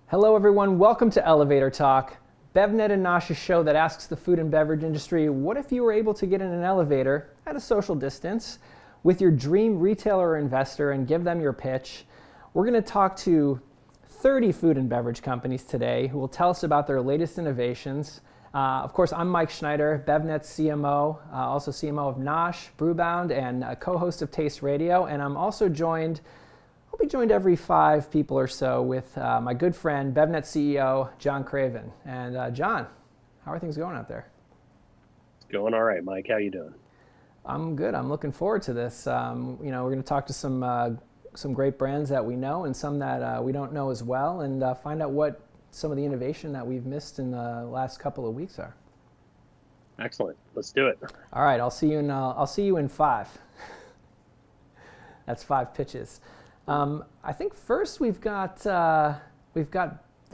Hello everyone, welcome to Elevator Talk, BevNet and Nosh's show that asks the food and beverage industry, what if you were able to get in an elevator at a social distance with your dream retailer or investor and give them your pitch? We're going to talk to 30 food and beverage companies today who will tell us about their latest innovations. Of course, I'm Mike Schneider, BevNet CMO, also CMO of Nosh, Brewbound, and co-host of Taste Radio, and I'm also I'll be joined every 5 people or so with my good friend, BevNet CEO, John Craven. And John, how are things going out there? Going all right, Mike. How you doing? I'm good. I'm looking forward to this. We're going to talk to some great brands that we know and some that we don't know as well, and find out what some of the innovation that we've missed in the last couple of weeks are. Excellent. Let's do it. All right. I'll see you in 5. That's 5 pitches. I think first we've got the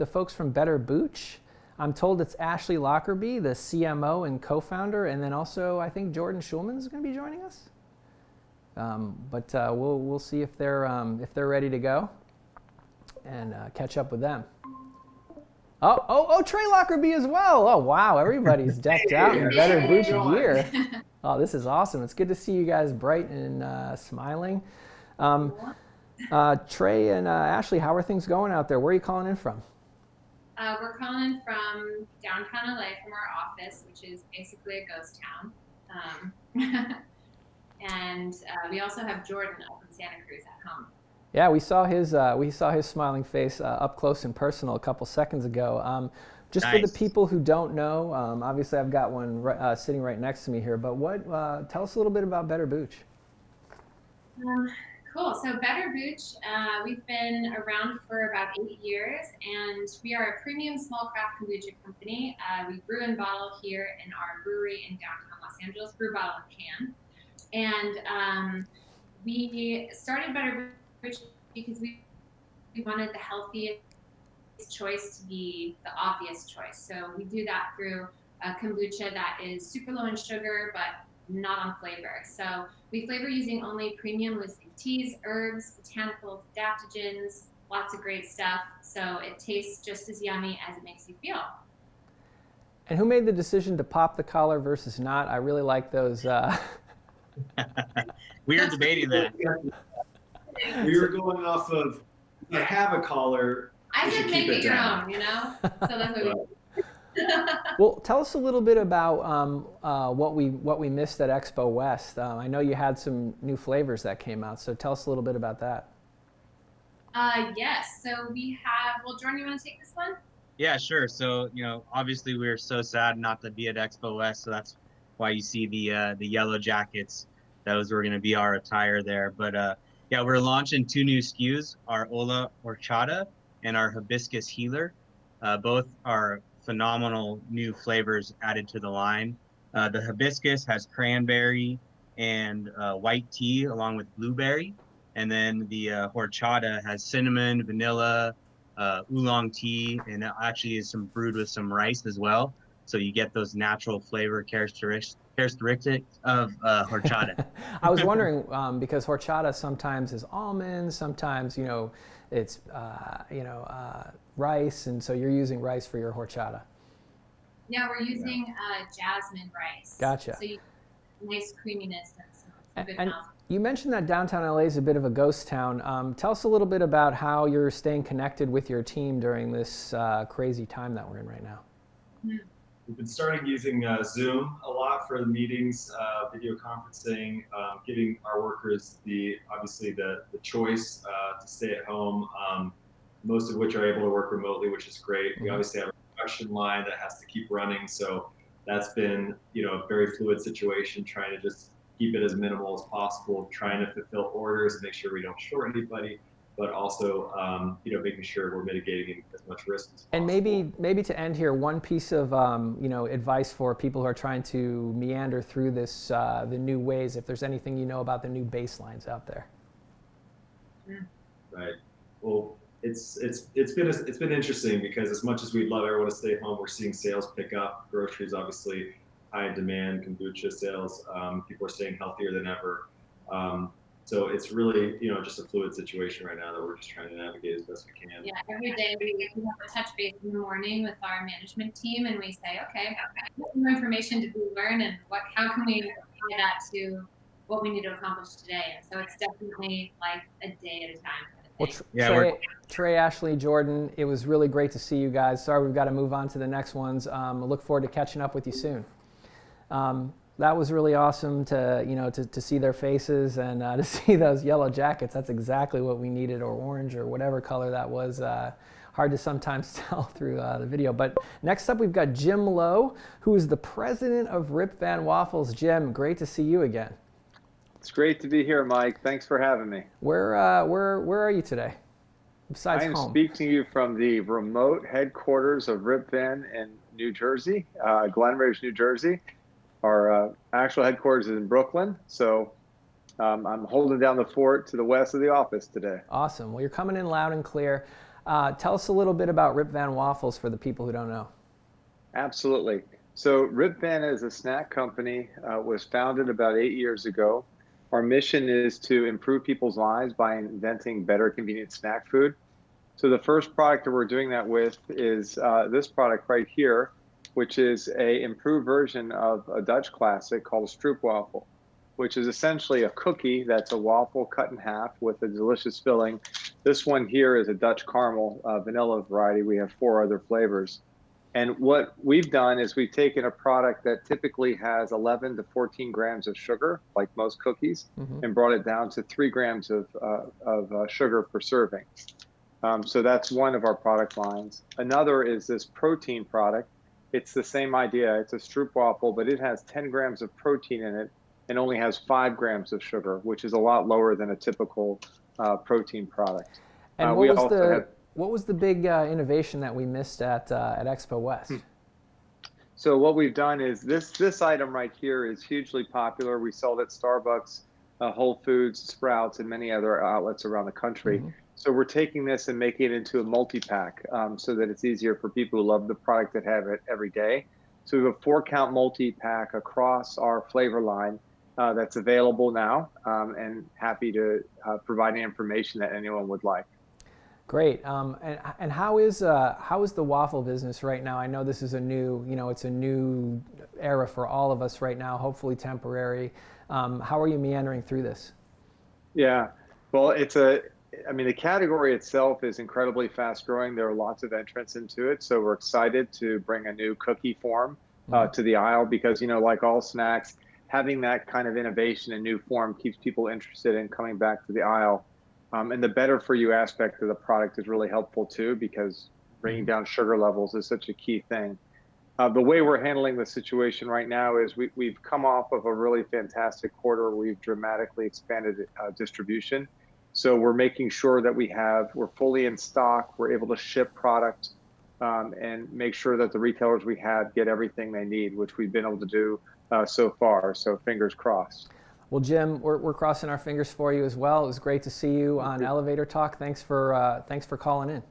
folks from Better Booch. I'm told it's Ashley Lockerbie, the CMO and co-founder, and then also I think Jordan Schulman is going to be joining us. But we'll see if they're ready to go and catch up with them. Oh, Trey Lockerbie as well. Oh wow, everybody's decked out in Better Booch gear. Oh, this is awesome. It's good to see you guys bright and smiling. Trey and Ashley, how are things going out there? Where are you calling in from? We're calling in from downtown LA from our office, which is basically a ghost town. And we also have Jordan up in Santa Cruz at home. Yeah, we saw his smiling face up close and personal a couple seconds ago. Just nice. For the people who don't know, obviously I've got one sitting right next to me here. But tell us a little bit about Better Booch. Cool. So Better Booch, we've been around for about 8 years, and we are a premium small craft kombucha company. We brew and bottle here in our brewery in downtown Los Angeles, brew, bottle, and can. And we started Better Booch because we wanted the healthiest choice to be the obvious choice. So we do that through a kombucha that is super low in sugar, but not on flavor. So we flavor using only premium listed teas, herbs, botanicals, adaptogens, lots of great stuff. So it tastes just as yummy as it makes you feel. And who made the decision to pop the collar versus not? I really like those. We were debating that. We were going off of, I have a collar. I said make it your own, So that's what we did. Well, tell us a little bit about what we missed at Expo West. I know you had some new flavors that came out, so tell us a little bit about that. Yes, so we have, Jordan, you want to take this one? Yeah, sure. So, obviously we're so sad not to be at Expo West, so that's why you see the yellow jackets. Those were going to be our attire there. But yeah, we're launching 2 new SKUs, our Ola Horchata and our Hibiscus Healer. Both are phenomenal new flavors added to the line. The hibiscus has cranberry and white tea along with blueberry. And then the horchata has cinnamon, vanilla, oolong tea, and it actually is brewed with some rice as well. So you get those natural flavor characteristics of horchata. I was wondering, because horchata sometimes is almonds, sometimes, it's, rice, and so you're using rice for your horchata. Yeah, we're using jasmine rice. Gotcha. So you get nice creaminess and good and mouth. You mentioned that downtown LA is a bit of a ghost town. Tell us a little bit about how you're staying connected with your team during this crazy time that we're in right now. Mm-hmm. We've been starting using Zoom a lot for the meetings, video conferencing, giving our workers obviously the choice to stay at home, most of which are able to work remotely, which is great. We obviously have a production line that has to keep running, so that's been a very fluid situation, trying to just keep it as minimal as possible, trying to fulfill orders and make sure we don't short anybody. but also making sure we're mitigating as much risk as possible. And maybe to end here, one piece of advice for people who are trying to meander through this, the new ways, if there's anything you know about the new baselines out there. Right. Well, it's been interesting because as much as we'd love everyone to stay home, we're seeing sales pick up. Groceries, obviously, high demand. Kombucha sales, people are staying healthier than ever. So it's really, just a fluid situation right now that we're just trying to navigate as best we can. Yeah, every day we have a touch base in the morning with our management team, and we say, okay, what new information did we learn, and how can we apply that to what we need to accomplish today? And so it's definitely like a day at a time. Well, Trey, Ashley, Jordan, it was really great to see you guys. Sorry, we've got to move on to the next ones. I look forward to catching up with you soon. That was really awesome to see their faces and to see those yellow jackets. That's exactly what we needed, or orange, or whatever color that was. Hard to sometimes tell through the video. But next up, we've got Jim Lowe, who is the president of Rip Van Wafels. Jim, great to see you again. It's great to be here, Mike. Thanks for having me. Where are you today, besides home? I am speaking to you from the remote headquarters of Rip Van in New Jersey, Glen Ridge, New Jersey. Our actual headquarters is in Brooklyn, so I'm holding down the fort to the west of the office today. Awesome. Well, you're coming in loud and clear. Tell us a little bit about Rip Van Wafels for the people who don't know. Absolutely. So Rip Van is a snack company, was founded about 8 years ago. Our mission is to improve people's lives by inventing better, convenient snack food. So the first product that we're doing that with is this product right here, which is a improved version of a Dutch classic called a stroopwafel, which is essentially a cookie that's a waffle cut in half with a delicious filling. This one here is a Dutch caramel vanilla variety. We have 4 other flavors. And what we've done is we've taken a product that typically has 11 to 14 grams of sugar, like most cookies, and brought it down to 3 grams of sugar per serving. So that's one of our product lines. Another is this protein product. It's the same idea. It's a stroopwafel, but it has 10 grams of protein in it and only has 5 grams of sugar, which is a lot lower than a typical protein product. And what was the big innovation that we missed at Expo West? So what we've done is this item right here is hugely popular. We sell it at Starbucks, Whole Foods, Sprouts, and many other outlets around the country. So we're taking this and making it into a multi-pack so that it's easier for people who love the product that have it every day. So we have a 4-count multi-pack across our flavor line that's available now, and happy to provide any information that anyone would like. Great. And how is the waffle business right now? I know this is a new, it's a new era for all of us right now, hopefully temporary. How are you meandering through this? Yeah, well, the category itself is incredibly fast growing. There are lots of entrants into it. So we're excited to bring a new cookie form to the aisle because, like all snacks, having that kind of innovation and new form keeps people interested in coming back to the aisle. And the better for you aspect of the product is really helpful too, because bringing down sugar levels is such a key thing. The way we're handling the situation right now is we've come off of a really fantastic quarter. We've dramatically expanded distribution. So we're making sure that we're fully in stock. We're able to ship product and make sure that the retailers we have get everything they need, which we've been able to do so far. So fingers crossed. Well, Jim, we're crossing our fingers for you as well. It was great to see you on Elevator Talk. Thanks for calling in.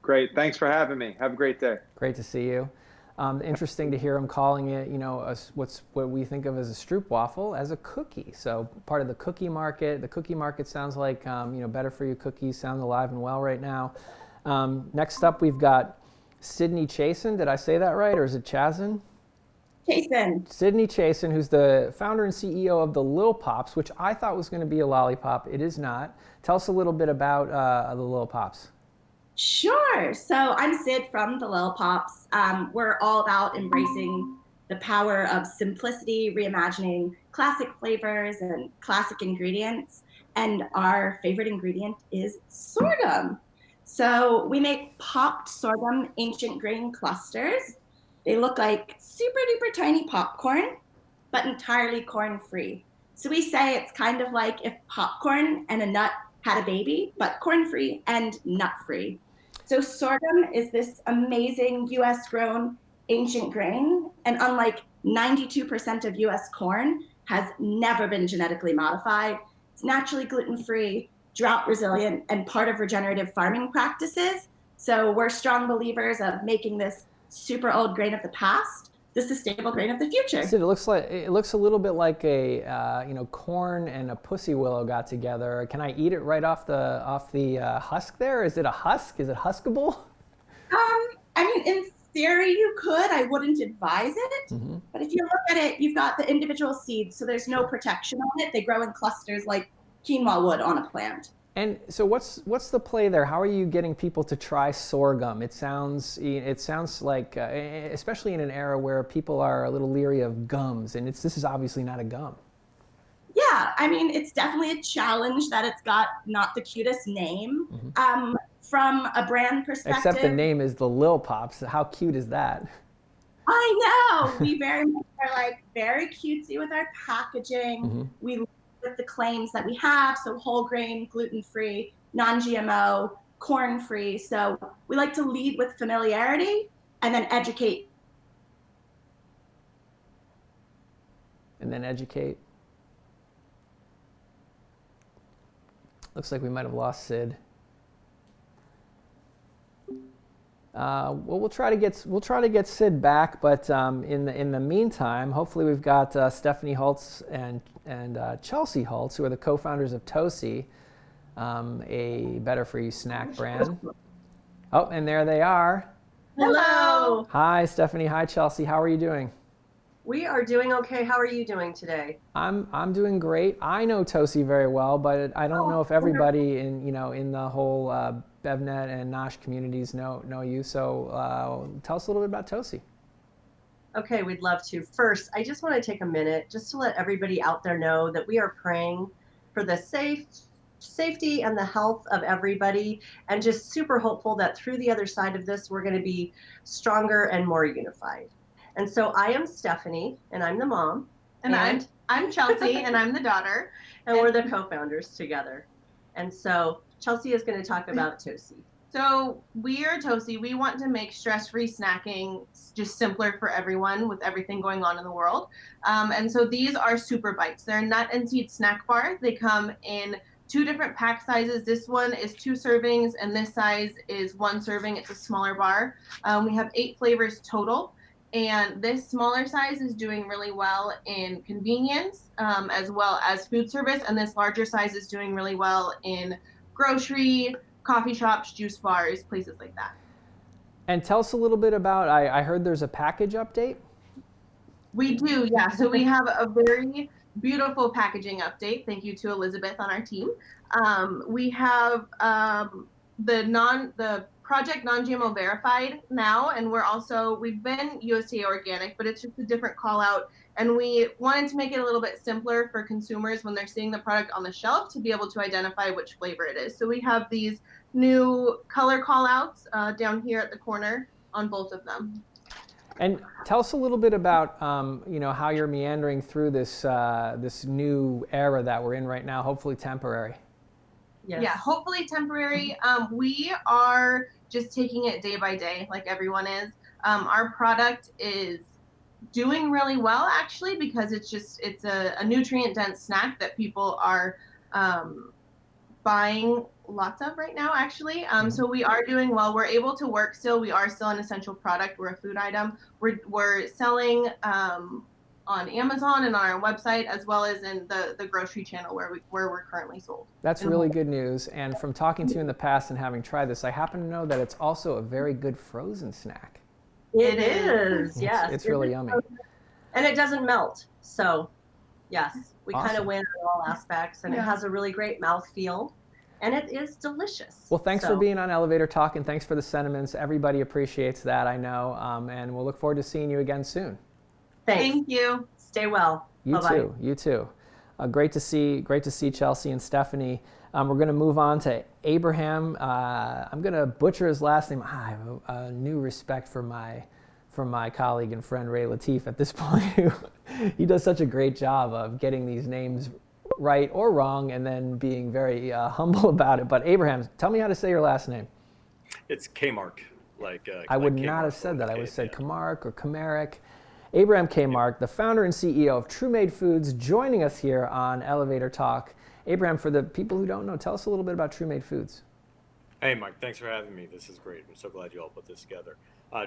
Great. Thanks for having me. Have a great day. Great to see you. Interesting to hear him calling it, what we think of as a stroopwafel as a cookie. So part of the cookie market. The cookie market sounds like, better for you cookies sound alive and well right now. Next up, we've got Sydney Chasen. Did I say that right, or is it Chasen? Chasen. Sydney Chasen, who's the founder and CEO of the Lil Pops, which I thought was going to be a lollipop. It is not. Tell us a little bit about the Lil Pops. Sure. So I'm Sid from the Lil Pops. We're all about embracing the power of simplicity, reimagining classic flavors and classic ingredients. And our favorite ingredient is sorghum. So we make popped sorghum ancient grain clusters. They look like super duper tiny popcorn, but entirely corn free. So we say it's kind of like if popcorn and a nut had a baby, but corn-free and nut-free. So sorghum is this amazing US grown ancient grain, and unlike 92% of US corn, has never been genetically modified. It's naturally gluten-free, drought resilient, and part of regenerative farming practices. So we're strong believers of making this super old grain of the past the sustainable grain of the future. Sid, it looks a little bit like a corn and a pussy willow got together. Can I eat it right off the husk there? Is it a husk? Is it huskable? I mean, in theory you could. I wouldn't advise it. Mm-hmm. But if you look at it, you've got the individual seeds, so there's no protection on it. They grow in clusters like quinoa would on a plant. And so what's the play there? How are you getting people to try sorghum? It sounds like, especially in an era where people are a little leery of gums, and this is obviously not a gum. Yeah, I mean, it's definitely a challenge that it's got not the cutest name. Mm-hmm. From a brand perspective. Except the name is the Lil Pops. How cute is that? I know. We very much are like very cutesy with our packaging. Mm-hmm. We with the claims that we have, so whole grain, gluten-free, non-GMO, corn-free. So we like to lead with familiarity and then educate. And then educate. Looks like we might have lost Sid. Well, we'll try to get Sid back, but in the meantime, hopefully we've got Stephanie Holtz and Chelsea Holtz, who are the co-founders of Tosi, a better for you snack brand. Oh, and there they are. Hello. Hi, Stephanie. Hi, Chelsea. How are you doing? We are doing okay. How are you doing today? I'm doing great. I know Tosi very well, but I don't know if everybody in the whole BevNet and Nosh communities know you. So tell us a little bit about Tosi. Okay, we'd love to. First, I just want to take a minute just to let everybody out there know that we are praying for the safety and the health of everybody, and just super hopeful that through the other side of this, we're going to be stronger and more unified. And so I am Stephanie, and I'm the mom. And I'm Chelsea, and I'm the daughter. And we're the co-founders together. And so Chelsea is going to talk about Tosi. So we are Tosi. We want to make stress-free snacking just simpler for everyone with everything going on in the world. And so these are super bites. They're nut and seed snack bars. They come in 2 different pack sizes. This one is 2 servings, and this size is 1 serving. It's a smaller bar. We have 8 flavors total. And this smaller size is doing really well in convenience, as well as food service. And this larger size is doing really well in grocery, coffee shops, juice bars, places like that. And tell us a little bit about, I heard there's a package update? We do, yeah. So we have a very beautiful packaging update. Thank you to Elizabeth on our team. We have the Project Non-GMO verified now, and we've been USDA organic, but it's just a different call out. And we wanted to make it a little bit simpler for consumers when they're seeing the product on the shelf to be able to identify which flavor it is. So we have these new color call outs down here at the corner on both of them. And tell us a little bit about how you're meandering through this new era that we're in right now, hopefully temporary. Yes. Yeah, hopefully temporary. We are just taking it day by day, like everyone is. Our product is doing really well, actually, because it's a nutrient dense snack that people are buying lots of right now, actually. So we are doing well. We're able to work still. We are still an essential product. We're a food item. We're selling on Amazon and on our website, as well as in the grocery channel where we're currently sold. That's really good news. And from talking to you in the past and having tried this, I happen to know that it's also a very good frozen snack. It is, yes. It's really yummy. And it doesn't melt. So, yes, we Awesome. kind of win in all aspects. And it has a really great mouthfeel. And it is delicious. Well, thanks for being on Elevator Talk, and thanks for the sentiments. Everybody appreciates that, I know. And we'll look forward to seeing you again soon. Thanks. Thank you. Stay well. You Bye-bye. too. You too. Great to see Chelsea and Stephanie. We're going to move on to Abraham. I'm going to butcher his last name. I have a new respect for my colleague and friend Ray Latif at this point. He does such a great job of getting these names right or wrong, and then being very humble about it. But Abraham, tell me how to say your last name. It's Kmark, I would not have said that. I would have said Kmark or Kmarek. Abraham Kmark, the founder and CEO of True Made Foods, joining us here on Elevator Talk. Abraham, for the people who don't know, tell us a little bit about True Made Foods. Hey, Mike, thanks for having me. This is great. I'm so glad you all put this together.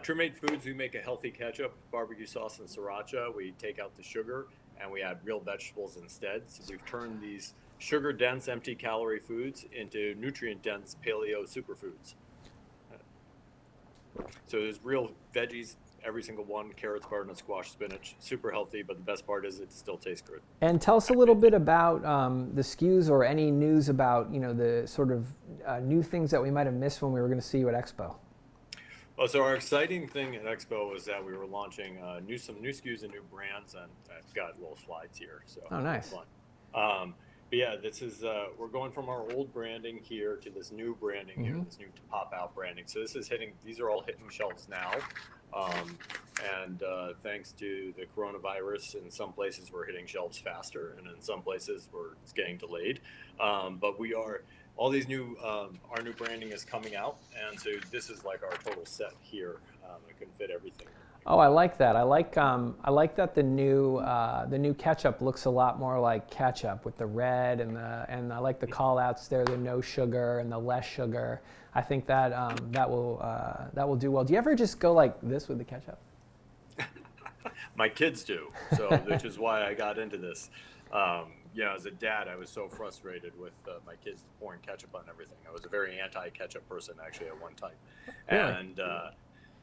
True Made Foods, we make a healthy ketchup, barbecue sauce, and sriracha. We take out the sugar and we add real vegetables instead. So we've turned these sugar-dense, empty-calorie foods into nutrient-dense paleo superfoods. So there's real veggies, every single one, carrots, butternut, squash, spinach, super healthy, but the best part is it still tastes good. And tell us a little bit about the SKUs or any news about, the sort of new things that we might have missed when we were going to see you at Expo. Well, so our exciting thing at Expo was that we were launching some new SKUs and new brands, and I've got little slides here. So oh, nice. Fun. But yeah, this is we're going from our old branding here to this new branding here, this new pop-out branding. So this is these are all hitting shelves now, and thanks to the coronavirus, in some places we're hitting shelves faster, and in some places it's getting delayed. But all these new our new branding is coming out, and so this is like our total set here. It can fit everything. Oh, I like that. I like that the new ketchup looks a lot more like ketchup with the red and I like the call outs there, the no sugar and the less sugar. I think that that will do well. Do you ever just go like this with the ketchup? My kids do, which is why I got into this. As a dad, I was so frustrated with my kids pouring ketchup on everything. I was a very anti-ketchup person actually at one time, really? And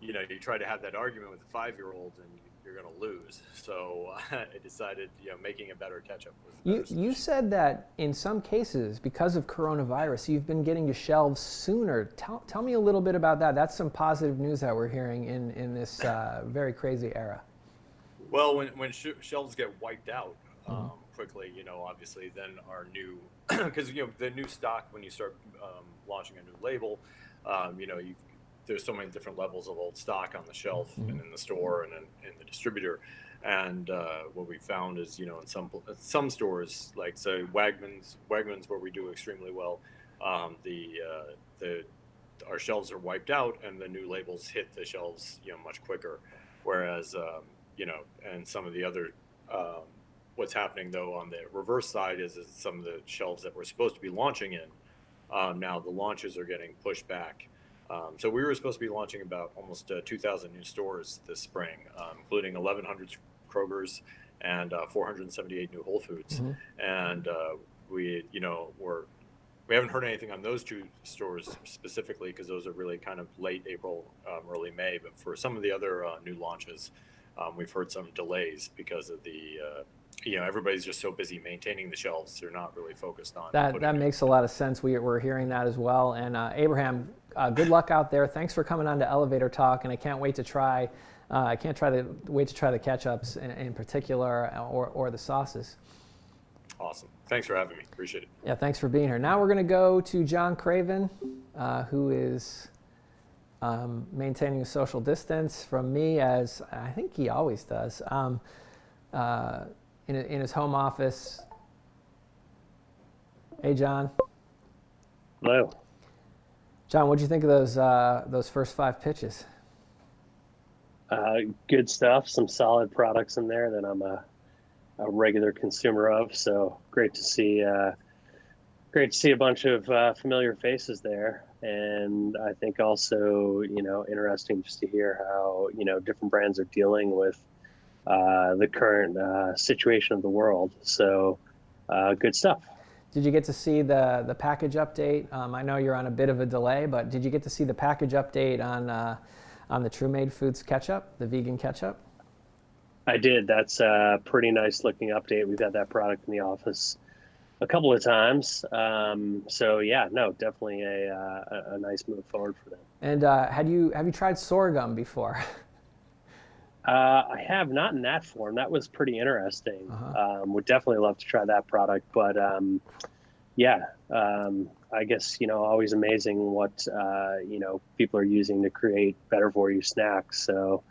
you try to have that argument with a 5-year-old and you're going to lose. So I decided, making a better ketchup was the better solution. You said that in some cases, because of coronavirus, you've been getting to shelves sooner. Tell me a little bit about that. That's some positive news that we're hearing in this very crazy era. Well, when shelves get wiped out quickly, obviously then our new, because the new stock, when you start launching a new label, there's so many different levels of old stock on the shelf and in the store and in the distributor. And what we found is, in some stores, like say Wegmans, where we do extremely well, our shelves are wiped out and the new labels hit the shelves, much quicker. Whereas, and some of the other, what's happening though on the reverse side is some of the shelves that we're supposed to be launching in, now the launches are getting pushed back. So we were supposed to be launching about almost 2,000 new stores this spring, including 1,100 Kroger's and 478 new Whole Foods. And we haven't heard anything on those two stores specifically because those are really kind of late April, early May. But for some of the other new launches, we've heard some delays because of the everybody's just so busy maintaining the shelves. They're not really focused on that makes a lot of sense. We're hearing that as well. And Abraham, good luck out there. Thanks for coming on to Elevator Talk, and I can't wait to try. Wait to try the ketchups in particular, or the sauces. Awesome. Thanks for having me. Appreciate it. Yeah, thanks for being here. Now we're going to go to John Craven, who is maintaining a social distance from me, as I think he always does, in his home office. Hey, John. Hello. John, what'd you think of those first 5 pitches? Good stuff. Some solid products in there that I'm a regular consumer of. So great to see a bunch of familiar faces there. And I think also, interesting just to hear how, different brands are dealing with the current situation of the world. So good stuff. Did you get to see the package update? I know you're on a bit of a delay, but did you get to see the package update on the True Made Foods ketchup, the vegan ketchup? I did. That's a pretty nice looking update. We've had that product in the office a couple of times. So yeah, no, definitely a nice move forward for them. And have you tried sorghum before? I have not in that form. That was pretty interesting. Would definitely love to try that product, but I guess, always amazing what, people are using to create better for you snacks. So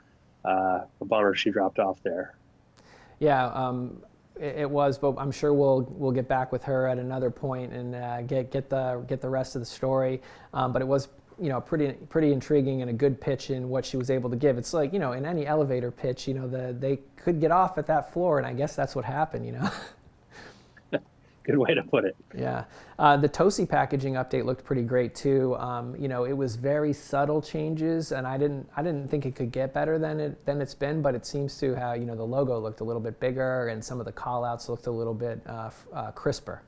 a bummer she dropped off there. Yeah. it was, but I'm sure we'll get back with her at another point and get the rest of the story. But it was, you know, pretty intriguing and a good pitch in what she was able to give. It's like, you know, in any elevator pitch, you know, they could get off at that floor, and I guess that's what happened, you know. Good way to put it. Yeah. The Tosi packaging update looked pretty great too. You know, it was very subtle changes, and I didn't think it could get better than it's been, but it seems to how, you know, the logo looked a little bit bigger and some of the call outs looked a little bit crisper.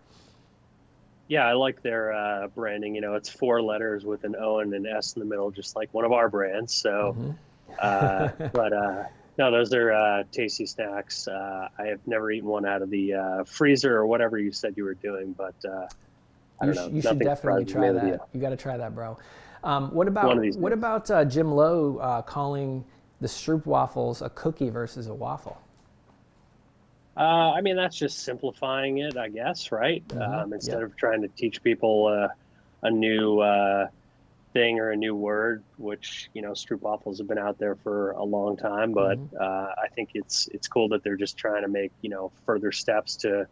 Yeah, I like their branding. You know, it's 4 letters with an O and an S in the middle, just like one of our brands. So, but no, those are tasty snacks. I have never etten one out of the freezer or whatever you said you were doing, but I don't know. You should definitely try that. You got to try that, bro. What about Jim Lowe calling the Stroop waffles a cookie versus a waffle? I mean, that's just simplifying it, I guess, right? Instead of trying to teach people a new thing or a new word, which, you know, Stroop waffles have been out there for a long time, but I think it's cool that they're just trying to make, you know, further steps to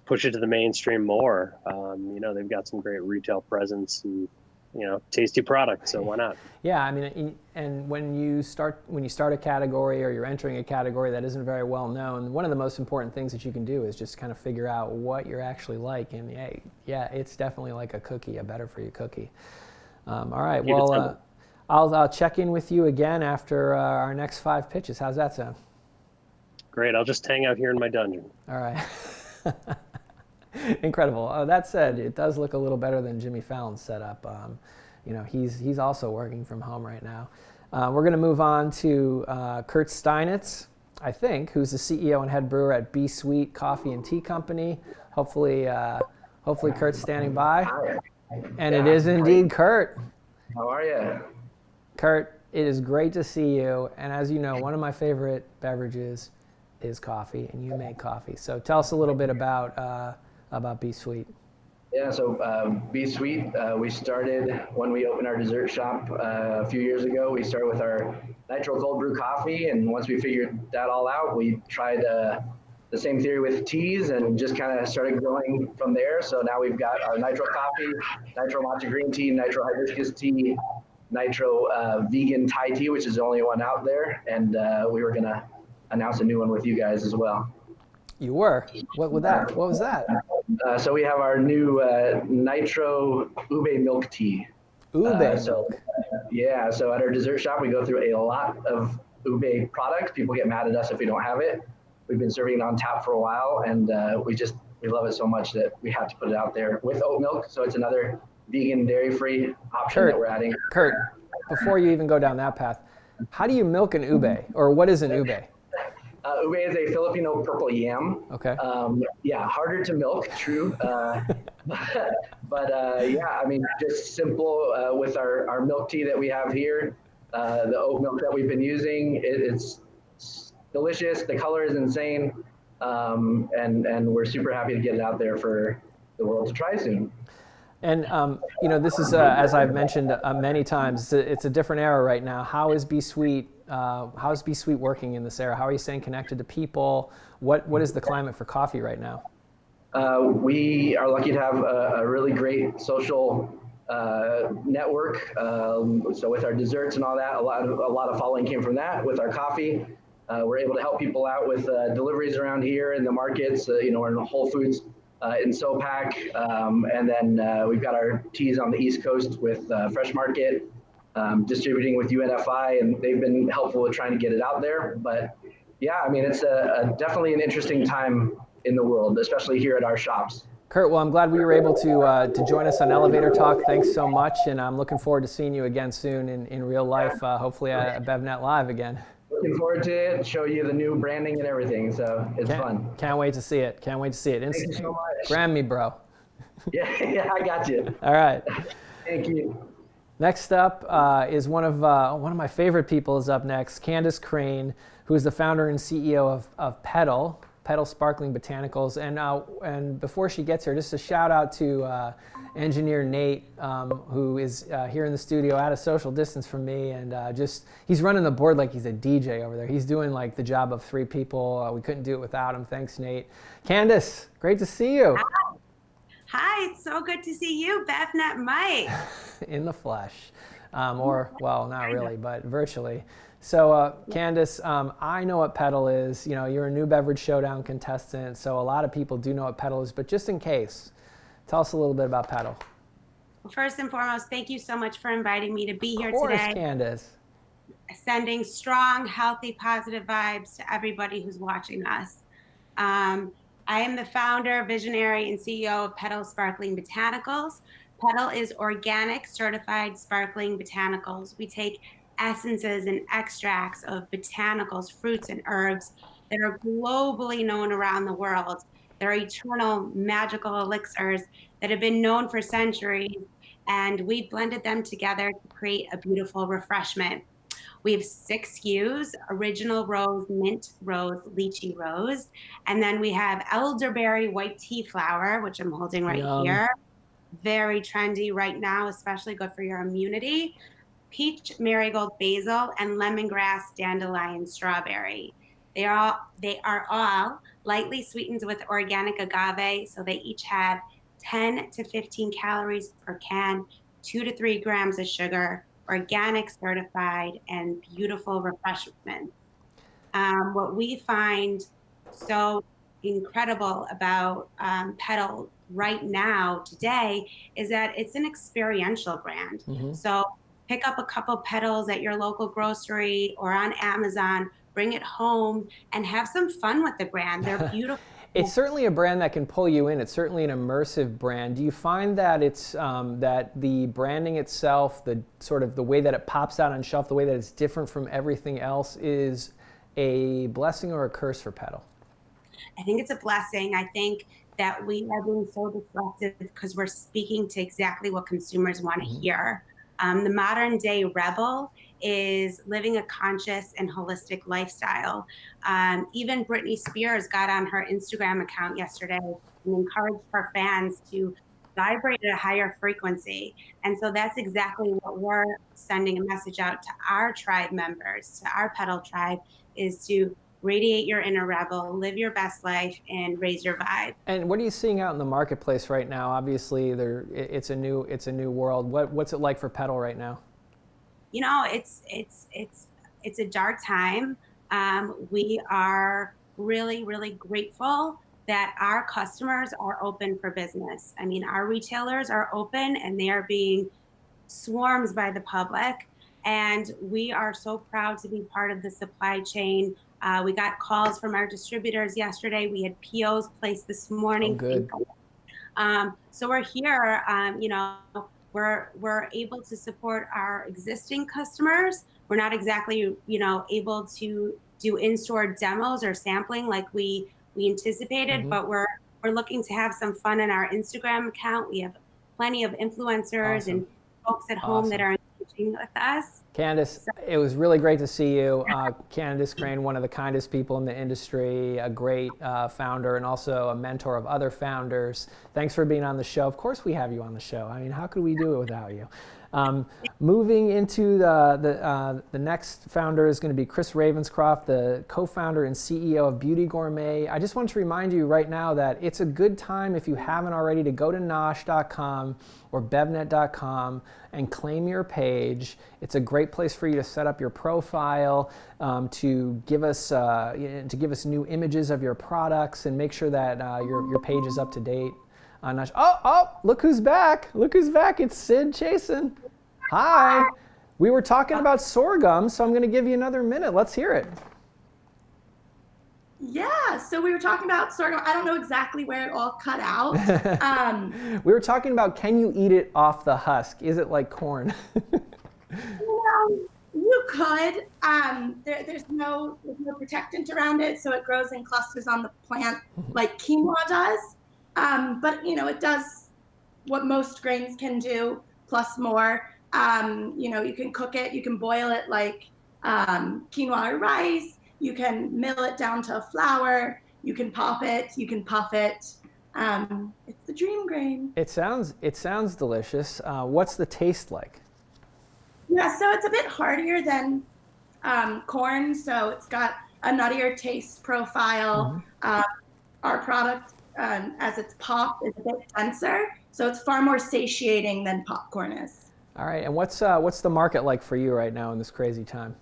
push it to the mainstream more. You know, they've got some great retail presence and, you know, tasty products, so why not? Yeah, I mean, and when you start a category or you're entering a category that isn't very well known, one of the most important things that you can do is just kind of figure out what you're actually like, and yeah, it's definitely like a cookie, a better for you cookie. All right, well, I'll check in with you again after our next 5 pitches. How's that sound? Great, I'll just hang out here in my dungeon. All right. Incredible. That said, it does look a little better than Jimmy Fallon's setup. You know, he's also working from home right now. We're going to move on to Kurt Steinitz, I think, who's the CEO and head brewer at B-Sweet Coffee and Tea Company. Hopefully Kurt's standing by. Hi. And it is indeed Kurt. How are you? Kurt, it is great to see you. And as you know, one of my favorite beverages is coffee, and you make coffee. So tell us a little bit about B-Sweet. Yeah, so B-Sweet, we started when we opened our dessert shop a few years ago. We started with our nitro cold brew coffee, and once we figured that all out, we tried the same theory with teas and just kind of started growing from there. So now we've got our nitro coffee, nitro matcha green tea, nitro hibiscus tea, nitro vegan Thai tea, which is the only one out there, and we were gonna announce a new one with you guys as well. You were? What was that? So we have our new nitro ube milk tea. Ube milk. Yeah, so at our dessert shop, we go through a lot of ube products. People get mad at us if we don't have it. We've been serving it on tap for a while, and we love it so much that we have to put it out there with oat milk. So it's another vegan, dairy-free option that we're adding. Kurt, before you even go down that path, how do you milk an ube, or what is an ube? Ube is a Filipino purple yam. Okay. Yeah, harder to milk, true. But yeah, I mean, just simple with our milk tea that we have here, the oat milk that we've been using. It's delicious. The color is insane, and we're super happy to get it out there for the world to try soon. And you know, this is as I've mentioned many times, it's a different era right now. How is B-Sweet working in this era? How are you staying connected to people? What is the climate for coffee right now? We are lucky to have a really great social network. So with our desserts and all that, a lot of following came from that. With our coffee, we're able to help people out with deliveries around here in the markets. You know, we're in Whole Foods in SoPac, and then we've got our teas on the East Coast with Fresh Market, distributing with UNFI, and they've been helpful with trying to get it out there. But yeah, I mean, it's definitely an interesting time in the world, especially here at our shops. Kurt, well, I'm glad we were able to join us on Elevator Talk. Thanks so much, and I'm looking forward to seeing you again soon in real life, hopefully at BevNet Live again. Looking forward to it, show you the new branding and everything, so it's fun. Can't wait to see it. Can't wait to see it. Thank you so much. Gram me, bro. Yeah, I got you. All right. Thank you. Next up is one of my favorite people is up next, Candace Crane, who is the founder and CEO of Petal Sparkling Botanicals. And before she gets here, just a shout out to engineer Nate, who is here in the studio at a social distance from me, and he's running the board like he's a DJ over there. He's doing like the job of 3 people. We couldn't do it without him. Thanks, Nate. Candace, great to see you. Hi, it's so good to see you, BevNET Mike. In the flesh, or well, not really, but virtually. So Candace, I know what Pedal is. You know, you're a new Beverage Showdown contestant, so a lot of people do know what Pedal is, but just in case, tell us a little bit about Pedal. Well, first and foremost, thank you so much for inviting me to be here today. Of course, Candace. Sending strong, healthy, positive vibes to everybody who's watching us. I am the founder, visionary, and CEO of Pedal Sparkling Botanicals. Pedal is organic, certified sparkling botanicals. We take essences and extracts of botanicals, fruits, and herbs that are globally known around the world. They're eternal, magical elixirs that have been known for centuries, and we've blended them together to create a beautiful refreshment. We have 6 SKUs: original rose, mint rose, lychee rose. And then we have elderberry white tea flower, which I'm holding right here. Very trendy right now, especially good for your immunity. Peach marigold basil, and lemongrass dandelion strawberry. They are all lightly sweetened with organic agave, so they each have 10 to 15 calories per can, 2 to 3 grams of sugar, organic, certified, and beautiful refreshment. What we find so incredible about Pedal right now, today, is that it's an experiential brand. So pick up a couple Pedals at your local grocery or on Amazon, bring it home, and have some fun with the brand. They're beautiful. It's certainly a brand that can pull you in. It's certainly an immersive brand. Do you find that it's that the branding itself, the sort of the way that it pops out on shelf, the way that it's different from everything else, is a blessing or a curse for Pedal? I think it's a blessing. I think that we are being so disruptive because we're speaking to exactly what consumers want to hear. The modern day rebel is living a conscious and holistic lifestyle. Even Britney Spears got on her Instagram account yesterday and encouraged her fans to vibrate at a higher frequency. And so that's exactly what we're sending a message out to our tribe members, to our Pedal tribe, is to radiate your inner rebel, live your best life, and raise your vibe. And what are you seeing out in the marketplace right now? Obviously, it's a new world. What's it like for Pedal right now? You know, it's a dark time. We are really, really grateful that our customers are open for business. I mean, our retailers are open and they are being swarmed by the public. And we are so proud to be part of the supply chain. We got calls from our distributors yesterday. We had POs placed this morning. Oh, good. So we're here, you know, we're able to support our existing customers. We're not exactly, you know, able to do in-store demos or sampling like we anticipated, but we're looking to have some fun in our Instagram account. We have plenty of influencers and folks at home that are engaging with us. Candace, it was really great to see you. Candace Crane, one of the kindest people in the industry, a great founder and also a mentor of other founders. Thanks for being on the show. Of course we have you on the show. I mean, how could we do it without you? Moving into the next founder is going to be Chris Ravenscroft, the co-founder and CEO of Beauty Gourmet. I just want to remind you right now that it's a good time, if you haven't already, to go to NOSH.com or BevNET.com and claim your page. It's a great place for you to set up your profile, to give us new images of your products, and make sure that your page is up to date. Look who's back. Look who's back. It's Sid Chasen. Hi. We were talking about sorghum, so I'm going to give you another minute. Let's hear it. Yeah, so we were talking about sorghum. I don't know exactly where it all cut out. We were talking about, can you eat it off the husk? Is it like corn? Well, you could. There's no protectant around it, so it grows in clusters on the plant like quinoa does. But you know, it does what most grains can do, plus more. You know, you can cook it, you can boil it like quinoa or rice. You can mill it down to a flour. You can pop it. You can puff it. It's the dream grain. It sounds delicious. What's the taste like? Yeah, so it's a bit heartier than corn, so it's got a nuttier taste profile. Our product, as it's popped, is a bit denser, so it's far more satiating than popcorn is. All right, and what's the market like for you right now in this crazy time?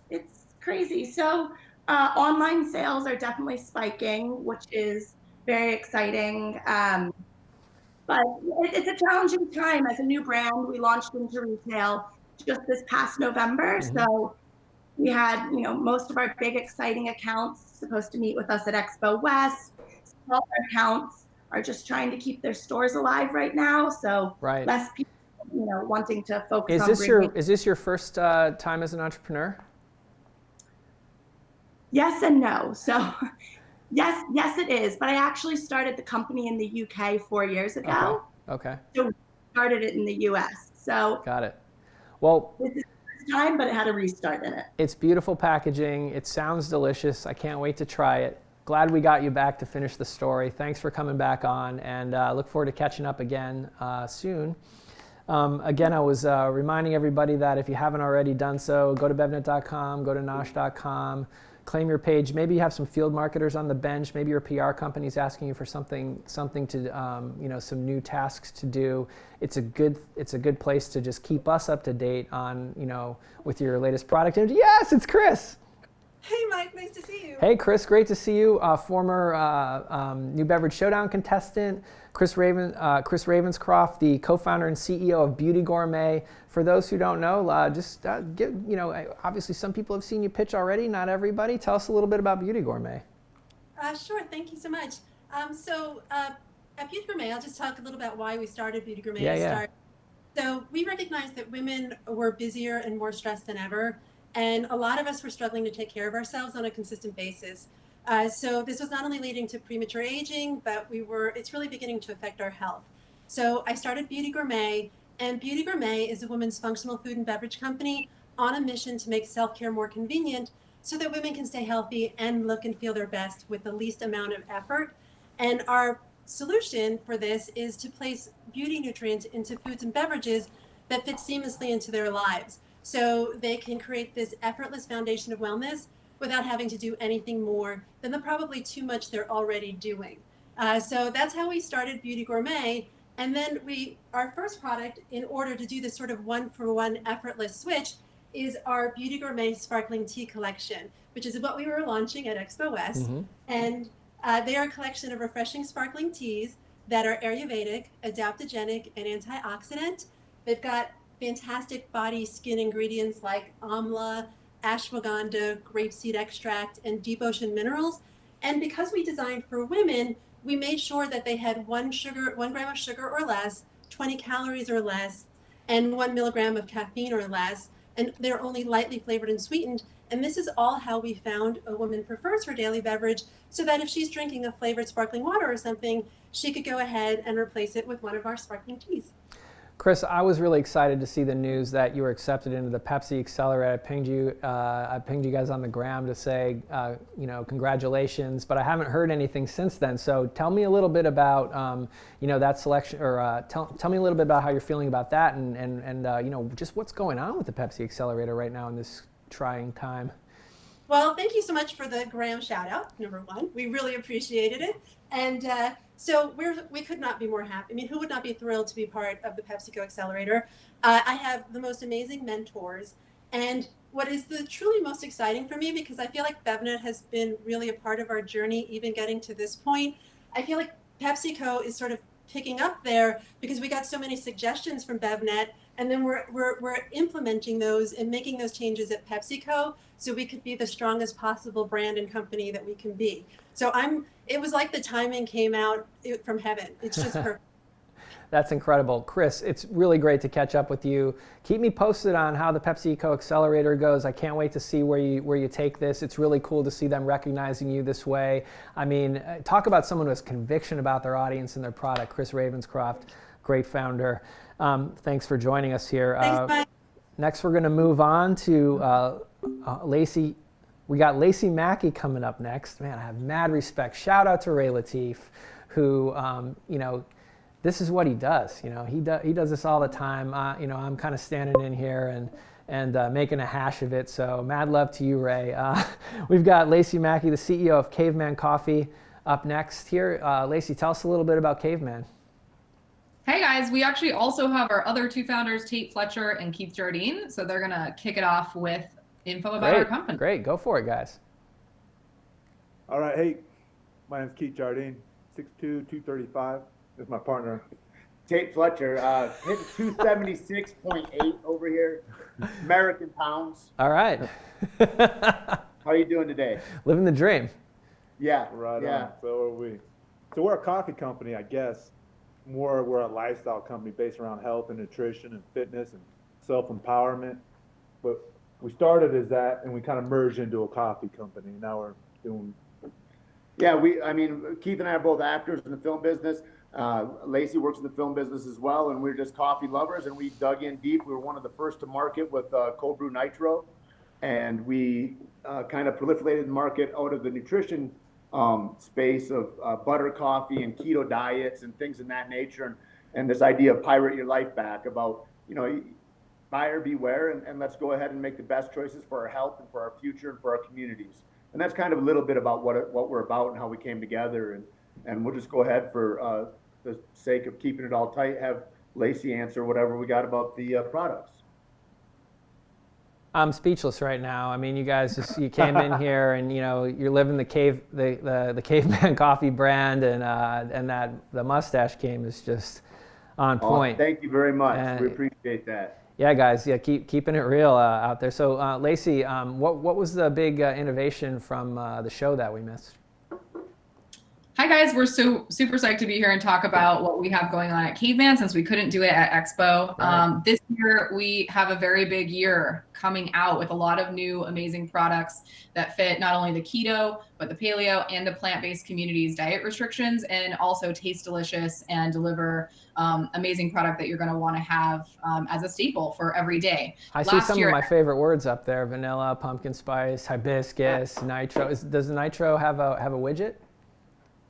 It's crazy. So online sales are definitely spiking, which is very exciting. But it's a challenging time. As a new brand, we launched into retail just this past November. So we had, most of our big exciting accounts supposed to meet with us at Expo West. Smaller accounts are just trying to keep their stores alive right now. So less people, wanting to focus on Is this your first time as an entrepreneur? Yes and no. So yes, it is. But I actually started the company in the UK 4 years ago. Okay. So we started it in the US. So got it. Well, this is the first time, but it had a restart in it. It's beautiful packaging. It sounds delicious. I can't wait to try it. Glad we got you back to finish the story. Thanks for coming back on, and look forward to catching up again soon. Again, I was reminding everybody that if you haven't already done so, go to BevNET.com, go to Nosh.com, claim your page. Maybe you have some field marketers on the bench. Maybe your PR company is asking you for something to, some new tasks to do. It's a good place to just keep us up to date on, with your latest product. And yes, it's Chris. Hey, Mike, nice to see you. Hey, Chris, great to see you. Former New Beverage Showdown contestant, Chris Ravenscroft, the co-founder and CEO of Beauty Gourmet. For those who don't know, obviously some people have seen you pitch already, not everybody. Tell us a little bit about Beauty Gourmet. Sure, thank you so much. At Beauty Gourmet, I'll just talk a little about why we started Beauty Gourmet. So we recognized that women were busier and more stressed than ever. And a lot of us were struggling to take care of ourselves on a consistent basis. So this was not only leading to premature aging, but it's really beginning to affect our health. So I started Beauty Gourmet, and Beauty Gourmet is a women's functional food and beverage company on a mission to make self-care more convenient so that women can stay healthy and look and feel their best with the least amount of effort. And our solution for this is to place beauty nutrients into foods and beverages that fit seamlessly into their lives, so they can create this effortless foundation of wellness without having to do anything more than the probably too much they're already doing. So that's how we started Beauty Gourmet. And then our first product, in order to do this sort of one-for-one effortless switch, is our Beauty Gourmet Sparkling Tea Collection, which is what we were launching at Expo West. And they are a collection of refreshing sparkling teas that are Ayurvedic, adaptogenic, and antioxidant. They've got fantastic body skin ingredients like amla, ashwagandha, grapeseed extract, and deep ocean minerals. And because we designed for women, we made sure that they had 1 gram of sugar or less, 20 calories or less, and 1 milligram of caffeine or less. And they're only lightly flavored and sweetened. And this is all how we found a woman prefers her daily beverage, so that if she's drinking a flavored sparkling water or something, she could go ahead and replace it with one of our sparkling teas. Chris, I was really excited to see the news that you were accepted into the Pepsi Accelerator. I pinged you guys on the gram to say, congratulations, but I haven't heard anything since then. So tell me a little bit about, that selection, or tell me a little bit about how you're feeling about that, and just what's going on with the Pepsi Accelerator right now in this trying time. Well, thank you so much for the Graham shout out, number one. We really appreciated it. And so we could not be more happy. I mean, who would not be thrilled to be part of the PepsiCo Accelerator? I have the most amazing mentors. And what is truly most exciting for me, because I feel like BevNET has been really a part of our journey, even getting to this point. I feel like PepsiCo is sort of picking up there because we got so many suggestions from BevNET, and then we're implementing those and making those changes at PepsiCo so we could be the strongest possible brand and company that we can be. So it was like the timing came out from heaven. It's just perfect. That's incredible. Chris, it's really great to catch up with you. Keep me posted on how the PepsiCo Accelerator goes. I can't wait to see where you take this. It's really cool to see them recognizing you this way. I mean, talk about someone who has conviction about their audience and their product. Chris Ravenscroft, great founder. Thanks for joining us here. Thanks, Mike. Next, we're going to move on to Lacey We got Lacey Mackey coming up next. Man, I have mad respect. Shout out to Ray Latif, who, you know, this is what he does. You know, he does this all the time. You know, I'm kind of standing in here and making a hash of it. So mad love to you, Ray. We've got Lacey Mackey, the CEO of Caveman Coffee, up next here. Lacey, tell us a little bit about Caveman. Hey guys, we actually also have our other two founders, Tate Fletcher and Keith Jardine. So they're gonna kick it off with info about our company. Great, go for it, guys. All right, hey, my name's Keith Jardine, 6'2", 235. This is my partner. Tate Fletcher, hitting 276.8 over here, American pounds. All right. How are you doing today? Living the dream. Yeah. Right yeah. on. So are we. So we're a coffee company, I guess. More, we're a lifestyle company based around health and nutrition and fitness and self-empowerment. But we started as that, and we kind of merged into a coffee company. Now we're doing. Yeah, I mean, Keith and I are both actors in the film business. Lacey works in the film business as well, and we're just coffee lovers, and we dug in deep. We were one of the first to market with cold brew nitro, and we kind of proliferated the market out of the nutrition space of butter coffee and keto diets and things in that nature, and this idea of pirate your life back, about, you know, buyer beware, and let's go ahead and make the best choices for our health and for our future and for our communities. And that's kind of a little bit about what we're about and how we came together, and we'll just go ahead, for the sake of keeping it all tight, have Lacey answer whatever we got about the products. I'm speechless right now. I mean, you guys you came in here, and you know, you're living the Caveman Coffee brand, and that the mustache game is just on point. Thank you very much. We appreciate that. Yeah, guys. Yeah, keeping it real out there. So, Lacey, what was the big innovation from the show that we missed? Hi guys, we're so super psyched to be here and talk about what we have going on at Caveman, since we couldn't do it at Expo. Right. This year we have a very big year coming out with a lot of new amazing products that fit not only the keto, but the paleo and the plant-based communities' diet restrictions, and also taste delicious and deliver amazing product that you're going to want to have as a staple for every day. I see some of my favorite words up there: vanilla, pumpkin spice, hibiscus, nitro. Does the nitro have a widget?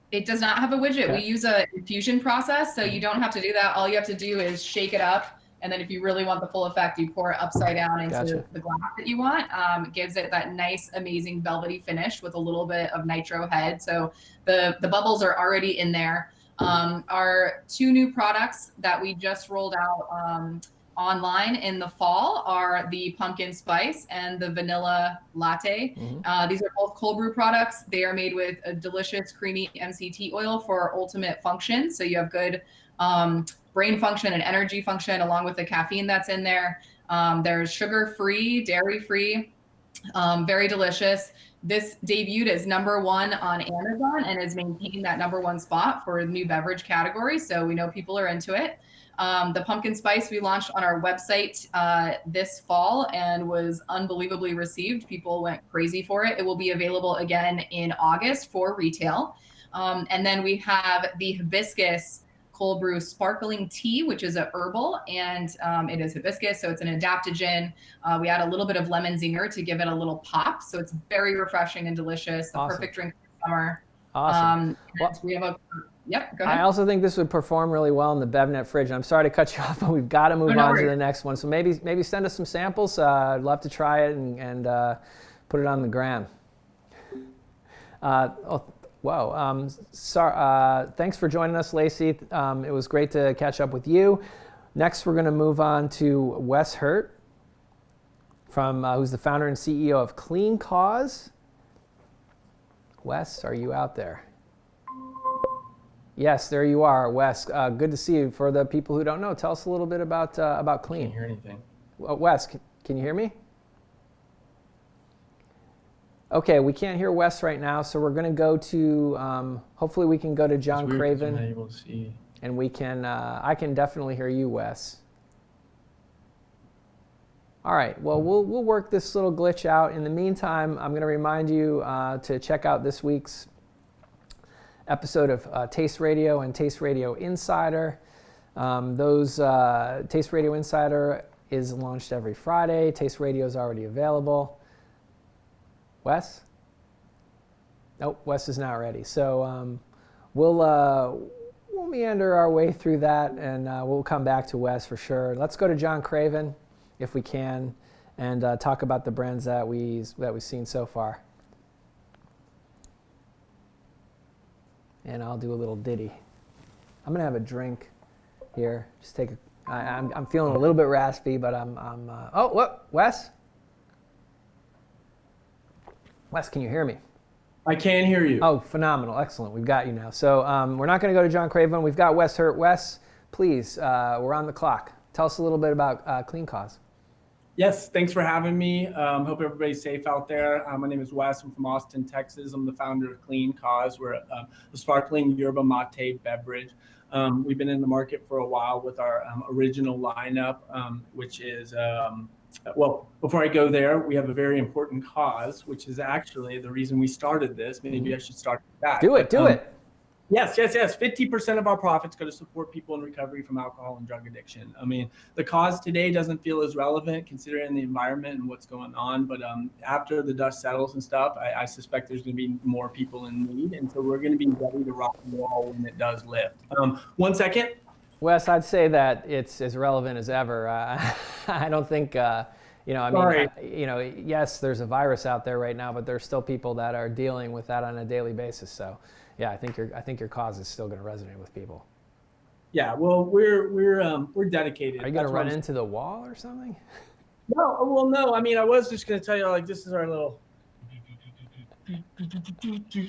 It does not have a widget. Okay. We use a infusion process, so you don't have to do that. All you have to do is shake it up, and then if you really want the full effect, you pour it upside down into the glass that you want. It gives it that nice, amazing velvety finish with a little bit of nitro head. So the bubbles are already in there. Our two new products that we just rolled out online in the fall are the pumpkin spice and the vanilla latte. Mm-hmm. These are both cold brew products. They are made with a delicious creamy MCT oil for ultimate function. So you have good brain function and energy function, along with the caffeine that's in there. There's sugar-free, dairy-free, very delicious. This debuted as #1 on Amazon and has maintained that #1 spot for the new beverage category. So we know people are into it. The pumpkin spice we launched on our website this fall and was unbelievably received. People went crazy for it. It will be available again in August for retail. And then we have the hibiscus cold brew sparkling tea, which is a herbal, and it is hibiscus, so it's an adaptogen. We add a little bit of lemon zinger to give it a little pop, so it's very refreshing and delicious. The perfect drink for summer. Awesome. We have Yep, go ahead. I also think this would perform really well in the BevNet fridge. I'm sorry to cut you off, but we've got to move on to the next one. So maybe send us some samples. I'd love to try it and put it on the gram. Thanks for joining us, Lacey. It was great to catch up with you. Next, we're going to move on to Wes Hurt, who's the founder and CEO of Clean Cause. Wes, are you out there? Yes, there you are, Wes. Good to see you. For the people who don't know, tell us a little bit about Clean. Can't hear anything. Wes, can you hear me? Okay, we can't hear Wes right now, so we're going to go to, hopefully we can go to John Craven. I'm not able to see. And we can, I can definitely hear you, Wes. All right, well, we'll work this little glitch out. In the meantime, I'm going to remind you to check out this week's episode of Taste Radio and Taste Radio Insider. Taste Radio Insider is launched every Friday. Taste Radio is already available. Wes? Nope, Wes is not ready. So we'll meander our way through that, and we'll come back to Wes for sure. Let's go to John Craven, if we can, and talk about the brands that we've seen so far. And I'll do a little ditty. I'm gonna have a drink here. Just take a. I'm feeling a little bit raspy, but oh, what, Wes? Wes, can you hear me? I can hear you. Oh, phenomenal. Excellent. We've got you now. So we're not going to go to John Craven. We've got Wes Hurt. Wes, please, we're on the clock. Tell us a little bit about Clean Cause. Yes, thanks for having me. Hope everybody's safe out there. My name is Wes. I'm from Austin, Texas. I'm the founder of Clean Cause. We're a sparkling yerba mate beverage. We've been in the market for a while with our original lineup, which is, well, before I go there, we have a very important cause, which is actually the reason we started this. Maybe I should start with that. Do it. Yes. 50% of our profits go to support people in recovery from alcohol and drug addiction. I mean, the cause today doesn't feel as relevant considering the environment and what's going on, but after the dust settles and stuff, I suspect there's going to be more people in need, and so we're going to be ready to rock and roll when it does lift. 1 second. Wes, I'd say that it's as relevant as ever. I don't think, yes, there's a virus out there right now, but there's still people that are dealing with that on a daily basis. So, yeah, I think your cause is still going to resonate with people. Yeah, well, we're dedicated. Are you going to run into the wall or something? No. I mean, I was just going to tell you, like, this is our little.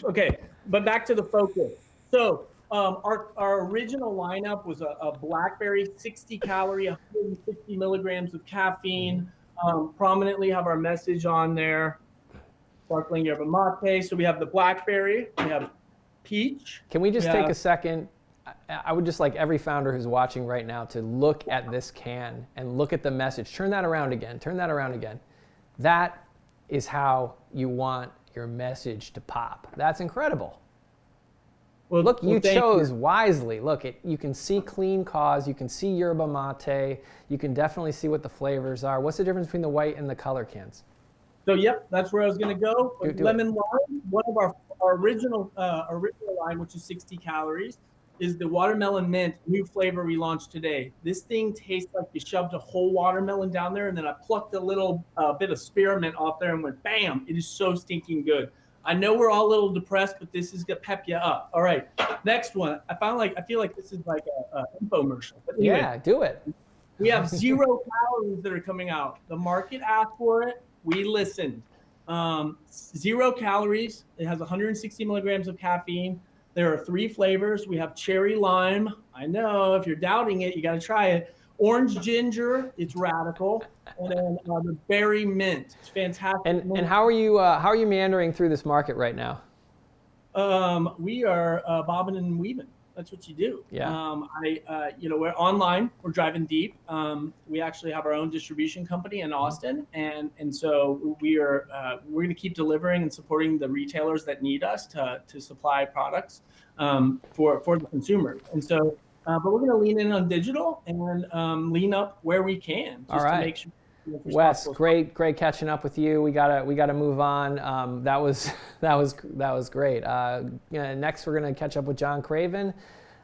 Okay, but back to the focus. So. Our original lineup was a blackberry, 60 calorie, 160 milligrams of caffeine. Prominently have our message on there, sparkling yerba mate. So we have the blackberry, we have peach. Can we just take a second? I would just like every founder who's watching right now to look at this can and look at the message. Turn that around again. That is how you want your message to pop. That's incredible. Well, look, you chose wisely. Look, you can see Clean Cause, you can see yerba mate, you can definitely see what the flavors are. What's the difference between the white and the color cans? So, yep, that's where I was going to go. Lemon lime, one of our original line, which is 60 calories, is the watermelon mint, new flavor we launched today. This thing tastes like you shoved a whole watermelon down there, and then I plucked a little bit of spearmint off there and went, bam, it is so stinking good. I know we're all a little depressed, but this is gonna pep you up. All right, next one. I feel like this is like a infomercial. But anyway, yeah, do it. We have 0 calories that are coming out. The market asked for it. We listened. 0 calories. It has 160 milligrams of caffeine. There are 3 flavors. We have cherry lime. I know if you're doubting it, you got to try it. Orange ginger, it's radical, and then the berry mint, it's fantastic. And how are you meandering through this market right now? We are bobbing and weaving. That's what you do. Yeah. We're online. We're driving deep. We actually have our own distribution company in Austin, and so we're going to keep delivering and supporting the retailers that need us to supply products for the consumers. And so. But we're going to lean in on digital and lean up where we can. All right. To make sure Wes, great catching up with you. We gotta move on. That was great. Next we're gonna catch up with John Craven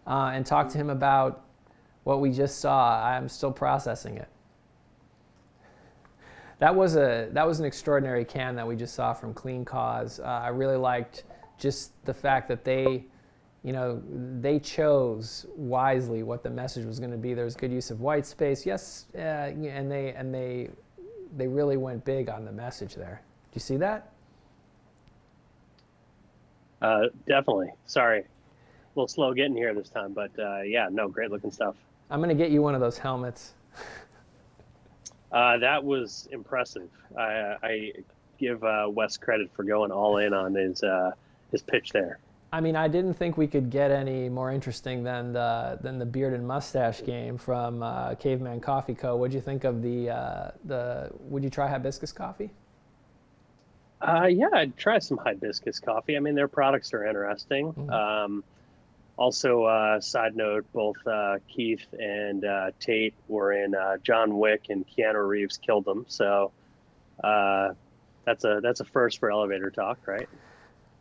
and talk to him about what we just saw. I'm still processing it. That was an extraordinary can that we just saw from Clean Cause. I really liked just the fact that they chose wisely what the message was going to be. There's good use of white space, yes, and they really went big on the message there. Do you see that? Definitely. Sorry, a little slow getting here this time, but yeah, no, great looking stuff. I'm going to get you one of those helmets. That was impressive. I give Wes credit for going all in on his pitch there. I mean, I didn't think we could get any more interesting than the beard and mustache game from Caveman Coffee Co. What'd you think of would you try hibiscus coffee? Yeah, I'd try some hibiscus coffee. I mean, their products are interesting. Mm-hmm. Also, side note, both Keith and Tate were in John Wick, and Keanu Reeves killed them. So That's a first for Elevator Talk, right?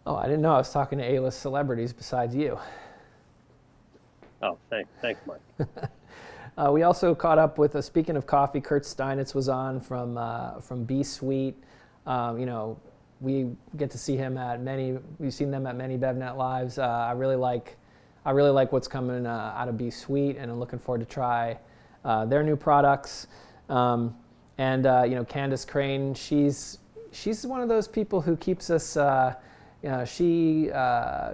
Oh, I didn't know I was talking to A-list celebrities besides you. Oh, thanks, Mike. We also caught up with, speaking of coffee, Kurt Steinitz was on from B Suite. We get to see him we've seen them at many BevNet Lives. I really like what's coming out of B Suite, and I'm looking forward to try their new products. Candace Crane, she's one of those people who keeps us, she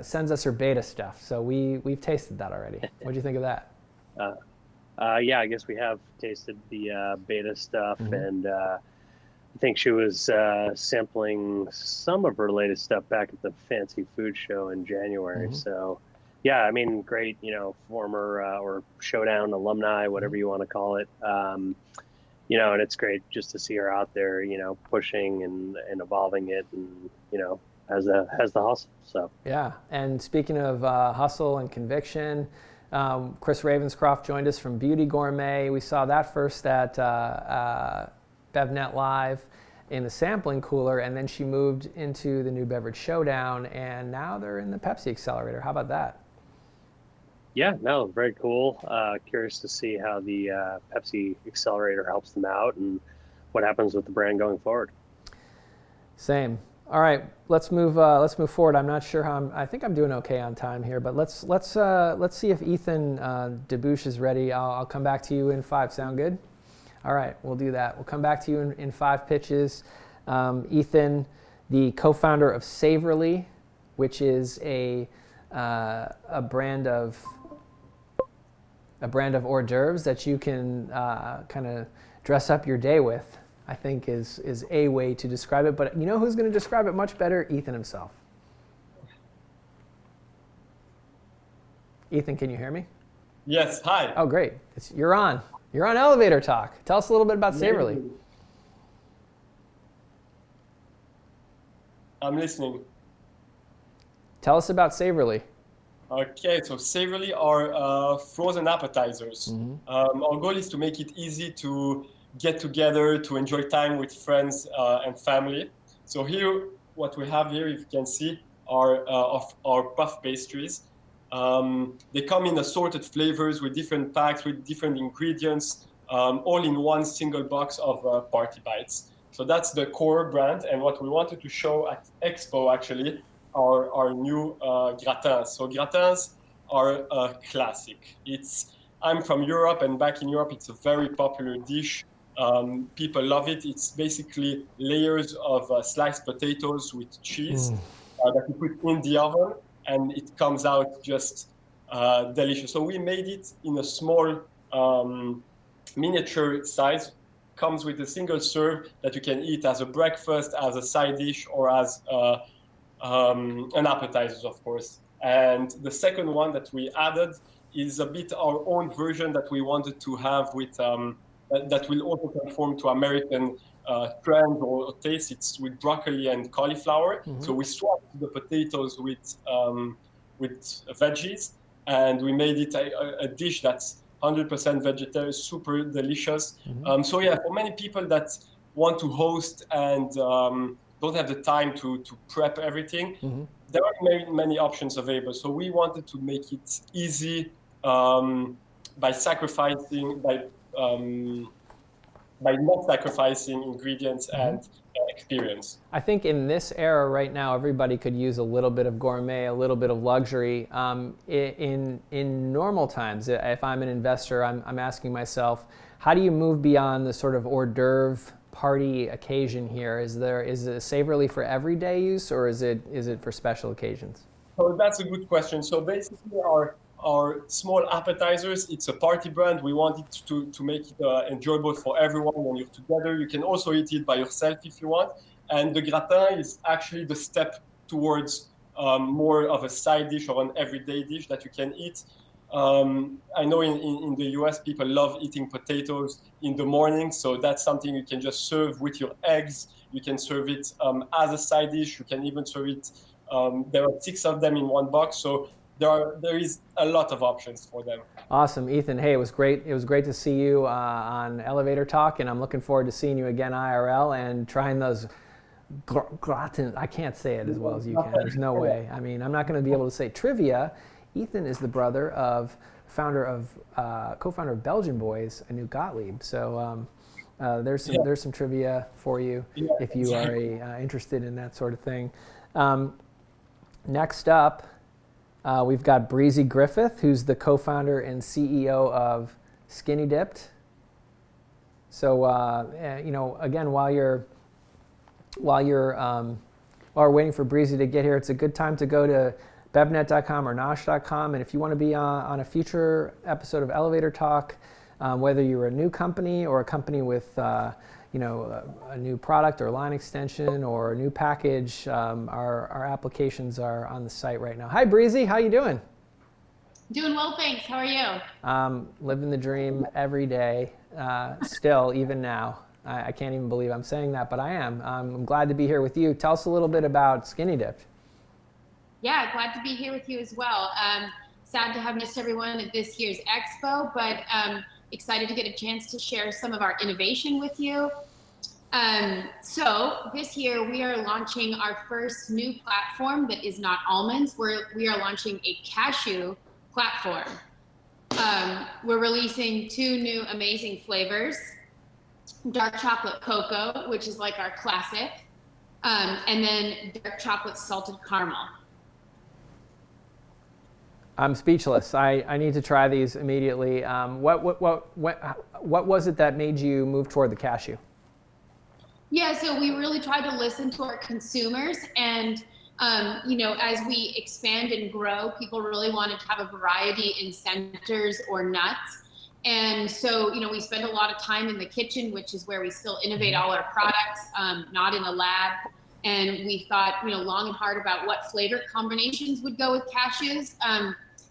sends us her beta stuff. So we've tasted that already. What do you think of that? Yeah, I guess we have tasted the beta stuff, Mm-hmm. and I think she was sampling some of her latest stuff back at the Fancy Food Show in January. Mm-hmm. So, yeah, I mean, great, former or Showdown alumni, whatever you want to call it. And it's great just to see her out there, pushing and evolving it, and has the hustle. So yeah, and speaking of hustle and conviction, Chris Ravenscroft joined us from Beauty Gourmet. We saw that first at BevNet Live in the sampling cooler, and then she moved into the new Beverage Showdown, and now they're in the Pepsi Accelerator. How about that? yeah, no, very cool. Curious to see how the Pepsi Accelerator helps them out and what happens with the brand going forward. Same. All right, let's move forward. I'm not sure how I think I'm doing okay on time here, but let's see if Ethan DeBouche is ready. I'll come back to you in 5. Sound good? All right, we'll do that. We'll come back to you in 5 pitches. Ethan, the co-founder of Savorly, which is a brand of hors d'oeuvres that you can kind of dress up your day with, I think is a way to describe it. But you know who's going to describe it much better? Ethan himself. Ethan, can you hear me? Yes, hi. Oh, great. You're on. You're on Elevator Talk. Tell us a little bit about Savorly. I'm listening. Tell us about Savorly. Okay, so Savorly are frozen appetizers. Mm-hmm. Our goal is to make it easy to get together, to enjoy time with friends and family. So here, what we have here, if you can see, are of our puff pastries. They come in assorted flavors with different packs, with different ingredients, all in one single box of Party Bites. So that's the core brand. And what we wanted to show at Expo, actually, are our new gratins. So gratins are a classic. I'm from Europe, and back in Europe, it's a very popular dish. People love it. It's basically layers of sliced potatoes with cheese that you put in the oven, and it comes out just delicious. So we made it in a small miniature size. Comes with a single serve that you can eat as a breakfast, as a side dish, or as an appetizer, of course. And the second one that we added is a bit our own version that we wanted to have with that will also conform to American trend or taste. It's with broccoli and cauliflower. Mm-hmm. So we swapped the potatoes with veggies, and we made it a dish that's 100% vegetarian, super delicious. Mm-hmm. So yeah, for many people that want to host and don't have the time to prep everything, mm-hmm. there are many options available. So we wanted to make it easy by not sacrificing ingredients mm-hmm. and experience. I think in this era right now, everybody could use a little bit of gourmet, a little bit of luxury. In normal times, if I'm an investor, I'm asking myself, how do you move beyond the sort of hors d'oeuvre party occasion here? Is it Savorly for everyday use, or is it for special occasions? So that's a good question. So basically, our small appetizers, it's a party brand. We want it to make it enjoyable for everyone when you're together. You can also eat it by yourself if you want. And the gratin is actually the step towards more of a side dish or an everyday dish that you can eat. I know in the US, people love eating potatoes in the morning. So that's something you can just serve with your eggs. You can serve it as a side dish. You can even serve it. There are 6 of them in one box. So there is a lot of options for them. Awesome, Ethan. Hey, it was great. It was great to see you on Elevator Talk, and I'm looking forward to seeing you again IRL and trying those Gratin. I can't say it as well as you can. There's no way. I mean, I'm not going to be able to say trivia. Ethan is the brother of co-founder of Belgian Boys, Anu Gottlieb. So there's some trivia for you if you are interested in that sort of thing. Next up, we've got Breezy Griffith, who's the co-founder and CEO of Skinny Dipped. So again, while we're waiting for Breezy to get here, it's a good time to go to BevNET.com or Nosh.com, and if you want to be on a future episode of Elevator Talk, whether you're a new company or a company with a new product or line extension or a new package, our applications are on the site right now. Hi Breezy, how you doing? Doing well, thanks. How are you? Living the dream every day, still, even now. I can't even believe I'm saying that, but I am. I'm glad to be here with you. Tell us a little bit about Skinny Dipped. Yeah, glad to be here with you as well. Sad to have missed everyone at this year's expo, but excited to get a chance to share some of our innovation with you. So this year we are launching our first new platform that is not almonds. We are launching a cashew platform. We're releasing 2 new amazing flavors, dark chocolate cocoa, which is like our classic, and then dark chocolate salted caramel. I'm speechless. I need to try these immediately. What was it that made you move toward the cashew? Yeah, so we really tried to listen to our consumers, and as we expand and grow, people really wanted to have a variety in centers or nuts. And so, we spend a lot of time in the kitchen, which is where we still innovate all our products, not in a lab. And we thought, long and hard about what flavor combinations would go with cashews.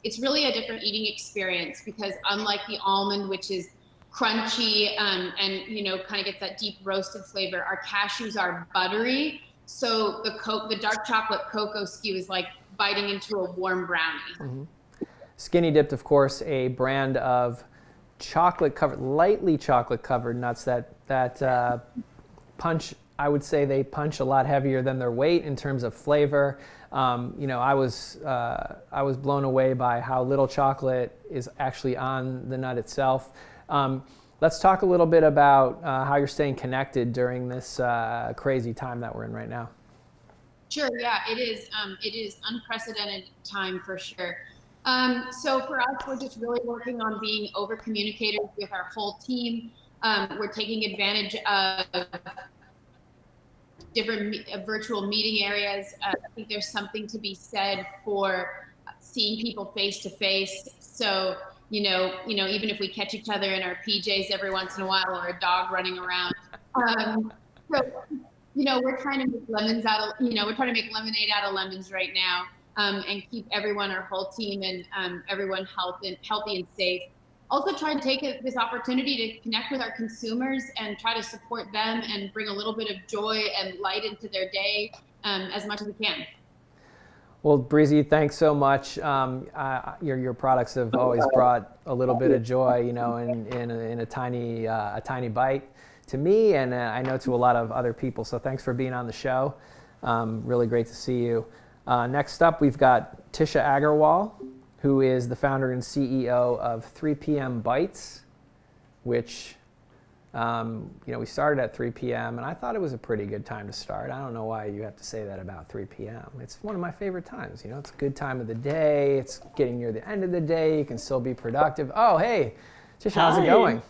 It's really a different eating experience because unlike the almond, which is crunchy and kind of gets that deep roasted flavor, our cashews are buttery. So the dark chocolate cocoa skew is like biting into a warm brownie. Mm-hmm. Skinny Dipped, of course, a brand of lightly chocolate covered nuts that punch. I would say they punch a lot heavier than their weight in terms of flavor. I was blown away by how little chocolate is actually on the nut itself. Let's talk a little bit about how you're staying connected during this crazy time that we're in right now. Sure, yeah, it is unprecedented time for sure. So for us, we're just really working on being over communicators with our whole team. We're taking advantage of different virtual meeting areas. I think there's something to be said for seeing people face to face. So, even if we catch each other in our PJs every once in a while or a dog running around. We're trying to make lemonade out of lemons right now, and keep everyone, our whole team, and everyone healthy and safe. Also try to take this opportunity to connect with our consumers and try to support them and bring a little bit of joy and light into their day as much as we can. Well, Breezy, thanks so much. Your products have always brought a little bit of joy, in a tiny bite to me, and I know to a lot of other people. So thanks for being on the show. Really great to see you. Next up, we've got Tisha Agarwal, who is the founder and CEO of 3 p.m. Bites, which we started at 3 p.m. and I thought it was a pretty good time to start. I don't know why you have to say that about 3 p.m. It's one of my favorite times. It's a good time of the day. It's getting near the end of the day. You can still be productive. Oh, hey, Tisha, how's it going?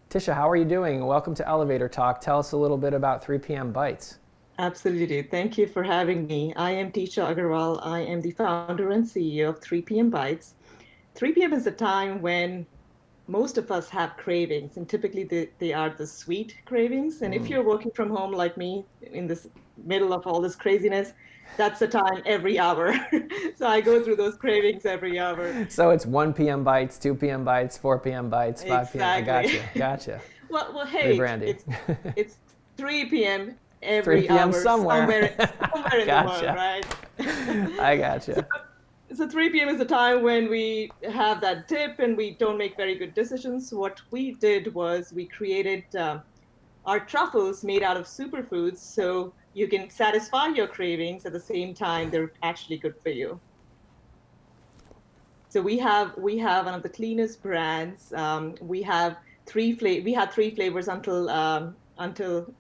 Tisha, how are you doing? Welcome to Elevator Talk. Tell us a little bit about 3 p.m. Bites. Absolutely. Thank you for having me. I am Tisha Agarwal. I am the founder and CEO of 3 p.m. Bites. 3 p.m. is the time when most of us have cravings, and typically they are the sweet cravings. And if you're working from home like me in this middle of all this craziness, that's the time every hour. So I go through those cravings every hour. So it's 1 p.m. Bites, 2 p.m. Bites, 4 p.m. Bites, 5 p.m. Exactly. Gotcha. Well, hey, it's 3 p.m. every 3 p.m. hour somewhere in the world, right? I gotcha. So 3 p.m. is the time when we have that dip and we don't make very good decisions. What we did was we created are truffles made out of superfoods, so you can satisfy your cravings at the same time they're actually good for you. So we have one of the cleanest brands. We had three flavors until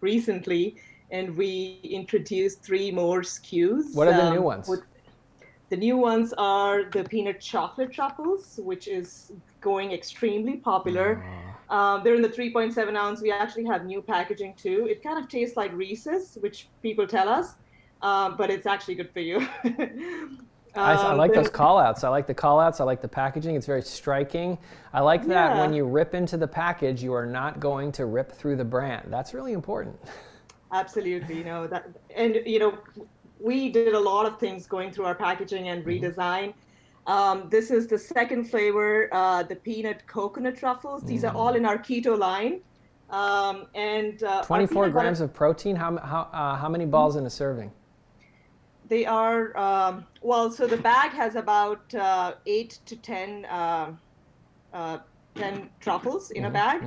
recently, and we introduced 3 more SKUs. What are the new ones? The new ones are the peanut chocolate truffles, which is going extremely popular. They're in the 3.7 ounce. We actually have new packaging too. It kind of tastes like Reese's, which people tell us, but it's actually good for you. I like those call-outs. I like the call-outs. I like the packaging. It's very striking. I like that when you rip into the package, you are not going to rip through the brand. That's really important. Absolutely. You know, that, and you know, we did a lot of things going through our packaging and redesign. This is the second flavor, the peanut coconut truffles. These are all in our keto line. 24 grams of protein. How many balls in a serving? They are, well, so the bag has about 8 to 10 truffles in a bag,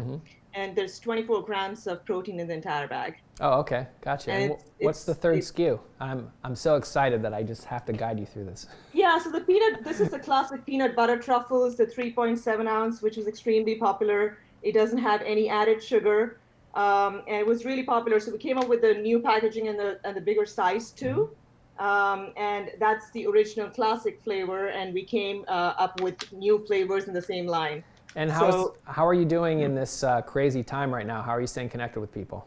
and there's 24 grams of protein in the entire bag. Oh, okay, gotcha. And what's the third SKU? I'm so excited that I just have to guide you through this. Yeah, so this is the classic peanut butter truffles, the 3.7 ounce, which was extremely popular. It doesn't have any added sugar, and it was really popular. So we came up with the new packaging and the bigger size too. And that's the original classic flavor, and we came up with new flavors in the same line. And how are you doing in this crazy time right now? How are you staying connected with people?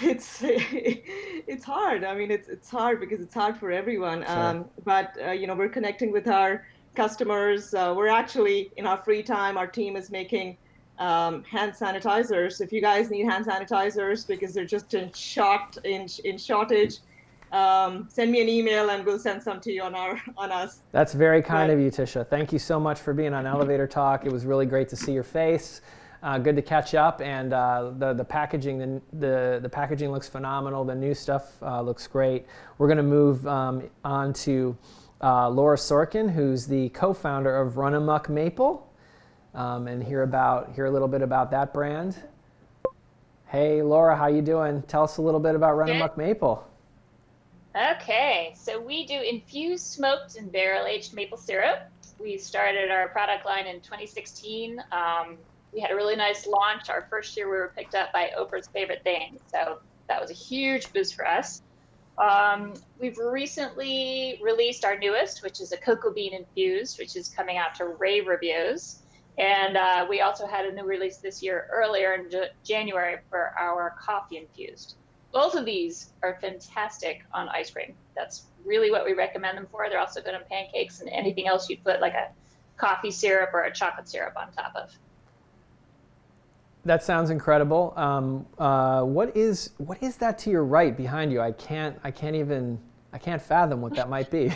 It's hard. I mean, it's hard because it's hard for everyone. Sure. But you know, we're connecting with our customers. We're actually, in our free time, our team is making hand sanitizers. If you guys need hand sanitizers because they're just in shortage, send me an email and we'll send some to you on us. That's very kind of you, Tisha. Thank you so much for being on Elevator Talk. It was really great to see your face. Good to catch up, and the packaging the packaging looks phenomenal. The new stuff looks great. We're going to move on to Laura Sorkin, who's the co-founder of Run Amok Maple, and hear a little bit about that brand. Hey, Laura, how you doing? Tell us a little bit about Run Amok Maple. Okay, so we do infused, smoked, and barrel-aged maple syrup. We started our product line in 2016. We had a really nice launch. Our first year we were picked up by Oprah's Favorite Things, so that was a huge boost for us. We've recently released our newest, which is a cocoa bean infused, which is coming out to rave reviews. And we also had a new release this year earlier in January for our coffee infused. Both of these are fantastic on ice cream. That's really what we recommend them for. They're also good on pancakes and anything else you'd put like a coffee syrup or a chocolate syrup on top of. That sounds incredible. What is that to your right behind you? I can't fathom what that might be.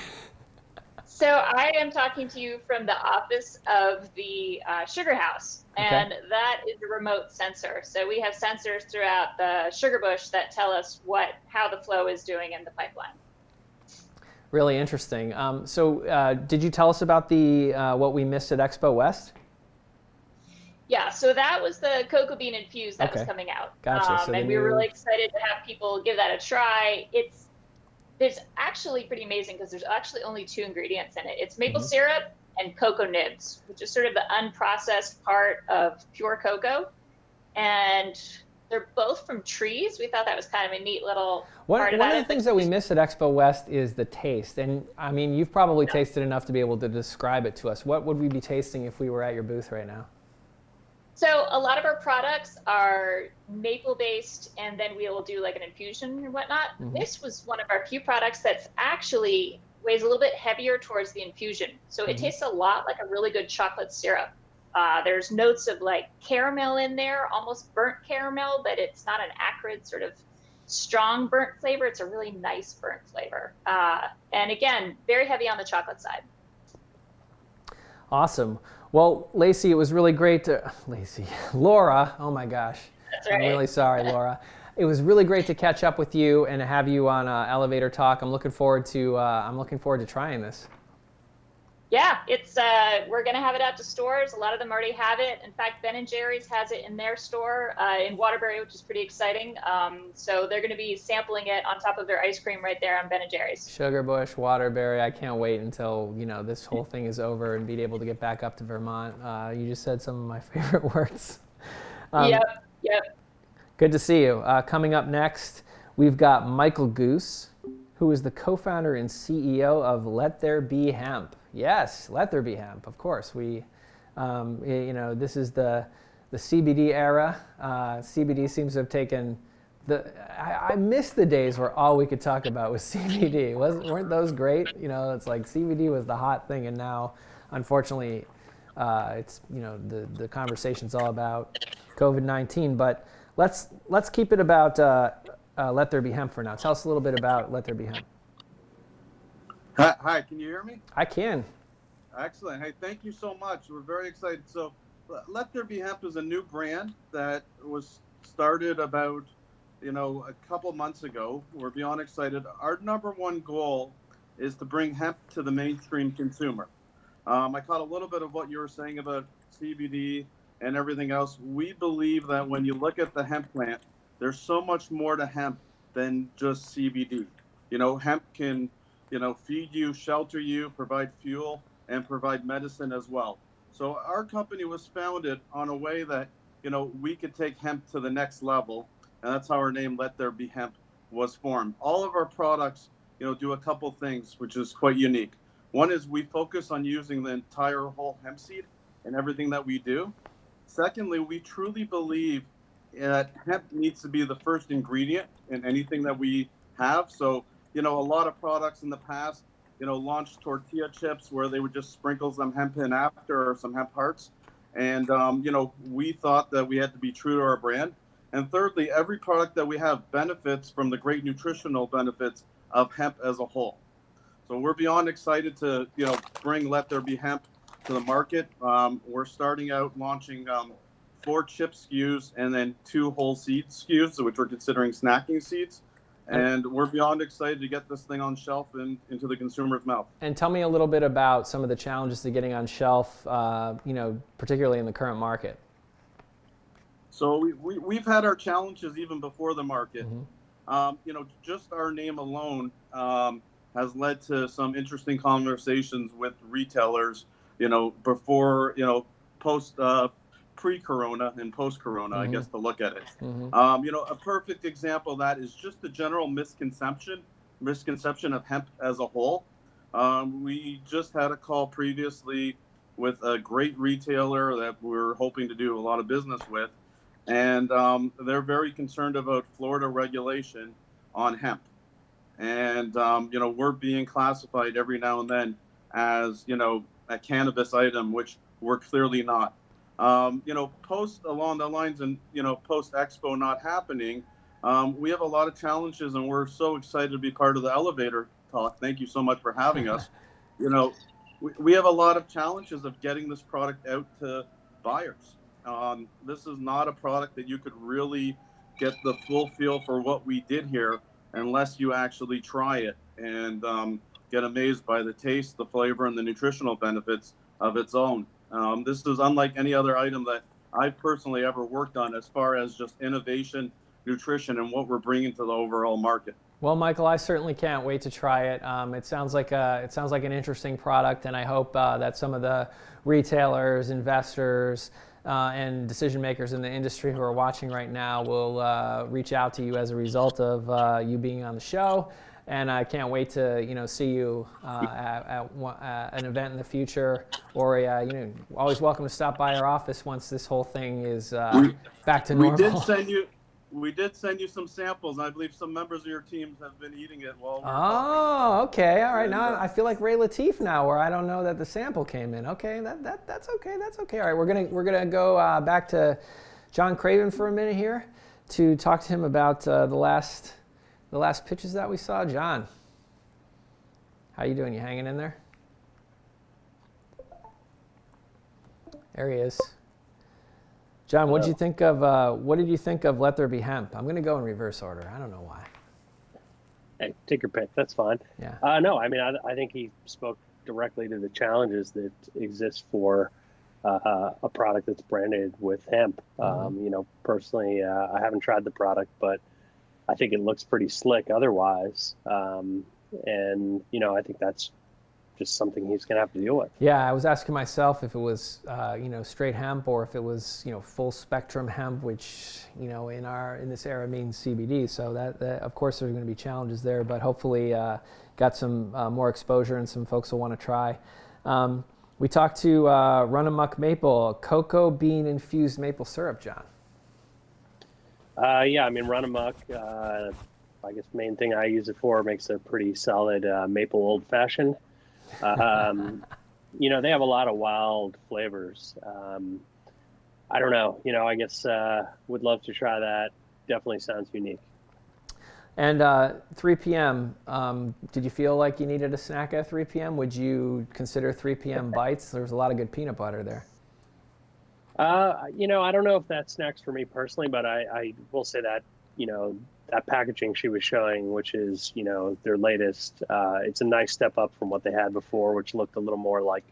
So I am talking to you from the office of the sugar house, and that is a remote sensor. So we have sensors throughout the sugar bush that tell us how the flow is doing in the pipeline. Really interesting. So did you tell us about the what we missed at Expo West? Yeah, so that was the cocoa bean infused that was coming out. Gotcha. And we were really excited to have people give that a try. It's actually pretty amazing because there's actually only 2 ingredients in it. It's maple syrup and cocoa nibs, which is sort of the unprocessed part of pure cocoa. And they're both from trees. We thought that was kind of a neat little part of that. One of the things that we missed at Expo West is the taste. And I mean, you've probably tasted enough to be able to describe it to us. What would we be tasting if we were at your booth right now? So a lot of our products are maple based, and then we will do like an infusion and whatnot. This was one of our few products that's actually weighs a little bit heavier towards the infusion. So it tastes a lot like a really good chocolate syrup. There's notes of like caramel in there, almost burnt caramel, but it's not an acrid sort of strong burnt flavor. It's a really nice burnt flavor. And again, very heavy on the chocolate side. Awesome. Well, Lacey, it was really great to, Laura, oh my gosh. That's right. I'm really sorry, Laura. It was really great to catch up with you and have you on Elevator Talk. I'm looking forward to trying this. Yeah, it's we're gonna have it out to stores. A lot of them already have it. In fact, Ben & Jerry's has it in their store in Waterbury, which is pretty exciting. So they're gonna be sampling it on top of their ice cream right there on Ben & Jerry's. Sugar Bush, Waterbury. I can't wait until this whole thing is over and be able to get back up to Vermont. You just said some of my favorite words. Yep. Good to see you. Coming up next, we've got Michael Goose, who is the co-founder and CEO of Let There Be Hemp. Yes, Let There Be Hemp, of course. We, this is the CBD era. CBD seems to have taken I miss the days where all we could talk about was CBD. Weren't those great? It's like CBD was the hot thing, and now, unfortunately, it's the conversation's all about COVID-19. But let's keep it about Let There Be Hemp for now. Tell us a little bit about Let There Be Hemp. Hi, can you hear me? I can. Excellent. Hey, thank you so much. We're very excited. So Let There Be Hemp is a new brand that was started about, a couple months ago. We're beyond excited. Our number one goal is to bring hemp to the mainstream consumer. I caught a little bit of what you were saying about CBD and everything else. We believe that when you look at the hemp plant, there's so much more to hemp than just CBD. Hemp can feed you, shelter you, provide fuel, and provide medicine as well. So our company was founded on a way that, we could take hemp to the next level. And that's how our name, Let There Be Hemp, was formed. All of our products, do a couple things, which is quite unique. One is we focus on using the entire whole hemp seed in everything that we do. Secondly, we truly believe that hemp needs to be the first ingredient in anything that we have. So, a lot of products in the past, launched tortilla chips where they would just sprinkle some hemp in after, or some hemp hearts. And, we thought that we had to be true to our brand. And thirdly, every product that we have benefits from the great nutritional benefits of hemp as a whole. So we're beyond excited to, bring Let There Be Hemp to the market. We're starting out launching 4 chip SKUs and then 2 whole seed SKUs, which we're considering snacking seeds. And we're beyond excited to get this thing on shelf and into the consumer's mouth. And tell me a little bit about some of the challenges to getting on shelf, particularly in the current market. So we've had our challenges even before the market. Just our name alone has led to some interesting conversations with retailers, before, post, pre-corona and post-corona, I guess, to look at it. A perfect example of that is just the general misconception of hemp as a whole. We just had a call previously with a great retailer that we're hoping to do a lot of business with. And they're very concerned about Florida regulation on hemp. And, we're being classified every now and then as, a cannabis item, which we're clearly not. Post along the lines and, post Expo not happening, we have a lot of challenges, and we're so excited to be part of the elevator talk. Thank you so much for having us. We have a lot of challenges of getting this product out to buyers. This is not a product that you could really get the full feel for what we did here unless you actually try it and get amazed by the taste, the flavor, and the nutritional benefits of its own. This is unlike any other item that I've personally ever worked on as far as just innovation, nutrition, and what we're bringing to the overall market. Well, Michael, I certainly can't wait to try it. It sounds like an interesting product, and I hope that some of the retailers, investors, and decision makers in the industry who are watching right now will reach out to you as a result of you being on the show. And I can't wait to see you at an event in the future, or always welcome to stop by our office once this whole thing is back to normal. We did send you some samples. I believe some members of your teams have been eating it while we're talking. Okay, all right. Now I feel like Ray Latif now, where I don't know that the sample came in. Okay, that's okay. That's okay. All right, we're gonna go back to John Craven for a minute here to talk to him about the last pitches that we saw. John, how you doing? You hanging in there? There he is. John, what did you think of Let There Be Hemp? I'm going to go in reverse order. I don't know why. Hey, take your pick. That's fine. Yeah. No, I mean, I think he spoke directly to the challenges that exist for a product that's branded with hemp. You know, personally, I haven't tried the product, but I think it looks pretty slick otherwise. And, you know, I think that's just something he's going to have to deal with. Yeah, I was asking myself if it was, you know, straight hemp or if it was, you know, full spectrum hemp, which, you know, in this era means CBD. So that of course there's going to be challenges there, but hopefully got some more exposure and some folks will want to try. We talked to Run Amok Maple, cocoa bean infused maple syrup, John. Yeah, I mean, Run Amok, I guess main thing I use it for, makes a pretty solid maple old fashioned. You know, they have a lot of wild flavors. I don't know, you know, I guess would love to try that. Definitely sounds unique. And 3 p.m., did you feel like you needed a snack at 3 p.m.? Would you consider 3 p.m. bites? There was a lot of good peanut butter there. You know, I don't know if that snack's for me personally, but I will say that, you know, that packaging she was showing, which is, you know, their latest, it's a nice step up from what they had before, which looked a little more like,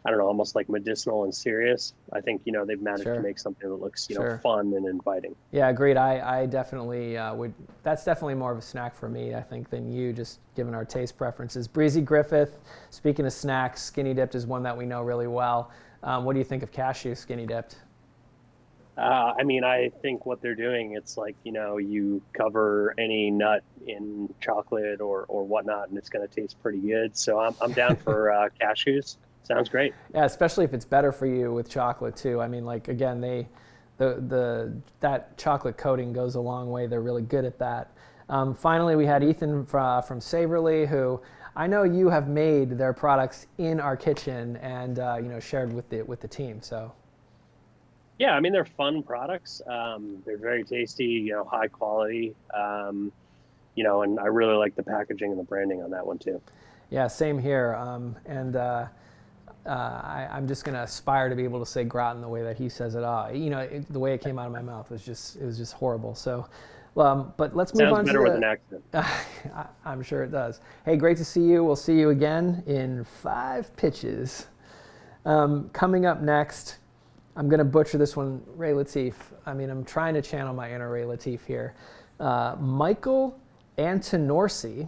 I don't know, almost like medicinal and serious. I think, you know, they've managed to make something that looks, you know, fun and inviting. Yeah, agreed. I definitely would, that's definitely more of a snack for me, I think, than you, just given our taste preferences. Breezy Griffith, speaking of snacks, skinny dipped is one that we know really well. What do you think of cashew skinny dipped? I mean, I think what they're doing, it's like, you know, you cover any nut in chocolate or whatnot, and it's going to taste pretty good. So I'm down for cashews. Sounds great. Yeah, especially if it's better for you with chocolate too. I mean, like, again, that chocolate coating goes a long way. They're really good at that. Finally, we had Ethan from Saverly, who I know you have made their products in our kitchen and you know, shared with the team. So. Yeah, I mean, they're fun products. They're very tasty, you know, high quality. You know, and I really like the packaging and the branding on that one too. Yeah, same here. I'm just going to aspire to be able to say gratin the way that he says it. You know, the way it came out of my mouth was just horrible. So, but let's move on to better with an accent. I'm sure it does. Hey, great to see you. We'll see you again in 5 pitches. Coming up next, I'm going to butcher this one, Ray Latif. I mean, I'm trying to channel my inner Ray Latif here. Michael Antonorsi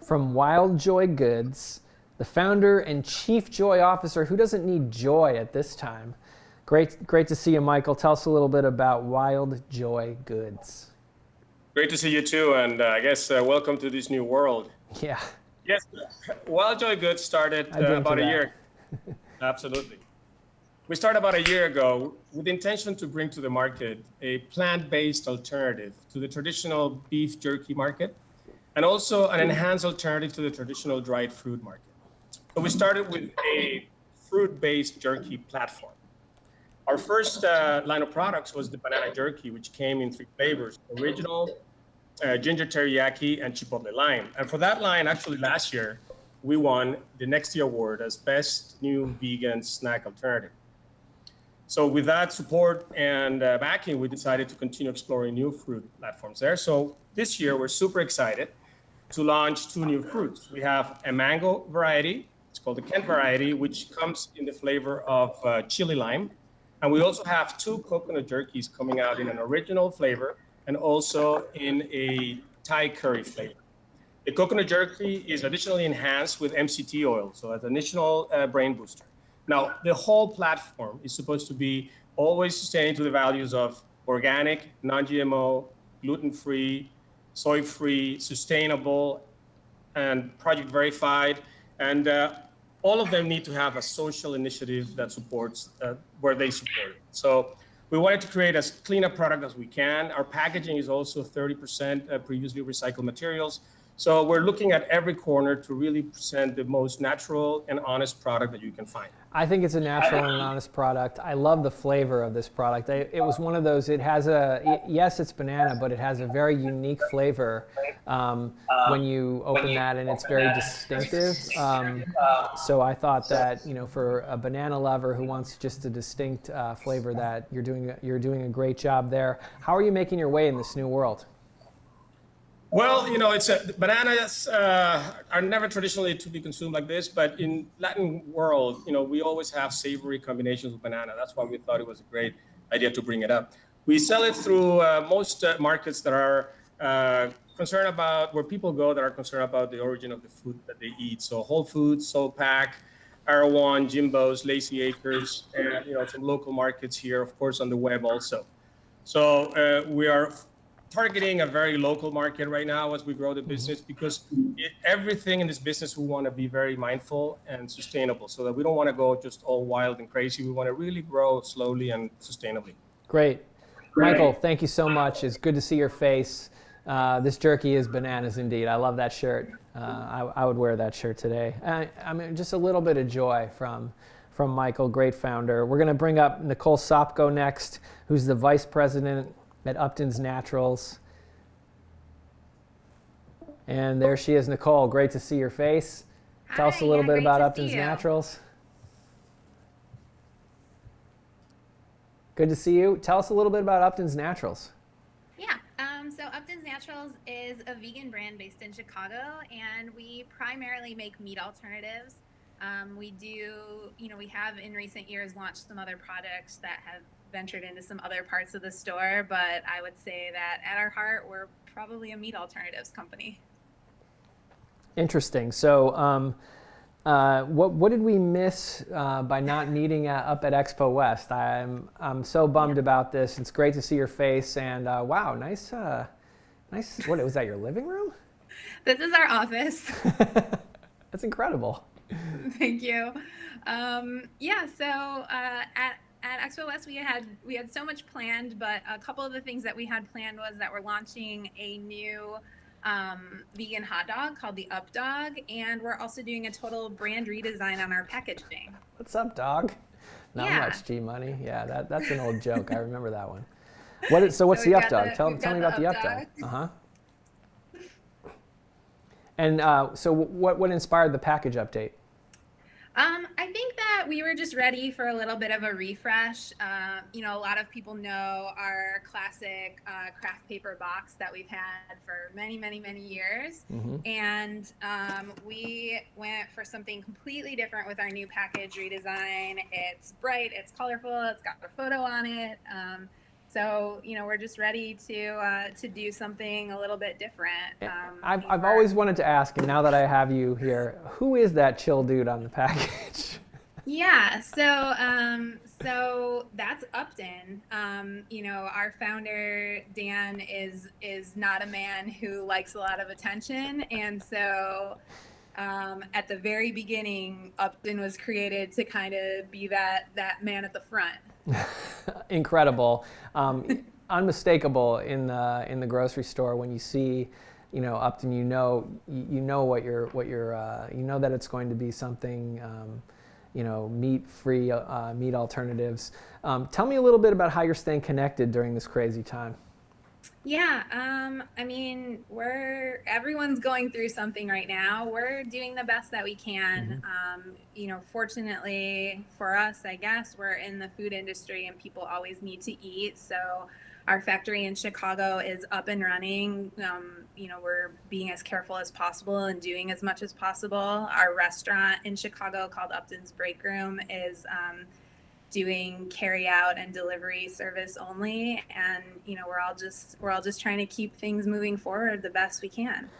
from Wild Joy Goods, the founder and chief joy officer, who doesn't need joy at this time. Great to see you, Michael. Tell us a little bit about Wild Joy Goods. Great to see you too, and I guess welcome to this new world. Yeah. Yes, Wild Joy Goods started about a year. Absolutely. We started about a year ago with the intention to bring to the market a plant-based alternative to the traditional beef jerky market, and also an enhanced alternative to the traditional dried fruit market. So we started with a fruit-based jerky platform. Our first line of products was the banana jerky, which came in 3 flavors: original, ginger teriyaki, and chipotle lime. And for that line, actually last year, we won the Next Year Award as Best New Vegan Snack Alternative. So with that support and backing, we decided to continue exploring new fruit platforms there. So this year, we're super excited to launch 2 new fruits. We have a mango variety. It's called the Kent variety, which comes in the flavor of chili lime. And we also have 2 coconut jerkies coming out in an original flavor and also in a Thai curry flavor. The coconut jerky is additionally enhanced with MCT oil, so as an additional brain booster. Now, the whole platform is supposed to be always sustaining to the values of organic, non-GMO, gluten-free, soy-free, sustainable, and project verified. And all of them need to have a social initiative that supports where they support it. So we wanted to create as clean a product as we can. Our packaging is also 30% previously recycled materials. So we're looking at every corner to really present the most natural and honest product that you can find. I think it's a natural and honest product. I love the flavor of this product. It was one of those, it has yes, it's banana, but it has a very unique flavor when you open that, and it's very distinctive. So I thought that, you know, for a banana lover who wants just a distinct flavor, that you're doing a great job there. How are you making your way in this new world? Well, bananas are never traditionally to be consumed like this, but in Latin world, we always have savory combinations with banana. That's why we thought it was a great idea to bring it up. We sell it through most markets that are concerned about where people go that are concerned about the origin of the food that they eat. So Whole Foods, Soulpack, Erewhon, Jimbo's, Lazy Acres, and some local markets here, of course, on the web also. So we are targeting a very local market right now as we grow the business, because everything in this business, we want to be very mindful and sustainable, so that we don't want to go just all wild and crazy. We want to really grow slowly and sustainably. Great. Michael, thank you so much. It's good to see your face. This jerky is bananas indeed. I love that shirt. I would wear that shirt today. I mean, just a little bit of joy from Michael, great founder. We're going to bring up Nicole Sopko next, who's the vice president at Upton's Naturals. And there she is, Nicole. Great to see your face. Tell us a little bit about Upton's Naturals. Good to see you. Tell us a little bit about Upton's Naturals. Yeah, so Upton's Naturals is a vegan brand based in Chicago, and we primarily make meat alternatives. We have in recent years launched some other products that have ventured into some other parts of the store, but I would say that at our heart, we're probably a meat alternatives company. Interesting. So what did we miss by not meeting up at Expo West? I'm so bummed about this. It's great to see your face, and wow, nice. What was that, your living room? This is our office. That's incredible. Thank you. So at Expo West, we had so much planned, but a couple of the things that we had planned was that we're launching a new vegan hot dog called the Up Dog, and we're also doing a total brand redesign on our packaging. What's up, dog? Not much, G Money. Yeah, that's an old joke. I remember that one. What's the Up Dog? Tell me about the Up Dog. Uh-huh. And so what inspired the package update? I think that we were just ready for a little bit of a refresh. A lot of people know our classic craft paper box that we've had for many, many, many years. Mm-hmm. And we went for something completely different with our new package redesign. It's bright, it's colorful, it's got a photo on it. So we're just ready to do something a little bit different. I've always wanted to ask, and now that I have you here, who is that chill dude on the package? Yeah, so that's Upton. Our founder Dan is not a man who likes a lot of attention, and so at the very beginning, Upton was created to kind of be that man at the front. Incredible, unmistakable in the grocery store when you see, Upton. You know what you're that it's going to be something, meat-free, meat alternatives. Tell me a little bit about how you're staying connected during this crazy time. Yeah, everyone's going through something right now. We're doing the best that we can. Mm-hmm. Fortunately for us, I guess, we're in the food industry and people always need to eat. So our factory in Chicago is up and running. We're being as careful as possible and doing as much as possible. Our restaurant in Chicago called Upton's Break Room is doing carry out and delivery service only, and we're all just trying to keep things moving forward the best we can.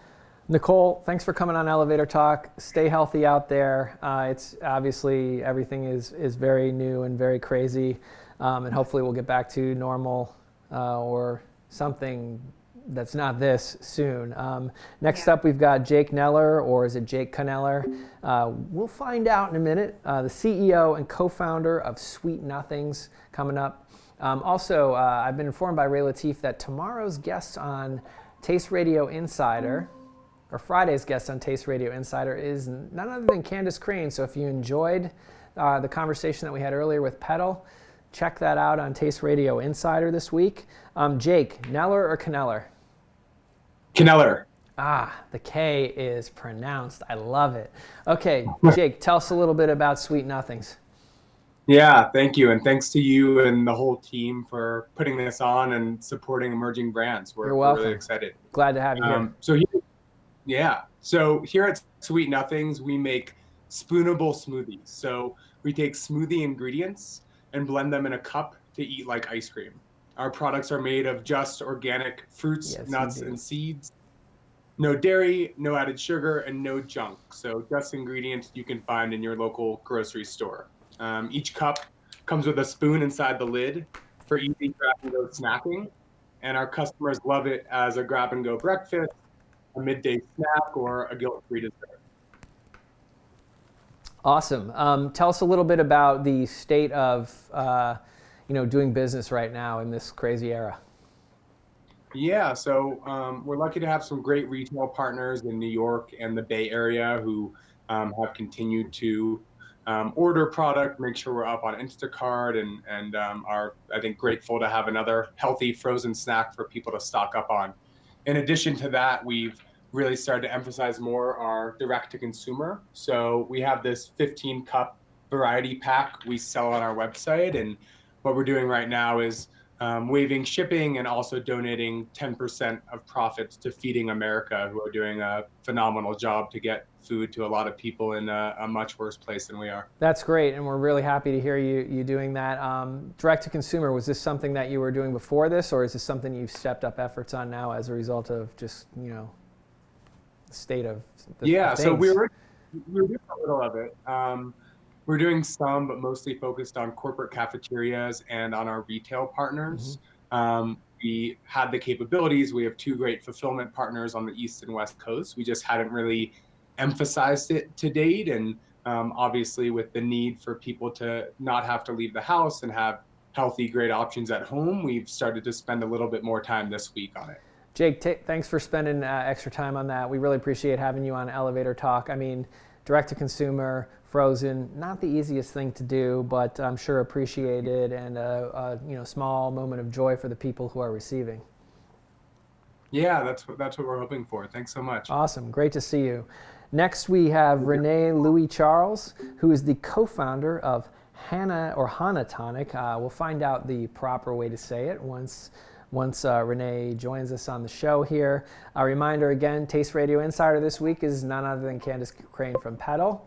Nicole, thanks for coming on Elevator Talk. Stay healthy out there. It's obviously everything is very new and very crazy, and hopefully we'll get back to normal or something that's not this soon. Next up, we've got Jake Neller, or is it Jake Kneller? We'll find out in a minute. The CEO and co-founder of Sweet Nothings coming up. Also, I've been informed by Ray Latif that tomorrow's guest on Taste Radio Insider, or Friday's guest on Taste Radio Insider, is none other than Candace Crane. So if you enjoyed the conversation that we had earlier with Petal, check that out on Taste Radio Insider this week. Jake, Neller or Kneller? Kneller. The K is pronounced. I love it. Okay, Jake, tell us a little bit about Sweet Nothings. Yeah, thank you. And thanks to you and the whole team for putting this on and supporting emerging brands. You're We're welcome. really excited. Glad to have you here. So here at Sweet Nothings, we make spoonable smoothies. So we take smoothie ingredients and blend them in a cup to eat like ice cream. Our products are made of just organic fruits, nuts, and seeds. No dairy, no added sugar, and no junk. So just ingredients you can find in your local grocery store. Each cup comes with a spoon inside the lid for easy grab-and-go snacking. And our customers love it as a grab-and-go breakfast, a midday snack, or a guilt-free dessert. Awesome. Tell us a little bit about the state of doing business right now in this crazy era. Yeah, so we're lucky to have some great retail partners in New York and the Bay Area who have continued to order product, make sure we're up on Instacart, and are, I think, grateful to have another healthy frozen snack for people to stock up on. In addition to that, we've really started to emphasize more our direct-to-consumer. So we have this 15-cup variety pack we sell on our website, and what we're doing right now is waiving shipping and also donating 10% of profits to Feeding America, who are doing a phenomenal job to get food to a lot of people in a much worse place than we are. That's great, and we're really happy to hear you doing that. Direct to consumer, was this something that you were doing before this, or is this something you've stepped up efforts on now as a result of just, the state of things? So we were doing a little of it. We're doing some, but mostly focused on corporate cafeterias and on our retail partners. We had the capabilities. We have 2 great fulfillment partners on the East and West Coast. We just hadn't really emphasized it to date. And obviously with the need for people to not have to leave the house and have healthy, great options at home, we've started to spend a little bit more time this week on it. Jake, thanks for spending extra time on that. We really appreciate having you on Elevator Talk. I mean, direct to consumer, frozen, not the easiest thing to do, but I'm sure appreciated, and a small moment of joy for the people who are receiving. Yeah, that's what we're hoping for. Thanks so much. Awesome, great to see you. Next we have Renee Louis Charles, who is the co-founder of Hana Tonic. We'll find out the proper way to say it once Renee joins us on the show here. A reminder again, Taste Radio Insider this week is none other than Candace Crane from Petal.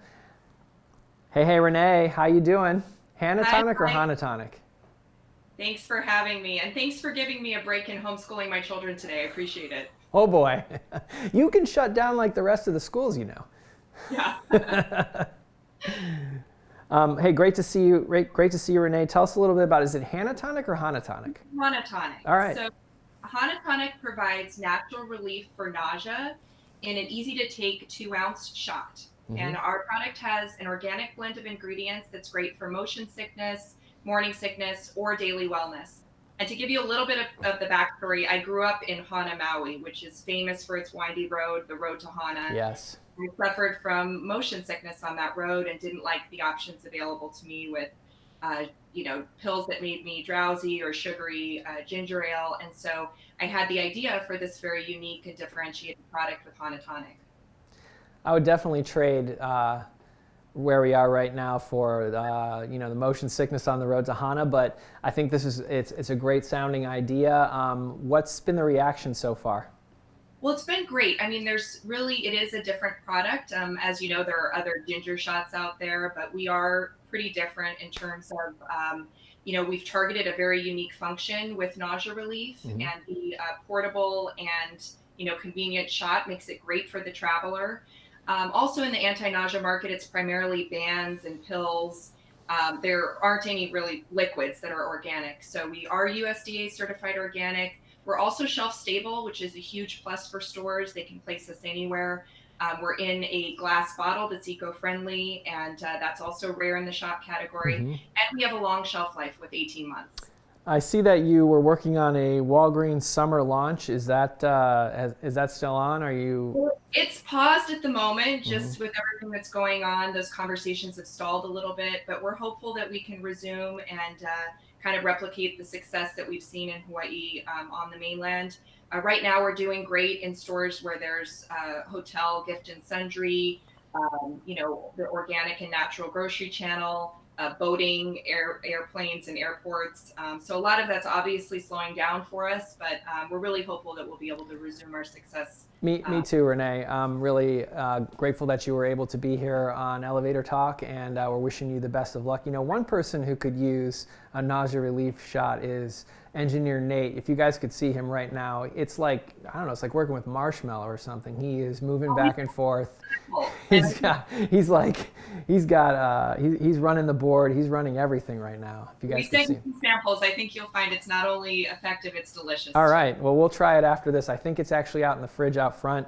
Hey, Renee, how you doing? Hana Tonic or Hana Tonic? Thanks for having me, and thanks for giving me a break in homeschooling my children today. I appreciate it. Oh boy, you can shut down like the rest of the schools, Yeah. Hey, great to see you. Great to see you, Renee. Tell us a little bit about, is it Hana Tonic or Hana Tonic? Hana Tonic. All right. So Hana Tonic provides natural relief for nausea in an easy-to-take 2-ounce shot. And our product has an organic blend of ingredients that's great for motion sickness, morning sickness, or daily wellness. And to give you a little bit of the backstory, I grew up in Hana, Maui, which is famous for its windy road, the road to Hana. Yes. I suffered from motion sickness on that road and didn't like the options available to me with, pills that made me drowsy or sugary ginger ale. And so I had the idea for this very unique and differentiated product with Hana Tonic. I would definitely trade where we are right now for the motion sickness on the road to Hana, but I think it's a great sounding idea. What's been the reaction so far? Well, it's been great. I mean, it is a different product. As you know, there are other ginger shots out there, but we are pretty different in terms of, we've targeted a very unique function with nausea relief, and the portable and, convenient shot makes it great for the traveler. Also in the anti-nausea market, it's primarily bands and pills. There aren't any really liquids that are organic. So we are USDA certified organic. We're also shelf stable, which is a huge plus for stores. They can place us anywhere. We're in a glass bottle that's eco-friendly, and that's also rare in the shot category. And we have a long shelf life with 18 months. I see that you were working on a Walgreens summer launch. Is that still on? Are you? It's paused at the moment, just with everything that's going on. Those conversations have stalled a little bit, but we're hopeful that we can resume and kind of replicate the success that we've seen in Hawaii on the mainland. Right now, we're doing great in stores where there's hotel, gift and sundry, the organic and natural grocery channel. boating, airplanes and airports. So a lot of that's obviously slowing down for us, but we're really hopeful that we'll be able to resume our success. Me too, Renee. I'm really grateful that you were able to be here on Elevator Talk, and we're wishing you the best of luck. You know, one person who could use a nausea relief shot is Engineer Nate. If you guys could see him right now, it's like, I don't know, it's like working with marshmallow or something. He is moving back and forth. He's running the board. He's running everything right now. If you guys We could see sent him. you samples. I think you'll find it's not only effective, it's delicious. All right. Well, we'll try it after this. I think it's actually out in the fridge out front.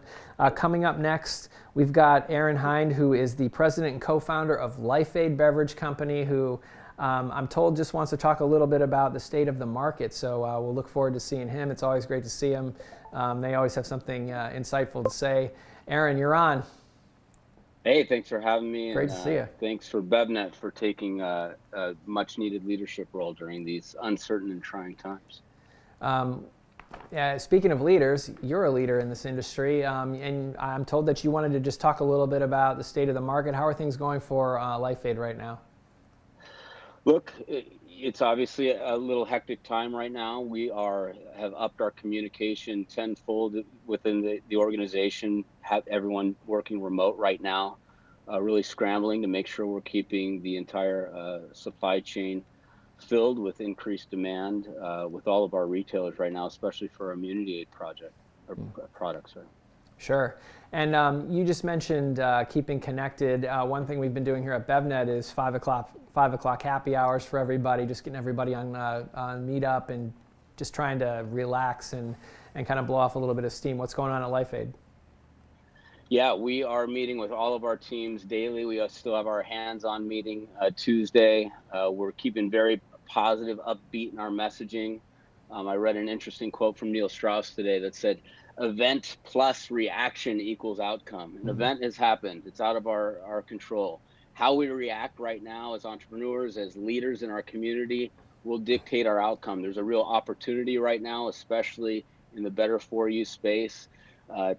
Coming up next, we've got Aaron Hind, who is the president and co-founder of LIFEAID Beverage Company, who I'm told just wants to talk a little bit about the state of the market. So we'll look forward to seeing him. It's always great to see him. They always have something insightful to say. Aaron, you're on. Hey, thanks for having me. Great to see you. Thanks for BevNet for taking a much needed leadership role during these uncertain and trying times. Yeah, speaking of leaders, you're a leader in this industry, and I'm told that you wanted to just talk a little bit about the state of the market. How are things going for LIFEAID right now? Look, it's obviously a little hectic time right now. We have upped our communication tenfold within the organization, have everyone working remote right now, really scrambling to make sure we're keeping the entire supply chain filled with increased demand with all of our retailers right now, especially for our immunity aid project or products. Right? Sure. And you just mentioned keeping connected. One thing we've been doing here at BevNet is 5 o'clock happy hours for everybody, just getting everybody on Meetup and just trying to relax and kind of blow off a little bit of steam. What's going on at LIFEAID? Yeah, we are meeting with all of our teams daily. We still have our hands-on meeting Tuesday. We're keeping very positive, upbeat in our messaging. I read an interesting quote from Neil Strauss today that said, event plus reaction equals outcome. An event has happened. It's out of our control. How we react right now as entrepreneurs, as leaders in our community, will dictate our outcome. There's a real opportunity right now, especially in the better for you space,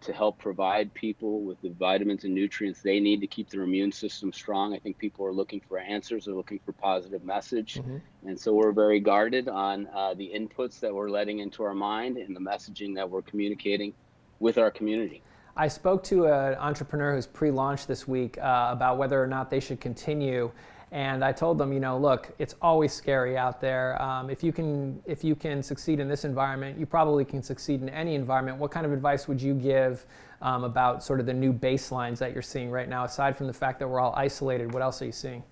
to help provide people with the vitamins and nutrients they need to keep their immune system strong. I think people are looking for answers. They're looking for positive message. And so we're very guarded on the inputs that we're letting into our mind and the messaging that we're communicating with our community. I spoke to an entrepreneur who's pre-launched this week about whether or not they should continue. And I told them, you know, look, it's always scary out there. If you can succeed in this environment, you probably can succeed in any environment. What kind of advice would you give about sort of the new baselines that you're seeing right now, aside from the fact that we're all isolated? What else are you seeing?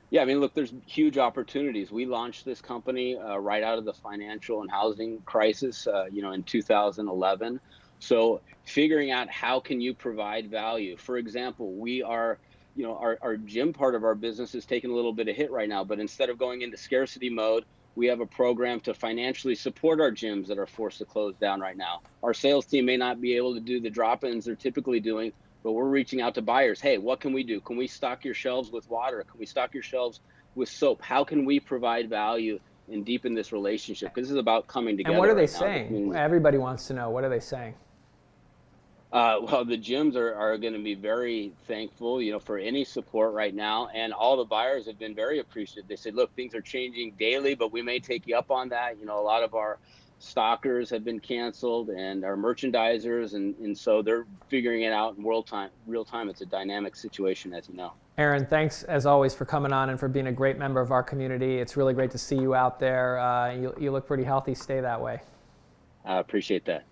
Yeah, I mean, look, there's huge opportunities. We launched this company right out of the financial and housing crisis, in 2011. So figuring out how can you provide value. For example, we are our gym part of our business is taking a little bit of hit right now, but instead of going into scarcity mode, we have a program to financially support our gyms that are forced to close down right now. Our sales team may not be able to do the drop-ins they're typically doing, but we're reaching out to buyers. Hey, what can we do? Can we stock your shelves with water? Can we stock your shelves with soap? How can we provide value and deepen this relationship? Because this is about coming together. And what are they right saying? Everybody wants to know. What are they saying? Well, the gyms are going to be very thankful, for any support right now. And all the buyers have been very appreciative. They said, look, things are changing daily, but we may take you up on that. A lot of our stockers have been canceled and our merchandisers. And so they're figuring it out in real time. It's a dynamic situation, as you know. Aaron, thanks as always for coming on and for being a great member of our community. It's really great to see you out there. You look pretty healthy. Stay that way. I appreciate that.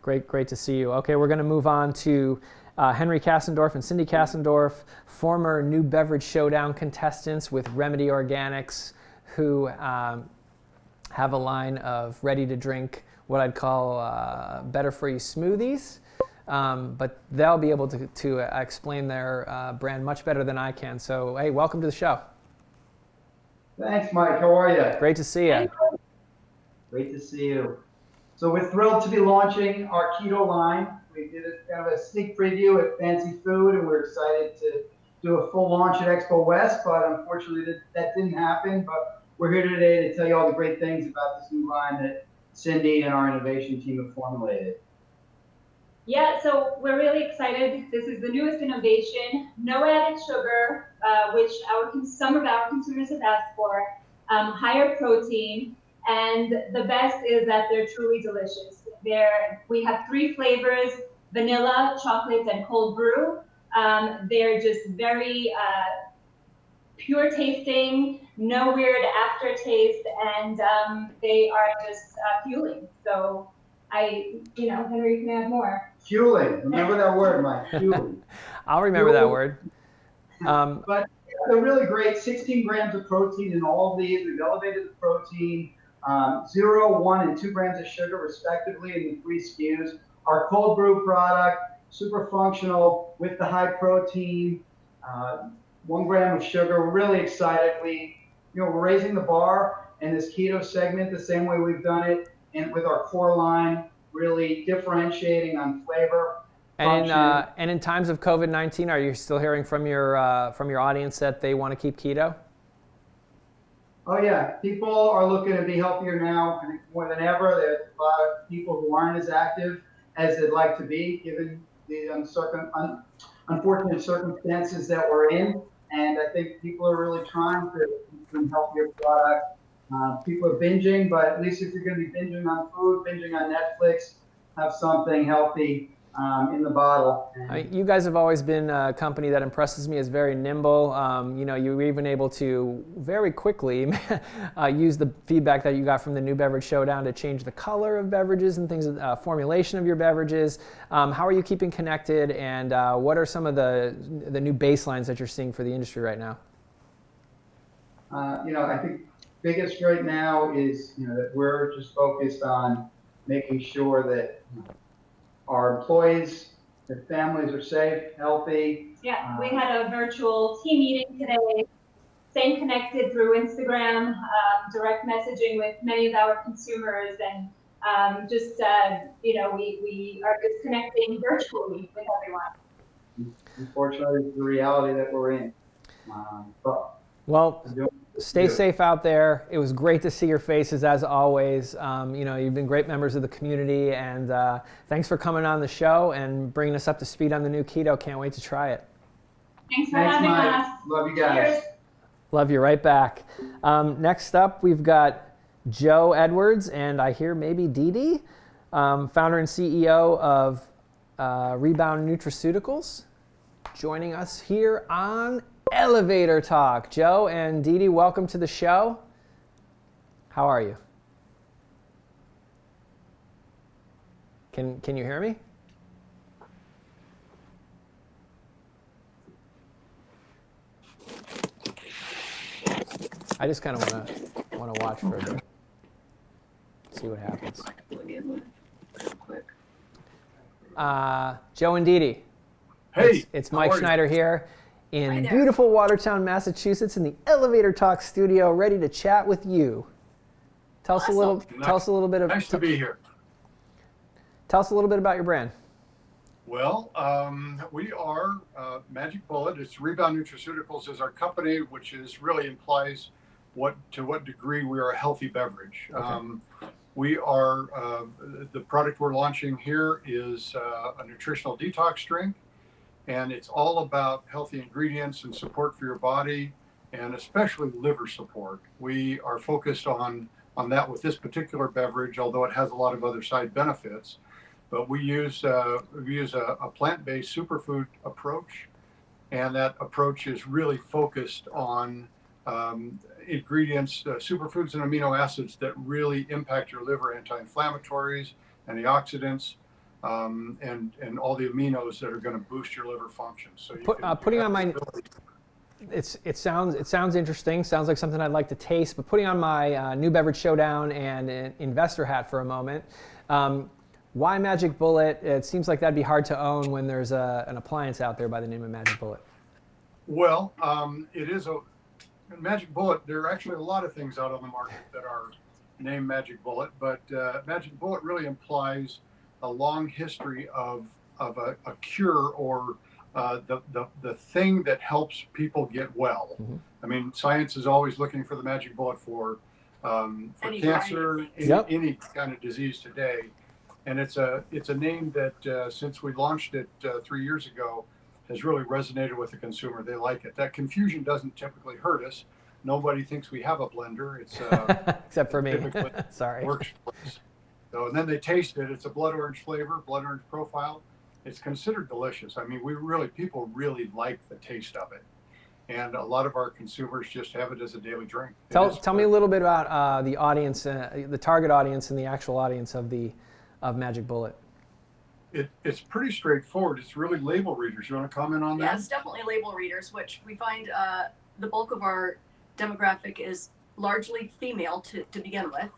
Great to see you. Okay, we're going to move on to Henry Kassendorf and Cindy Kassendorf, former New Beverage Showdown contestants with Remedy Organics, who have a line of ready-to-drink, what I'd call better-for-you smoothies. But they'll be able to explain their brand much better than I can. So, hey, welcome to the show. Thanks, Mike. How are you? Great to see you. Great to see you. So we're thrilled to be launching our keto line. We did kind of a sneak preview at Fancy Food, and we're excited to do a full launch at Expo West, but unfortunately that didn't happen. But we're here today to tell you all the great things about this new line that Cindy and our innovation team have formulated. Yeah, so we're really excited. This is the newest innovation, no added sugar, which some of our consumers have asked for, higher protein, and the best is that they're truly delicious. We have 3 flavors, vanilla, chocolate, and cold brew. They're just very pure tasting, no weird aftertaste, and they are just fueling. So Henry, you can add more. Fueling. Remember that word, Mike. Fueling. I'll remember that word. But they're really great. 16 grams of protein in all of these. We've elevated the protein. 0, 1, and 2 grams of sugar, respectively, in the 3 SKUs. Our cold brew product, super functional with the high protein, 1 gram of sugar. We're really excited. We're raising the bar in this keto segment the same way we've done it, and with our core line, really differentiating on flavor. And in times of COVID-19, are you still hearing from your audience that they want to keep keto? Oh yeah, people are looking to be healthier now, I think more than ever. There's a lot of people who aren't as active as they'd like to be, given the unfortunate circumstances that we're in. And I think people are really trying to consume healthier products. People are binging, but at least if you're going to be binging on food, binging on Netflix, have something healthy in the bottle. You guys have always been a company that impresses me as very nimble. You were even able to very quickly use the feedback that you got from the New Beverage Showdown to change the color of beverages and things, formulation of your beverages. How are you keeping connected, and what are some of the new baselines that you're seeing for the industry right now? I think biggest right now is that we're just focused on making sure that our employees, their families are safe, healthy. Yeah, we had a virtual team meeting today, staying connected through Instagram, direct messaging with many of our consumers, and we are just connecting virtually with everyone. Unfortunately, it's the reality that we're in. Well, stay safe out there. It was great to see your faces as always. You've been great members of the community, and thanks for coming on the show and bringing us up to speed on the new keto. Can't wait to try it. Thanks for having us. Love you guys. Cheers. Love you right back. Next up, we've got Joe Edwards, and I hear maybe Dee, founder and CEO of Rebound Nutraceuticals, joining us here on Elevator Talk. Joe and Dee, welcome to the show. How are you? Can you hear me? I just kind of want to watch for a bit. See what happens. Joe and Dee. Hey, it's Mike Schneider here in beautiful Watertown, Massachusetts, in the Elevator Talk studio, ready to chat with you. Tell us a little bit of. Nice to be here. Tell us a little bit about your brand. Well, we are Magic Bullet. It's Rebound Nutraceuticals is our company, which really implies to what degree we are a healthy beverage. Okay. We are the product we're launching here is a nutritional detox drink. And it's all about healthy ingredients and support for your body, and especially liver support. We are focused on that with this particular beverage, although it has a lot of other side benefits. But we use a plant-based superfood approach, and that approach is really focused on ingredients, superfoods and amino acids that really impact your liver, anti-inflammatories, antioxidants, and all the aminos that are going to boost your liver function. So putting on my, it sounds interesting. Sounds like something I'd like to taste. But putting on my New Beverage Showdown and investor hat for a moment, why Magic Bullet? It seems like that'd be hard to own when there's an appliance out there by the name of Magic Bullet. Well, it is a Magic Bullet. There are actually a lot of things out on the market that are named Magic Bullet, but Magic Bullet really implies a long history of a cure or the thing that helps people get well. Mm-hmm. I mean, science is always looking for the magic bullet for cancer, any kind of disease today. And it's a name that since we launched it 3 years ago has really resonated with the consumer. They like it. That confusion doesn't typically hurt us. Nobody thinks we have a blender. It's except for me. Sorry. Works for us. So, and then they taste it. It's a blood orange flavor, blood orange profile. It's considered delicious. I mean, people really like the taste of it. And a lot of our consumers just have it as a daily drink. Tell me a little bit about the audience, the target audience and the actual audience of Magic Bullet. It's pretty straightforward. It's really label readers. You want to comment on that? Yeah, it's definitely label readers, which we find the bulk of our demographic is largely female to begin with,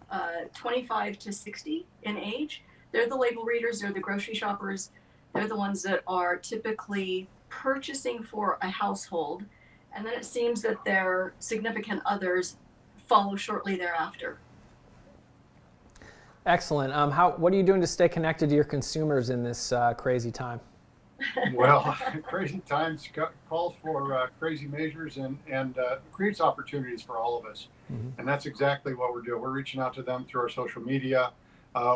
25 to 60 in age. They're the label readers, they're the grocery shoppers. They're the ones that are typically purchasing for a household. And then it seems that their significant others follow shortly thereafter. Excellent. What are you doing to stay connected to your consumers in this crazy time? Well, crazy times calls for crazy measures and creates opportunities for all of us. Mm-hmm. And that's exactly what we're doing. We're reaching out to them through our social media.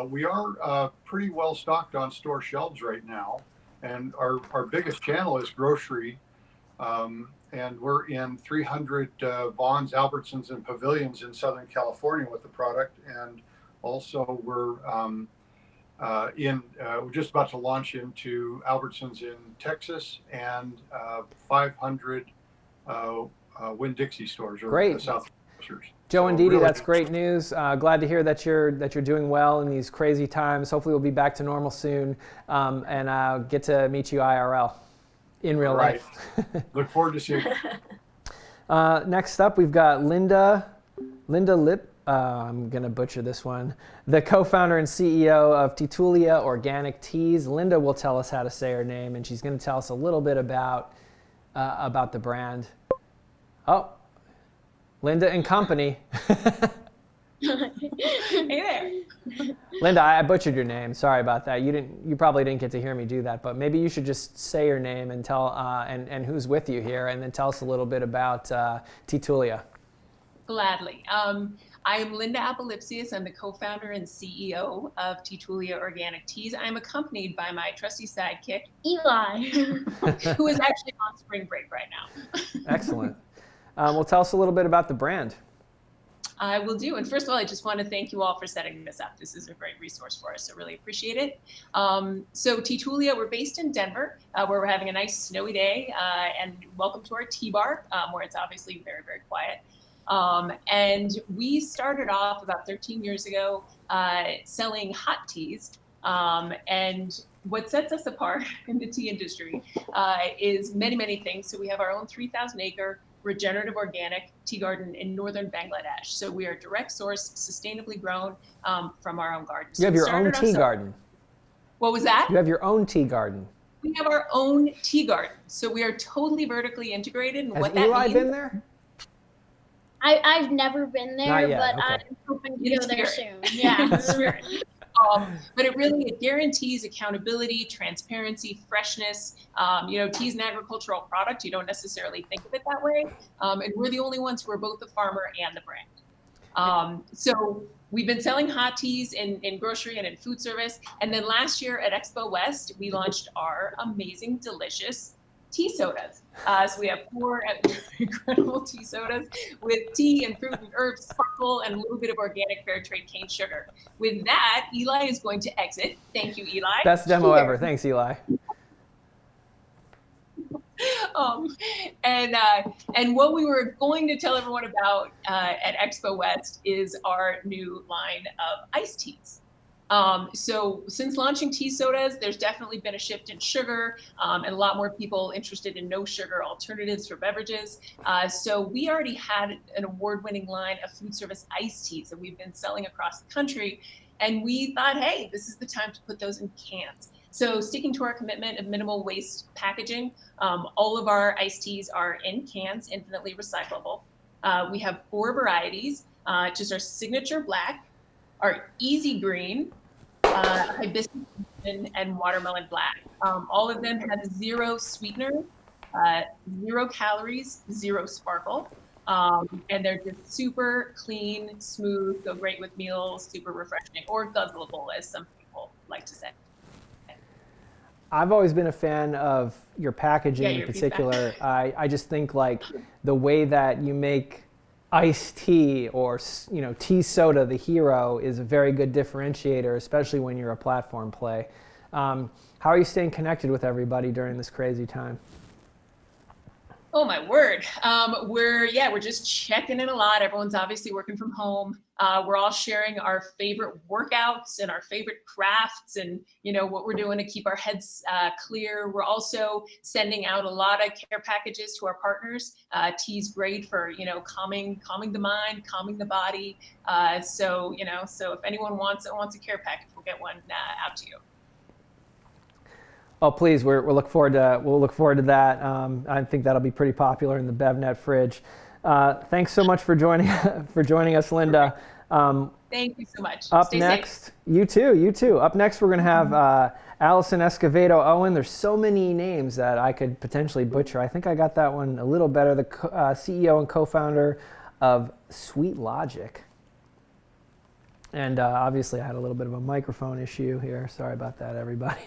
We are pretty well stocked on store shelves right now. And our biggest channel is grocery. And we're in 300 Vons, Albertsons, and Pavilions in Southern California with the product. And also we're we're just about to launch into Albertsons in Texas and 500 Winn-Dixie stores or Great. South stores. Joe and Dee Dee, that's great news. Glad to hear that you're doing well in these crazy times. Hopefully we'll be back to normal soon and get to meet you IRL in real life. Look forward to seeing you. Next up, we've got Linda Lip. I'm going to butcher this one. The co-founder and CEO of Titulia Organic Teas. Linda will tell us how to say her name, and she's going to tell us a little bit about the brand. Oh, Linda and company. Hey there. Linda, I butchered your name. Sorry about that. You probably didn't get to hear me do that, but maybe you should just say your name and tell and who's with you here, and then tell us a little bit about Titulia. Gladly. I am Linda Apolipsius. I'm the co-founder and CEO of Titulia Organic Teas. I'm accompanied by my trusty sidekick, Eli, who is actually on spring break right now. Excellent. Well, tell us a little bit about the brand. I will do. And first of all, I just want to thank you all for setting this up. This is a great resource for us, so really appreciate it. So Titulia, we're based in Denver, where we're having a nice snowy day, and welcome to our tea bar, where it's obviously very, very quiet. And we started off about 13 years ago selling hot teas. And what sets us apart in the tea industry is many, many things. So we have our own 3,000-acre regenerative organic tea garden in northern Bangladesh. So we are direct source, sustainably grown from our own garden. You have your own tea garden. What was that? You have your own tea garden. We have our own tea garden. So we are totally vertically integrated. And Has what that Eli means, been there? I've never been there, Not yet, but okay. I'm hoping to In go there spirit. soon. Yeah. Spirit. But it guarantees accountability, transparency, freshness. Tea's an agricultural product. You don't necessarily think of it that way. And we're the only ones who are both the farmer and the brand. So we've been selling hot teas in grocery and in food service. And then last year at Expo West, we launched our amazing, delicious tea sodas. So we have 4 incredible tea sodas with tea and fruit and herbs, sparkle, and a little bit of organic fair trade cane sugar. With that, Eli is going to exit. Thank you, Eli. Best demo ever. Thanks, Eli. And what we were going to tell everyone about at Expo West is our new line of iced teas. So since launching tea sodas, there's definitely been a shift in sugar and a lot more people interested in no sugar alternatives for beverages. So we already had an award-winning line of food service iced teas that we've been selling across the country. And we thought, hey, this is the time to put those in cans. So sticking to our commitment of minimal waste packaging, all of our iced teas are in cans, infinitely recyclable. We have 4 varieties, just our signature black, our easy green, hibiscus and watermelon black. All of them have 0 sweetener, 0 calories, 0 sparkle. And they're just super clean, smooth, go great with meals, super refreshing, or guzzleable as some people like to say. I've always been a fan of your packaging in your particular. I just think like the way that you make iced tea or tea soda, the hero, is a very good differentiator, especially when you're a platform play. How are you staying connected with everybody during this crazy time? Oh my word. We're just checking in a lot. Everyone's obviously working from home. We're all sharing our favorite workouts and our favorite crafts and, what we're doing to keep our heads clear. We're also sending out a lot of care packages to our partners. Tea's great for, calming the mind, calming the body. So if anyone wants a care package, we'll get one out to you. Oh, please! We'll look forward to that. I think that'll be pretty popular in the BevNet fridge. Thanks so much for joining us, Linda. Thank you so much. Up Stay next, safe. you too. Up next, we're going to have Allison Escovedo Owen. There's so many names that I could potentially butcher. I think I got that one a little better. The CEO and co-founder of Sweet Logic. And obviously, I had a little bit of a microphone issue here. Sorry about that, everybody.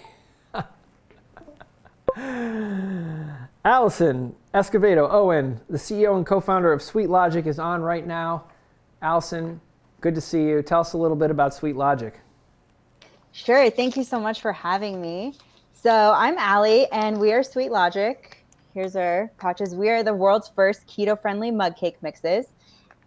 Allison Escovedo Owen, the CEO and co-founder of Sweet Logic, is on right now. Allison, good to see you. Tell us a little bit about Sweet Logic. Sure. Thank you so much for having me. So I'm Allie, and we are Sweet Logic. Here's our pouches. We are the world's first keto-friendly mug cake mixes,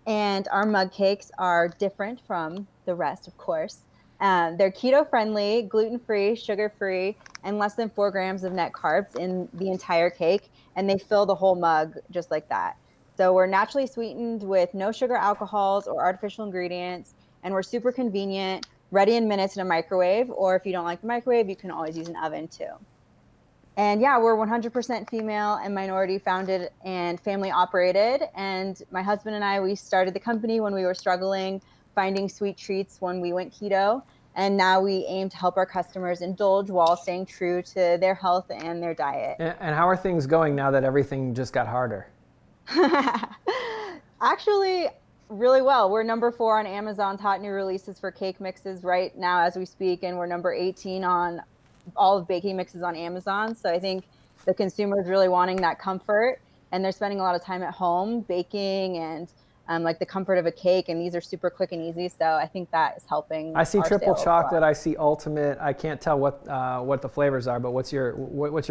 and our mug cakes are different from the rest, of course. They're keto-friendly, gluten-free, sugar-free, and less than 4 grams of net carbs in the entire cake, and they fill the whole mug just like that. So we're naturally sweetened with no sugar alcohols or artificial ingredients, and we're super convenient, ready in minutes in a microwave, or if you don't like the microwave, you can always use an oven too. And yeah, we're 100% female and minority founded and family operated, and my husband and I, we started the company when we were struggling finding sweet treats when we went keto. And now we aim to help our customers indulge while staying true to their health and their diet. And how are things going now that everything just got harder? Actually, really well. We're number 4 on Amazon's hot new releases for cake mixes right now as we speak. And we're number 18 on all of baking mixes on Amazon. So I think the consumer is really wanting that comfort. And they're spending a lot of time at home baking and like the comfort of a cake, and these are super quick and easy, so I think that is helping. I see triple chocolate. I see ultimate. I can't tell what the flavors are, but what's your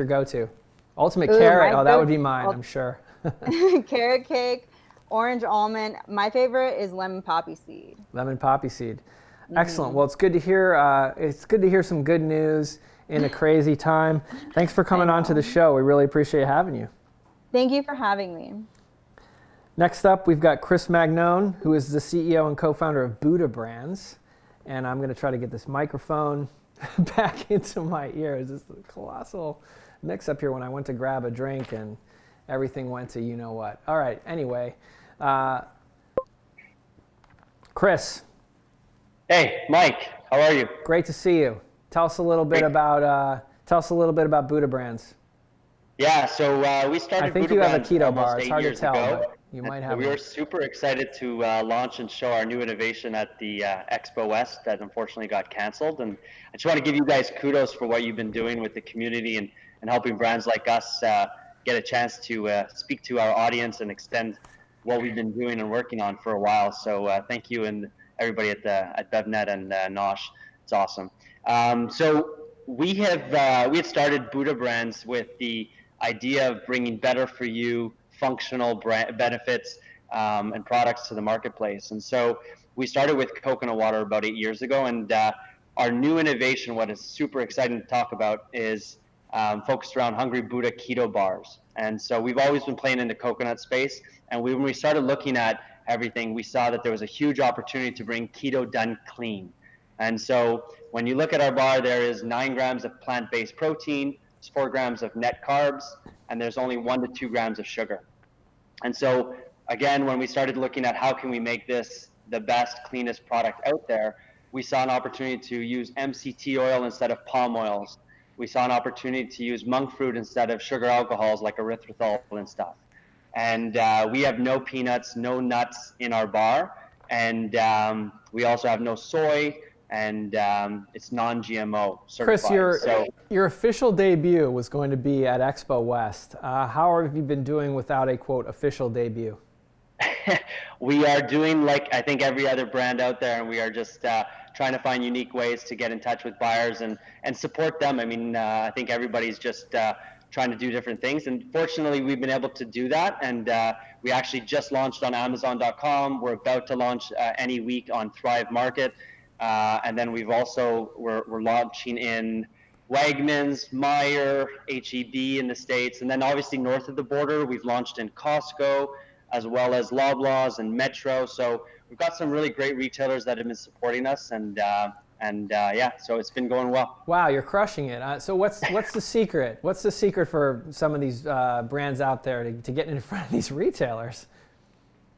go-to? Ultimate carrot. Oh, that would be mine. I'm sure. Carrot cake, orange almond. My favorite is lemon poppy seed. Lemon poppy seed. Excellent. Well, it's good to hear. It's good to hear some good news in a crazy time. Thanks for coming on to the show. We really appreciate having you. Thank you for having me. Next up, we've got Chris Magnone, who is the CEO and co-founder of Buddha Brands. And I'm going to try to get this microphone back into my ears. This is a colossal mix-up here when I went to grab a drink and everything went to you-know-what. All right, anyway. Chris. Hey, Mike. How are you? Great to see you. Tell us a little bit about Buddha Brands. Yeah, so we started. I think Buddha you have a Brands keto almost bar. It's 8 hard to years tell, ago. but you might have. We were super excited to launch and show our new innovation at the Expo West that unfortunately got canceled. And I just want to give you guys kudos for what you've been doing with the community and helping brands like us get a chance to speak to our audience and extend what we've been doing and working on for a while. So thank you and everybody at BevNet and Nosh. It's awesome. So we had started Buddha Brands with the idea of bringing better for you functional benefits and products to the marketplace. And so we started with coconut water about 8 years ago, and our new innovation, what is super exciting to talk about, is focused around Hungry Buddha keto bars. And so we've always been playing in the coconut space, and when we started looking at everything, we saw that there was a huge opportunity to bring keto done clean. And so when you look at our bar, there is 9 grams of plant-based protein, 4 grams of net carbs, and there's only 1 to 2 grams of sugar. And so again, when we started looking at how can we make this the best, cleanest product out there, we saw an opportunity to use MCT oil instead of palm oils. We saw an opportunity to use monk fruit instead of sugar alcohols like erythritol and stuff. And we have no peanuts, no nuts in our bar. And we also have no soy, and it's non-GMO Chris, certified. your official debut was going to be at Expo West. How have you been doing without a, quote, official debut? We are doing like I think every other brand out there, and we are just trying to find unique ways to get in touch with buyers and support them. I mean, I think everybody's just trying to do different things, and fortunately we've been able to do that, and we actually just launched on Amazon.com. We're about to launch any week on Thrive Market, and then we're launching in Wegmans, Meijer, HEB in the States, and then obviously north of the border we've launched in Costco, as well as Loblaws and Metro. So we've got some really great retailers that have been supporting us, and yeah, so it's been going well. Wow, you're crushing it. So what's the secret? What's the secret for some of these brands out there to get in front of these retailers?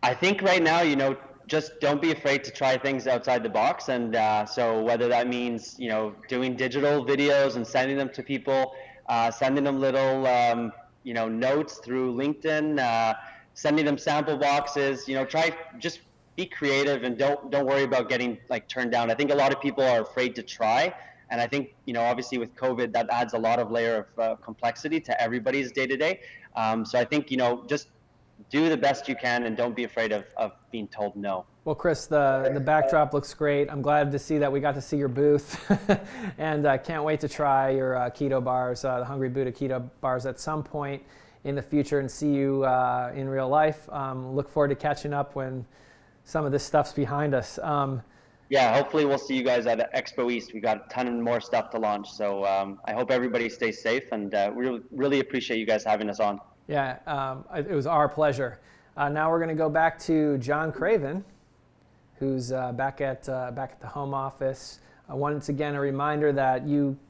I think right now, just don't be afraid to try things outside the box. And so whether that means, doing digital videos and sending them to people, sending them little, notes through LinkedIn, sending them sample boxes, just be creative and don't worry about getting turned down. I think a lot of people are afraid to try. And I think, obviously with COVID, that adds a lot of layer of complexity to everybody's day to day. So I think, just do the best you can and don't be afraid of being told no. Well, Chris, the backdrop looks great. I'm glad to see that we got to see your booth, and can't wait to try your keto bars, the Hungry Buddha keto bars at some point in the future and see you in real life. Look forward to catching up when some of this stuff's behind us. Yeah, hopefully we'll see you guys at Expo East. We got a ton more stuff to launch, so I hope everybody stays safe, and we really appreciate you guys having us on. Yeah, it was our pleasure. Now we're going to go back to John Craven, who's back at the home office. Once again, a reminder that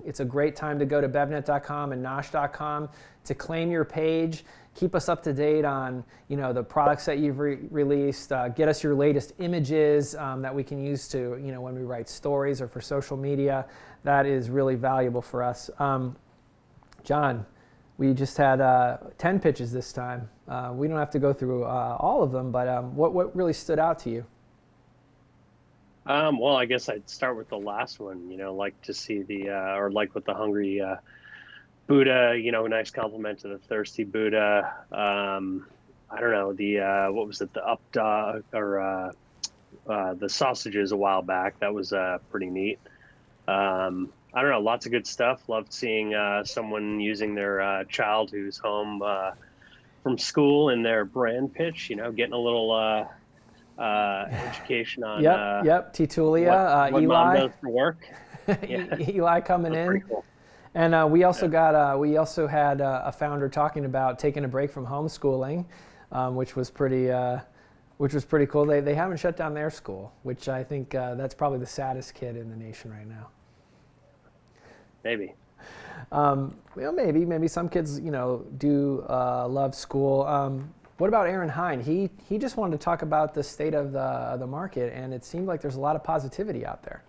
it's a great time to go to BevNET.com and Nosh.com to claim your page. Keep us up to date on the products that you've released. Get us your latest images that we can use to when we write stories or for social media. That is really valuable for us. John, we just had 10 pitches this time. We don't have to go through all of them, but what really stood out to you? Well, I guess I'd start with the last one, like to see or like with the Hungry Buddha, nice compliment to the Thirsty Buddha. I don't know, what was it, the Up Dog or the sausages a while back. That was pretty neat. I don't know, lots of good stuff. Loved seeing someone using their child who's home from school in their brand pitch, getting a little education on Titulia, what Eli. mom does for work. Yeah. Eli coming in. Cool. And we also had a founder talking about taking a break from homeschooling, which was pretty cool. They haven't shut down their school, which I think that's probably the saddest kid in the nation right now. Maybe. Maybe some kids do love school. What about Aaron Hine? He just wanted to talk about the state of the market, and it seemed like there's a lot of positivity out there.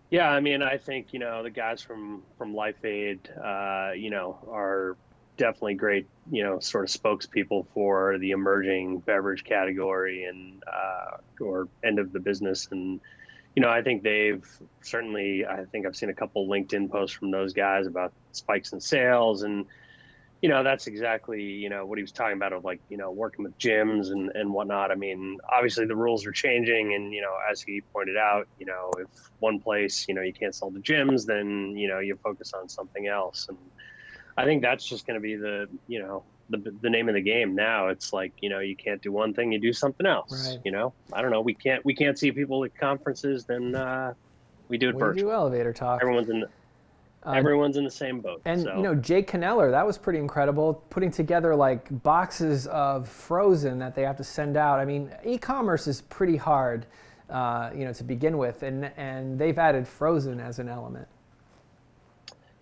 Yeah, I mean, I think the guys from LIFEAID, are definitely great, sort of spokespeople for the emerging beverage category and or end of the business. And I think they've certainly. I think I've seen a couple LinkedIn posts from those guys about spikes in sales and. That's exactly, what he was talking about of working with gyms and whatnot. I mean, obviously the rules are changing and, as he pointed out, if one place, you can't sell to gyms, then, you focus on something else. And I think that's just going to be the name of the game now. It's like, you can't do one thing, you do something else, right. I don't know. We can't see people at conferences, then we do it virtually. We do elevator talk. Everyone's in the same boat. And so. Jake Kneller, that was pretty incredible, putting together boxes of frozen that they have to send out. I mean, e-commerce is pretty hard, to begin with, and they've added frozen as an element.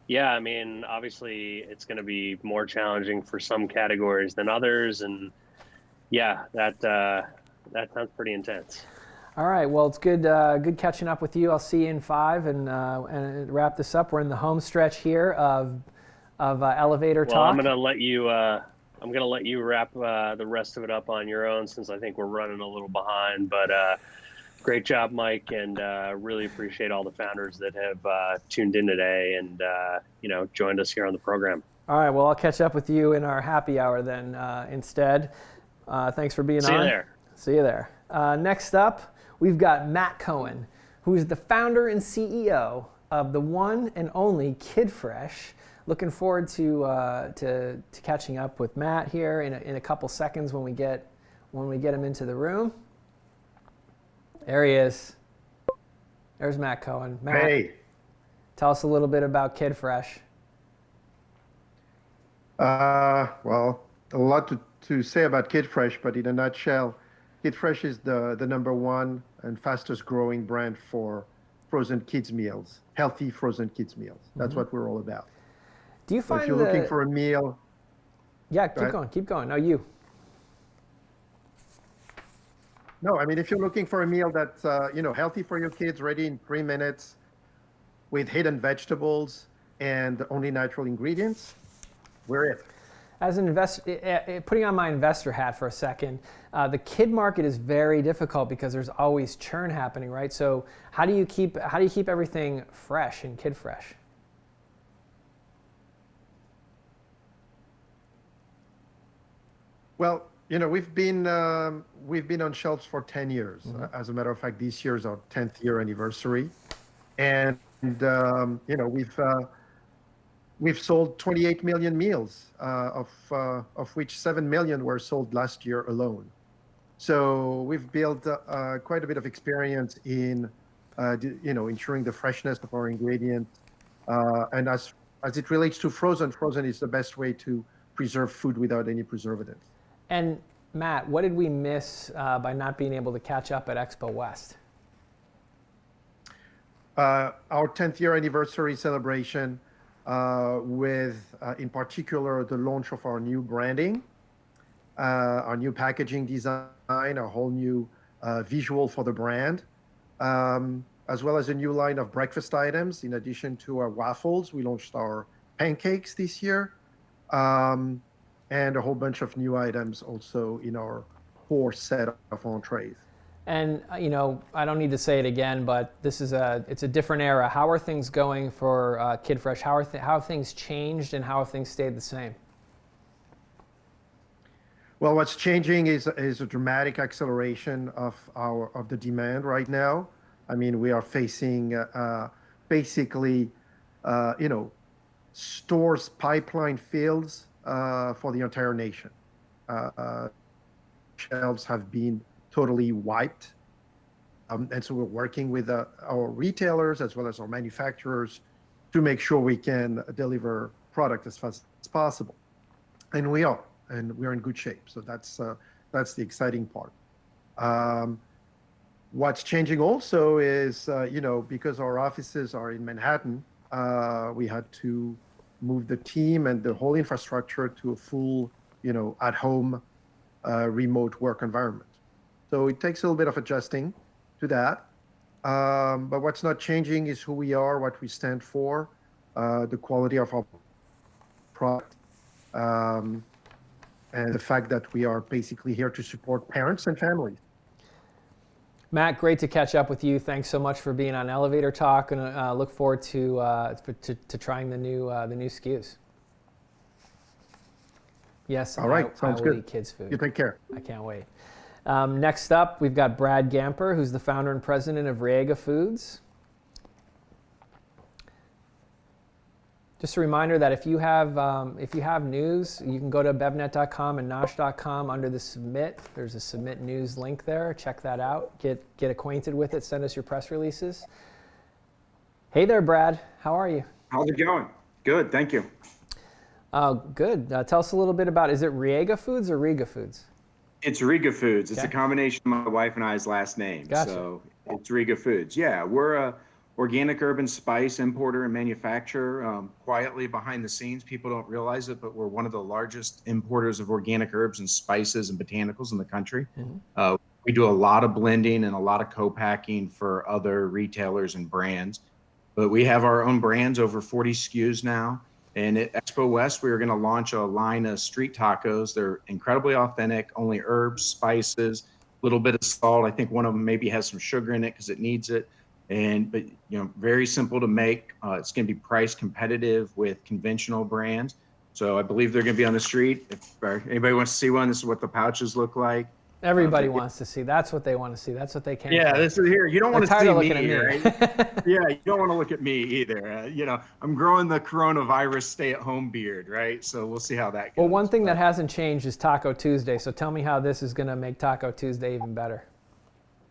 Yeah, I mean, obviously it's going to be more challenging for some categories than others, and yeah, that sounds pretty intense. All right, well, it's good catching up with you. I'll see you in 5 and wrap this up. We're in the home stretch here of elevator talk. Well, I'm gonna let you wrap the rest of it up on your own, since I think we're running a little behind. But Great job, Mike, and really appreciate all the founders that have tuned in today and joined us here on the program. All right, well, I'll catch up with you in our happy hour then instead. Thanks for being on. See you there. See you there. Next up, we've got Matt Cohen, who is the founder and CEO of the one and only Kid Fresh. Looking forward to catching up with Matt here in a couple seconds when we get him into the room. There he is. There's Matt Cohen. Matt, hey, tell us a little bit about Kid Fresh. Well, a lot to say about Kid Fresh, but in a nutshell, Kid Fresh is the #1 and fastest growing brand for frozen kids meals, healthy frozen kids meals. That's what we're all about. Do you find if you're looking for a meal? Yeah, keep going. No, you. No, I mean, if you're looking for a meal that's healthy for your kids, ready in 3 minutes, with hidden vegetables and only natural ingredients, we're it. As an investor, putting on my investor hat for a second, the kid market is very difficult because there's always churn happening, right? So how do you keep everything fresh in Kid Fresh? Well, we've been on shelves for 10 years. As a matter of fact, this year is our 10th year anniversary, and we've sold 28 million meals, of which 7 million were sold last year alone. So we've built quite a bit of experience in ensuring the freshness of our ingredients, and as it relates to frozen is the best way to preserve food without any preservatives. And Matt, what did we miss by not being able to catch up at Expo West? Our 10th year anniversary celebration with, in particular, the launch of our new branding, our new packaging design, a whole new visual for the brand, as well as a new line of breakfast items. In addition to our Wafels, we launched our pancakes this year. And a whole bunch of new items also in our core set of entrees. And I don't need to say it again, but it's a different era. How are things going for Kid Fresh? How have things changed and how have things stayed the same? Well, what's changing is a dramatic acceleration of the demand right now. I mean, we are facing basically stores pipeline fields for the entire nation. Shelves have been totally wiped. And so we're working with our retailers as well as our manufacturers to make sure we can deliver product as fast as possible. And we are in good shape. So that's the exciting part. What's changing also is, because our offices are in Manhattan, we had to move the team and the whole infrastructure to a full, at-home remote work environment. So it takes a little bit of adjusting to that. But what's not changing is who we are, what we stand for, the quality of our product, and the fact that we are basically here to support parents and families. Matt, great to catch up with you. Thanks so much for being on Elevator Talk, and look forward to trying the new SKUs. Yes, all right, sounds good. Eat kids' food. You take care. I can't wait. Next up, we've got Brad Gamper, who's the founder and president of Riega Foods. Just a reminder that if you have news, you can go to BevNET.com and Nosh.com under the submit. There's a submit news link there. Check that out. Get acquainted with it. Send us your press releases. Hey there, Brad. How are you? How's it going? Good, thank you. Good. Tell us a little bit about, is it Riega Foods or Riega Foods? It's Riega Foods. It's Okay. a combination of my wife and I's last name. Gotcha. So it's Riega Foods. Yeah, we're a organic herb and spice importer and manufacturer. Quietly behind the scenes, people don't realize it, but we're one of the largest importers of organic herbs and spices and botanicals in the country. Mm-hmm. We do a lot of blending and a lot of co-packing for other retailers and brands. But we have our own brands, over 40 SKUs now. And at Expo West, we are going to launch a line of street tacos. They're incredibly authentic, only herbs, spices, little bit of salt. I think one of them maybe has some sugar in it because it needs it. But very simple to make. It's going to be price competitive with conventional brands. So I believe they're going to be on the street. If anybody wants to see one, this is what the pouches look like. Everybody wants to see. That's what they want to see. That's what they came Yeah, for. this is here. You don't want to tired see of looking me, at me. right? Yeah, you don't want to look at me either. I'm growing the coronavirus stay-at-home beard, right? So we'll see how that goes. Well, one thing that hasn't changed is Taco Tuesday. So tell me how this is going to make Taco Tuesday even better.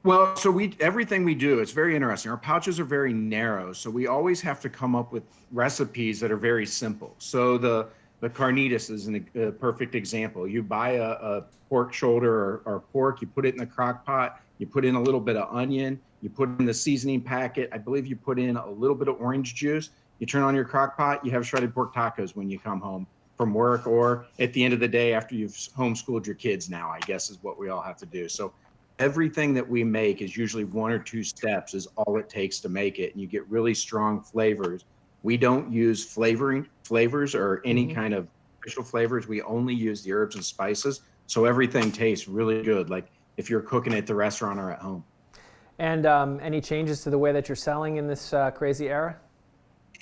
Well, so everything we do, it's very interesting. Our pouches are very narrow, so we always have to come up with recipes that are very simple. So the carnitas is a perfect example. You buy a pork shoulder or pork, you put it in the crock pot, you put in a little bit of onion, you put in the seasoning packet. I believe you put in a little bit of orange juice. You turn on your crock pot, you have shredded pork tacos when you come home from work, or at the end of the day after you've homeschooled your kids now, I guess is what we all have to do. So everything that we make is usually 1 or 2 steps is all it takes to make it. And you get really strong flavors. We don't use flavors or any kind of official flavors. We only use the herbs and spices. So everything tastes really good, like if you're cooking at the restaurant or at home. And any changes to the way that you're selling in this crazy era?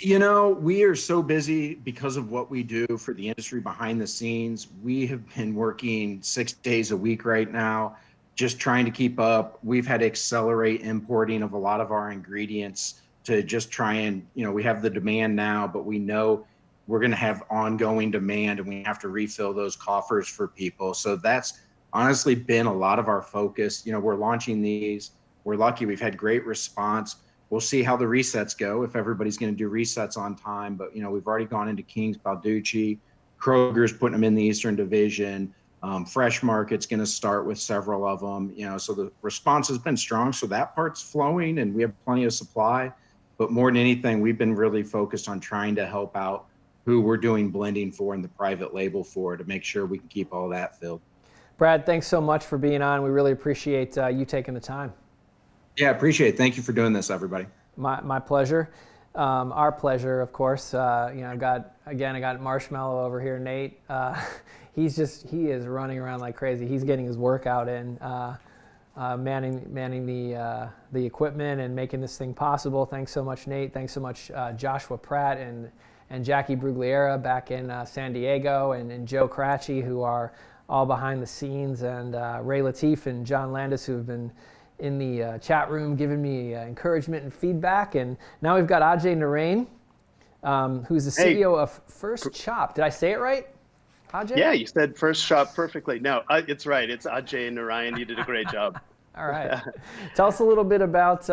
We are so busy because of what we do for the industry behind the scenes. We have been working 6 days a week right now, just trying to keep up. We've had to accelerate importing of a lot of our ingredients to just try and, we have the demand now, but we know we're going to have ongoing demand and we have to refill those coffers for people. So that's honestly been a lot of our focus. We're launching these. We're lucky. We've had great response. We'll see how the resets go, if everybody's going to do resets on time. But, we've already gone into King's, Balducci, Kroger's putting them in the Eastern Division. Fresh Market's going to start with several of them, so the response has been strong. So that part's flowing and we have plenty of supply. But more than anything, we've been really focused on trying to help out who we're doing blending for and the private label for to make sure we can keep all that filled. Brad, thanks so much for being on. We really appreciate you taking the time. Yeah, appreciate it. Thank you for doing this, everybody. My pleasure. Our pleasure, of course. I got Marshmallow over here, Nate. He is running around like crazy. He's getting his workout in, manning the equipment and making this thing possible. Thanks so much, Nate. Thanks so much, Joshua Pratt and Jackie Brugliera back in San Diego, and Joe Cratchy, who are all behind the scenes, and Ray Latif and John Landis, who have been in the chat room giving me encouragement and feedback. And now we've got Ajay Narain, who's the CEO of First Chop. Did I say it right, Ajay? Yeah, you said First Chop perfectly. No, it's right. It's Ajay Narain. You did a great job. All right. Tell us a little bit about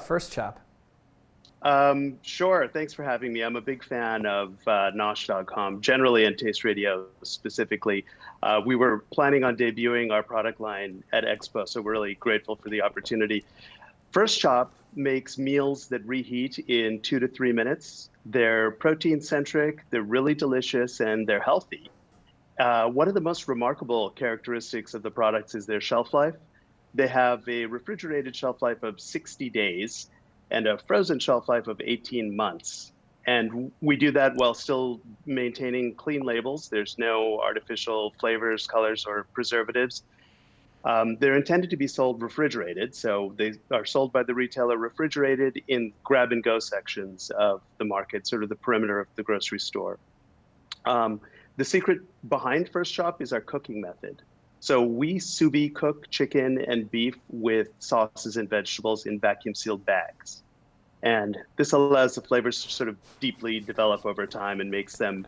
First Chop. Sure. Thanks for having me. I'm a big fan of Nosh.com, generally, and Taste Radio specifically. We were planning on debuting our product line at Expo, so we're really grateful for the opportunity. First Chop makes meals that reheat in 2 to 3 minutes. They're protein-centric, they're really delicious, and they're healthy. One of the most remarkable characteristics of the products is their shelf life. They have a refrigerated shelf life of 60 days and a frozen shelf life of 18 months. And we do that while still maintaining clean labels. There's no artificial flavors, colors, or preservatives. They're intended to be sold refrigerated, so they are sold by the retailer refrigerated in grab-and-go sections of the market, sort of the perimeter of the grocery store. The secret behind First Chop is our cooking method. So we sous vide cook chicken and beef with sauces and vegetables in vacuum-sealed bags. And this allows the flavors to sort of deeply develop over time and makes them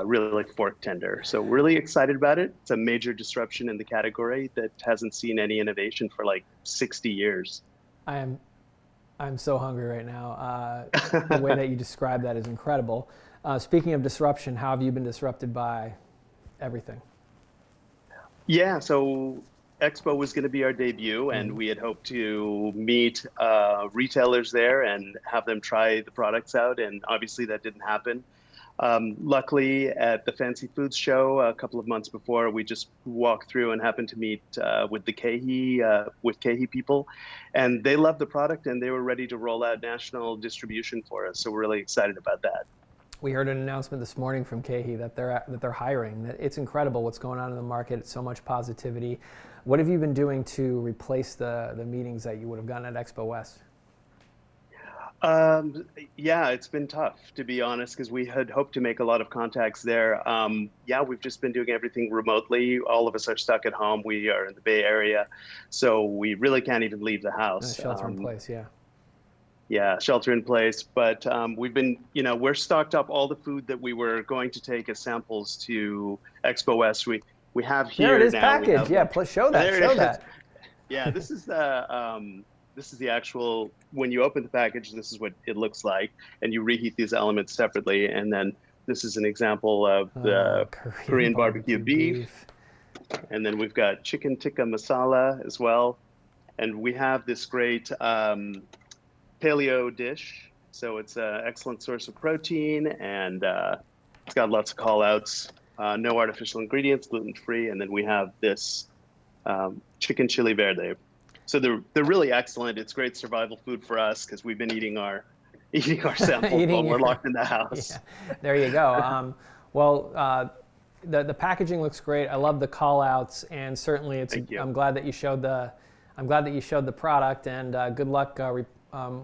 really fork tender. So we're really excited about it. It's a major disruption in the category that hasn't seen any innovation for like 60 years. I'm so hungry right now. The way that you describe that is incredible. Speaking of disruption, how have you been disrupted by everything? Yeah, so Expo was going to be our debut, and we had hoped to meet retailers there and have them try the products out, and obviously that didn't happen. Luckily, at the Fancy Foods show a couple of months before, we just walked through and happened to meet with the KeHE people, and they loved the product and they were ready to roll out national distribution for us. So we're really excited about that. we heard an announcement this morning from KeHE that they're hiring. It's incredible what's going on in the market. It's so much positivity. What have you been doing to replace the meetings that you would have gotten at Expo West? Yeah, it's been tough, to be honest, because we had hoped to make a lot of contacts there. Yeah, we've just been doing everything remotely. All of us are stuck at home. We are in the Bay Area, so we really can't even leave the house. Shelter in place, yeah. Yeah, shelter in place. But we've been, we're stocked up all the food that we were going to take as samples to Expo West. We have here now. There it is, packaged. Yeah, show that. Show that. Yeah, this is the actual, when you open the package, this is what it looks like, and you reheat these elements separately. And then this is an example of the Korean barbecue beef. And then we've got chicken tikka masala as well. And we have this great paleo dish. So it's an excellent source of protein, and it's got lots of call outs, no artificial ingredients, gluten-free. And then we have this chicken chili verde. So they're really excellent. It's great survival food for us because we've been eating our samples while we're locked in the house. Yeah. There you go. The packaging looks great. I love the call outs, and certainly I'm glad that you showed the product, and good luck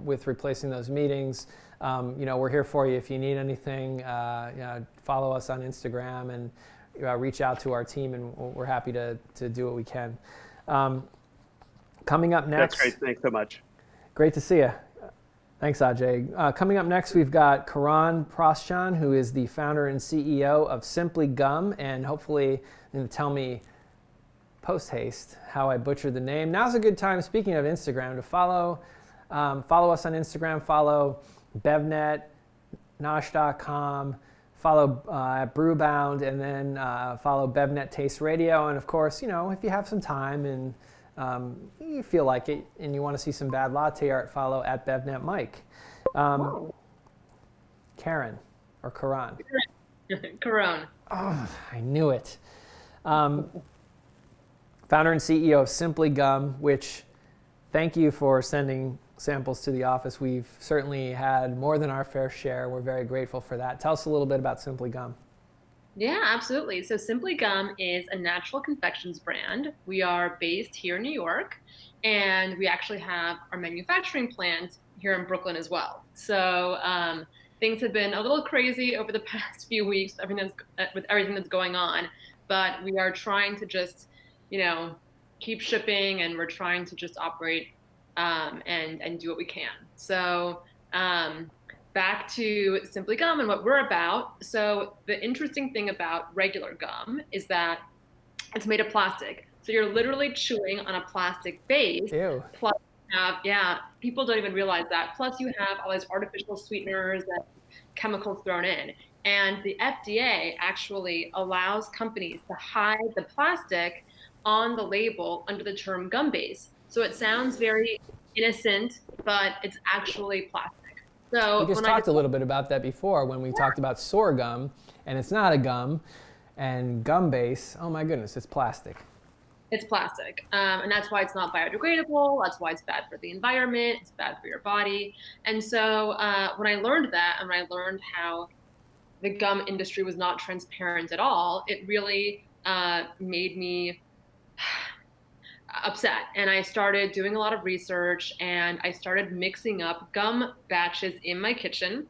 with replacing those meetings. We're here for you if you need anything. Follow us on Instagram and reach out to our team, and we're happy to do what we can. Coming up next. That's great. Thanks so much. Great to see you. Thanks, Ajay. Coming up next, we've got Karan Prashan, who is the founder and CEO of Simply Gum, and hopefully going to tell me post-haste how I butchered the name. Now's a good time, speaking of Instagram, to follow us on Instagram, follow BevNET, Nosh.com, follow at Brewbound, and then follow BevNet Taste Radio. And of course, if you have some time and you feel like it and you want to see some bad latte art, follow at BevNet Mike. Karen or Karan? Karan. Oh, I knew it. Founder and CEO of Simply Gum, which thank you for sending samples to the office. We've certainly had more than our fair share. We're very grateful for that. Tell us a little bit about Simply Gum. Yeah, absolutely. So Simply Gum is a natural confections brand. We are based here in New York, and we actually have our manufacturing plant here in Brooklyn as well. So things have been a little crazy over the past few weeks with everything that's going on, but we are trying to just, keep shipping, and we're trying to just operate and do what we can. So back to Simply Gum and what we're about. So the interesting thing about regular gum is that it's made of plastic. So you're literally chewing on a plastic base. Ew. Plus, people don't even realize that. Plus you have all these artificial sweeteners and chemicals thrown in. And the FDA actually allows companies to hide the plastic on the label under the term gum base. So it sounds very innocent, but it's actually plastic. So we just talked a little bit about that before when we talked about sorghum, and it's not a gum, and gum base, oh my goodness, it's plastic. It's plastic, and that's why it's not biodegradable. That's why it's bad for the environment. It's bad for your body. And so when I learned that, and when I learned how the gum industry was not transparent at all, it really made me upset. And I started doing a lot of research, and I started mixing up gum batches in my kitchen.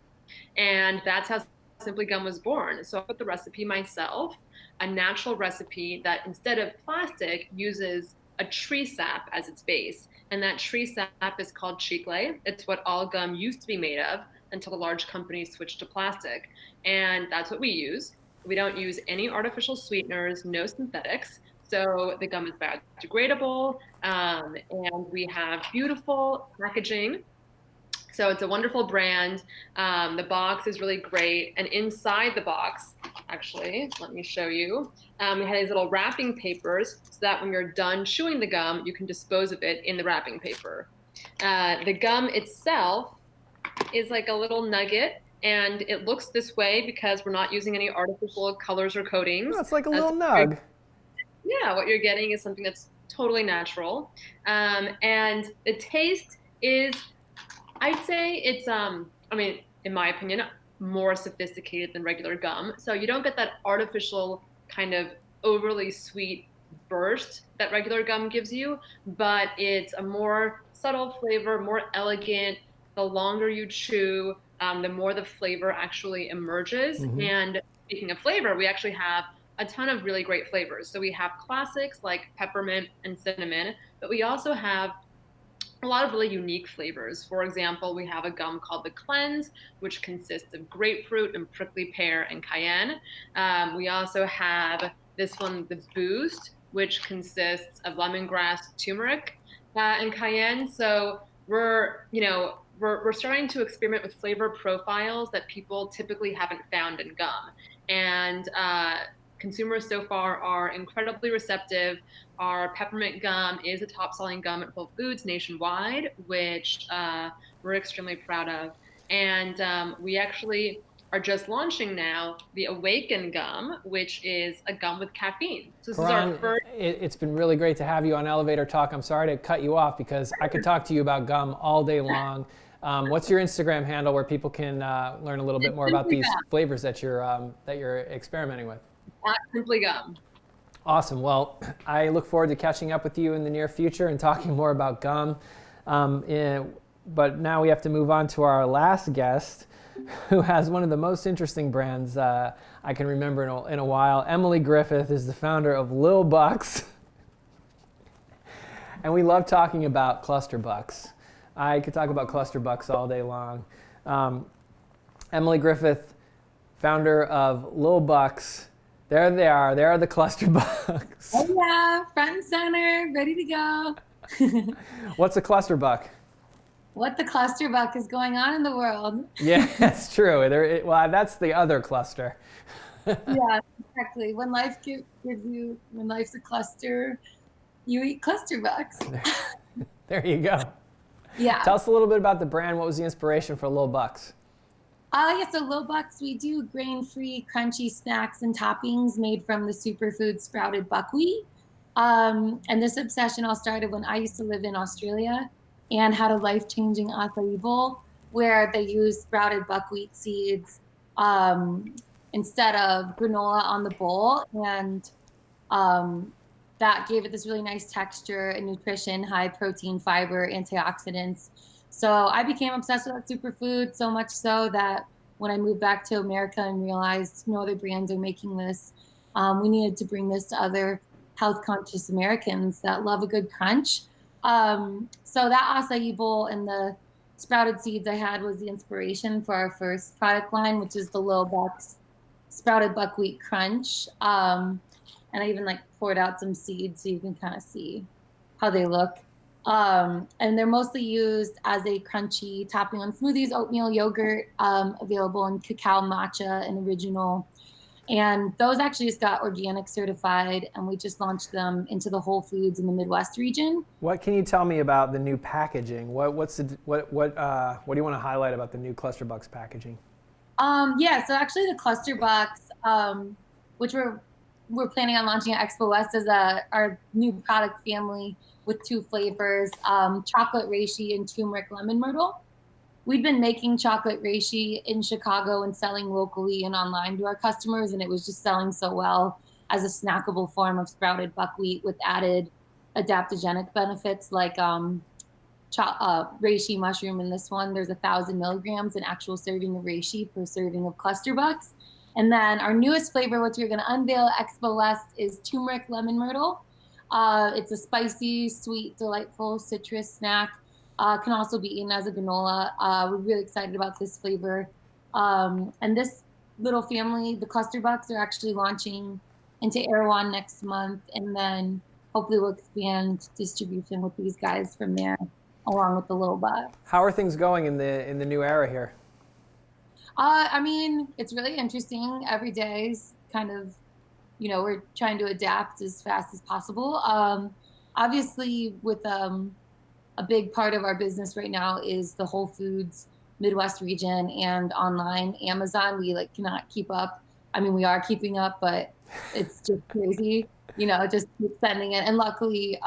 And that's how Simply Gum was born. So I put the recipe myself, a natural recipe that instead of plastic uses a tree sap as its base. And that tree sap is called chicle. It's what all gum used to be made of until the large companies switched to plastic. And that's what we use. We don't use any artificial sweeteners, no synthetics. So the gum is biodegradable, and we have beautiful packaging. So it's a wonderful brand. The box is really great. And inside the box, actually, let me show you. We had these little wrapping papers so that when you're done chewing the gum, you can dispose of it in the wrapping paper. The gum itself is like a little nugget, and it looks this way because we're not using any artificial colors or coatings. Oh, it's like a little nug. Yeah, what you're getting is something that's totally natural. And the taste is, I'd say it's, in my opinion, more sophisticated than regular gum. So you don't get that artificial kind of overly sweet burst that regular gum gives you, but it's a more subtle flavor, more elegant. The longer you chew, the more the flavor actually emerges. And speaking of flavor, we actually have a ton of really great flavors. So we have classics like peppermint and cinnamon, but we also have a lot of really unique flavors. For example, we have a gum called the Cleanse, which consists of grapefruit and prickly pear and cayenne. We also have this one, the Boost, which consists of lemongrass, turmeric, and cayenne. So we're starting to experiment with flavor profiles that people typically haven't found in gum. And consumers so far are incredibly receptive. Our peppermint gum is a top-selling gum at Whole Foods nationwide, which we're extremely proud of. And we actually are just launching now the Awaken gum, which is a gum with caffeine. So this is our first. It's been really great to have you on Elevator Talk. I'm sorry to cut you off because I could talk to you about gum all day long. What's your Instagram handle where people can learn a little bit more about these flavors that you're experimenting with? Simply Gum. Awesome. Well, I look forward to catching up with you in the near future and talking more about gum. But now we have to move on to our last guest, who has one of the most interesting brands I can remember in a while. Emily Griffith is the founder of Lil Bucks. And we love talking about cluster bucks. I could talk about cluster bucks all day long. Emily Griffith, founder of Lil Bucks. There they are. There are the cluster bucks. Oh yeah, front and center, ready to go. What's a cluster buck? What the cluster buck is going on in the world? Yeah, that's true. Well, that's the other cluster. Yeah, exactly. When life when life's a cluster, you eat cluster bucks. There you go. Yeah. Tell us a little bit about the brand. What was the inspiration for Lil Bucks? Yeah, so Lil Bucks, we do grain-free, crunchy snacks and toppings made from the superfood sprouted buckwheat. And this obsession all started when I used to live in Australia and had a life-changing acai bowl where they used sprouted buckwheat seeds instead of granola on the bowl. And that gave it this really nice texture and nutrition, high protein, fiber, antioxidants. So I became obsessed with that superfood, so much so that when I moved back to America and realized no other brands are making this, we needed to bring this to other health-conscious Americans that love a good crunch. So that acai bowl and the sprouted seeds I had was the inspiration for our first product line, which is the Lil Bucks Sprouted Buckwheat Crunch. And I even poured out some seeds so you can kind of see how they look. And they're mostly used as a crunchy topping on smoothies, oatmeal, yogurt, available in cacao, matcha, and original. And those actually just got organic certified, and we just launched them into the Whole Foods in the Midwest region. What can you tell me about the new packaging? What do you want to highlight about the new Cluster Bucks packaging? Yeah, so actually the Cluster Bucks, which we're planning on launching at Expo West as our new product family with 2 flavors, chocolate reishi and turmeric lemon myrtle. We'd been making chocolate reishi in Chicago and selling locally and online to our customers, and it was just selling so well as a snackable form of sprouted buckwheat with added adaptogenic benefits like reishi mushroom. In this one, there's 1,000 milligrams an actual serving of reishi per serving of cluster bucks. And then our newest flavor, which we're going to unveil at Expo West, is turmeric lemon myrtle. It's a spicy, sweet, delightful citrus snack. Can also be eaten as a granola. We're really excited about this flavor. And this little family, the Cluster Bucks, are actually launching into Erewhon next month. And then hopefully we'll expand distribution with these guys from there, along with the Lil Bucks. How are things going in the new era here? I mean, it's really interesting. Every day is kind of, we're trying to adapt as fast as possible. Obviously, with a big part of our business right now is the Whole Foods Midwest region and online Amazon. We cannot keep up. I mean, we are keeping up, but it's just crazy. Just keep sending it. And luckily,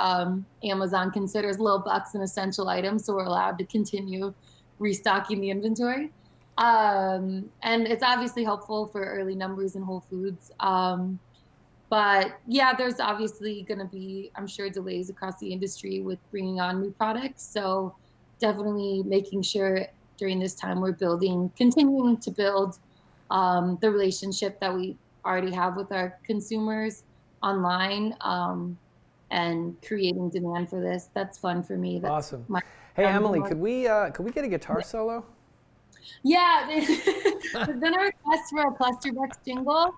Amazon considers Lil Bucks an essential item, so we're allowed to continue restocking the inventory. And it's obviously helpful for early numbers in Whole Foods. But yeah, there's obviously going to be, I'm sure, delays across the industry with bringing on new products. So definitely making sure during this time we're continuing to build the relationship that we already have with our consumers online, and creating demand for this. That's fun for me. That's awesome. Hey, Emily, could we get a guitar solo? Yeah, there's been a request for a Clusterbucks jingle.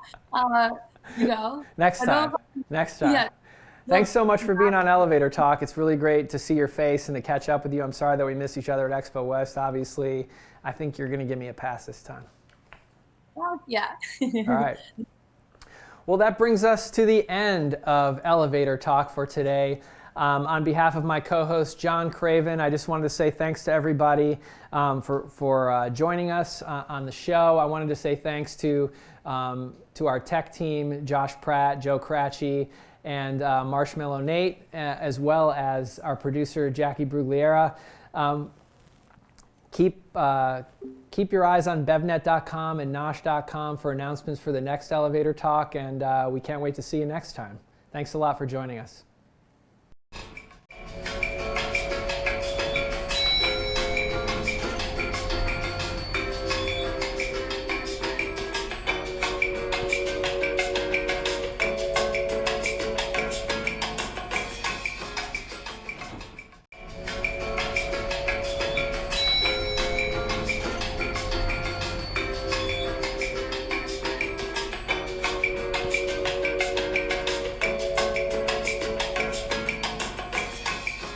Next time. Yeah. Thanks so much for being on Elevator Talk. It's really great to see your face and to catch up with you. I'm sorry that we missed each other at Expo West, obviously. I think you're going to give me a pass this time. Well, yeah. All right. Well, that brings us to the end of Elevator Talk for today. On behalf of my co-host, John Craven, I just wanted to say thanks to everybody for joining us on the show. I wanted to say thanks to our tech team, Josh Pratt, Joe Cratchy, and Marshmallow Nate, as well as our producer, Jackie Brugliera. Keep your eyes on BevNET.com and Nosh.com for announcements for the next Elevator Talk, and we can't wait to see you next time. Thanks a lot for joining us.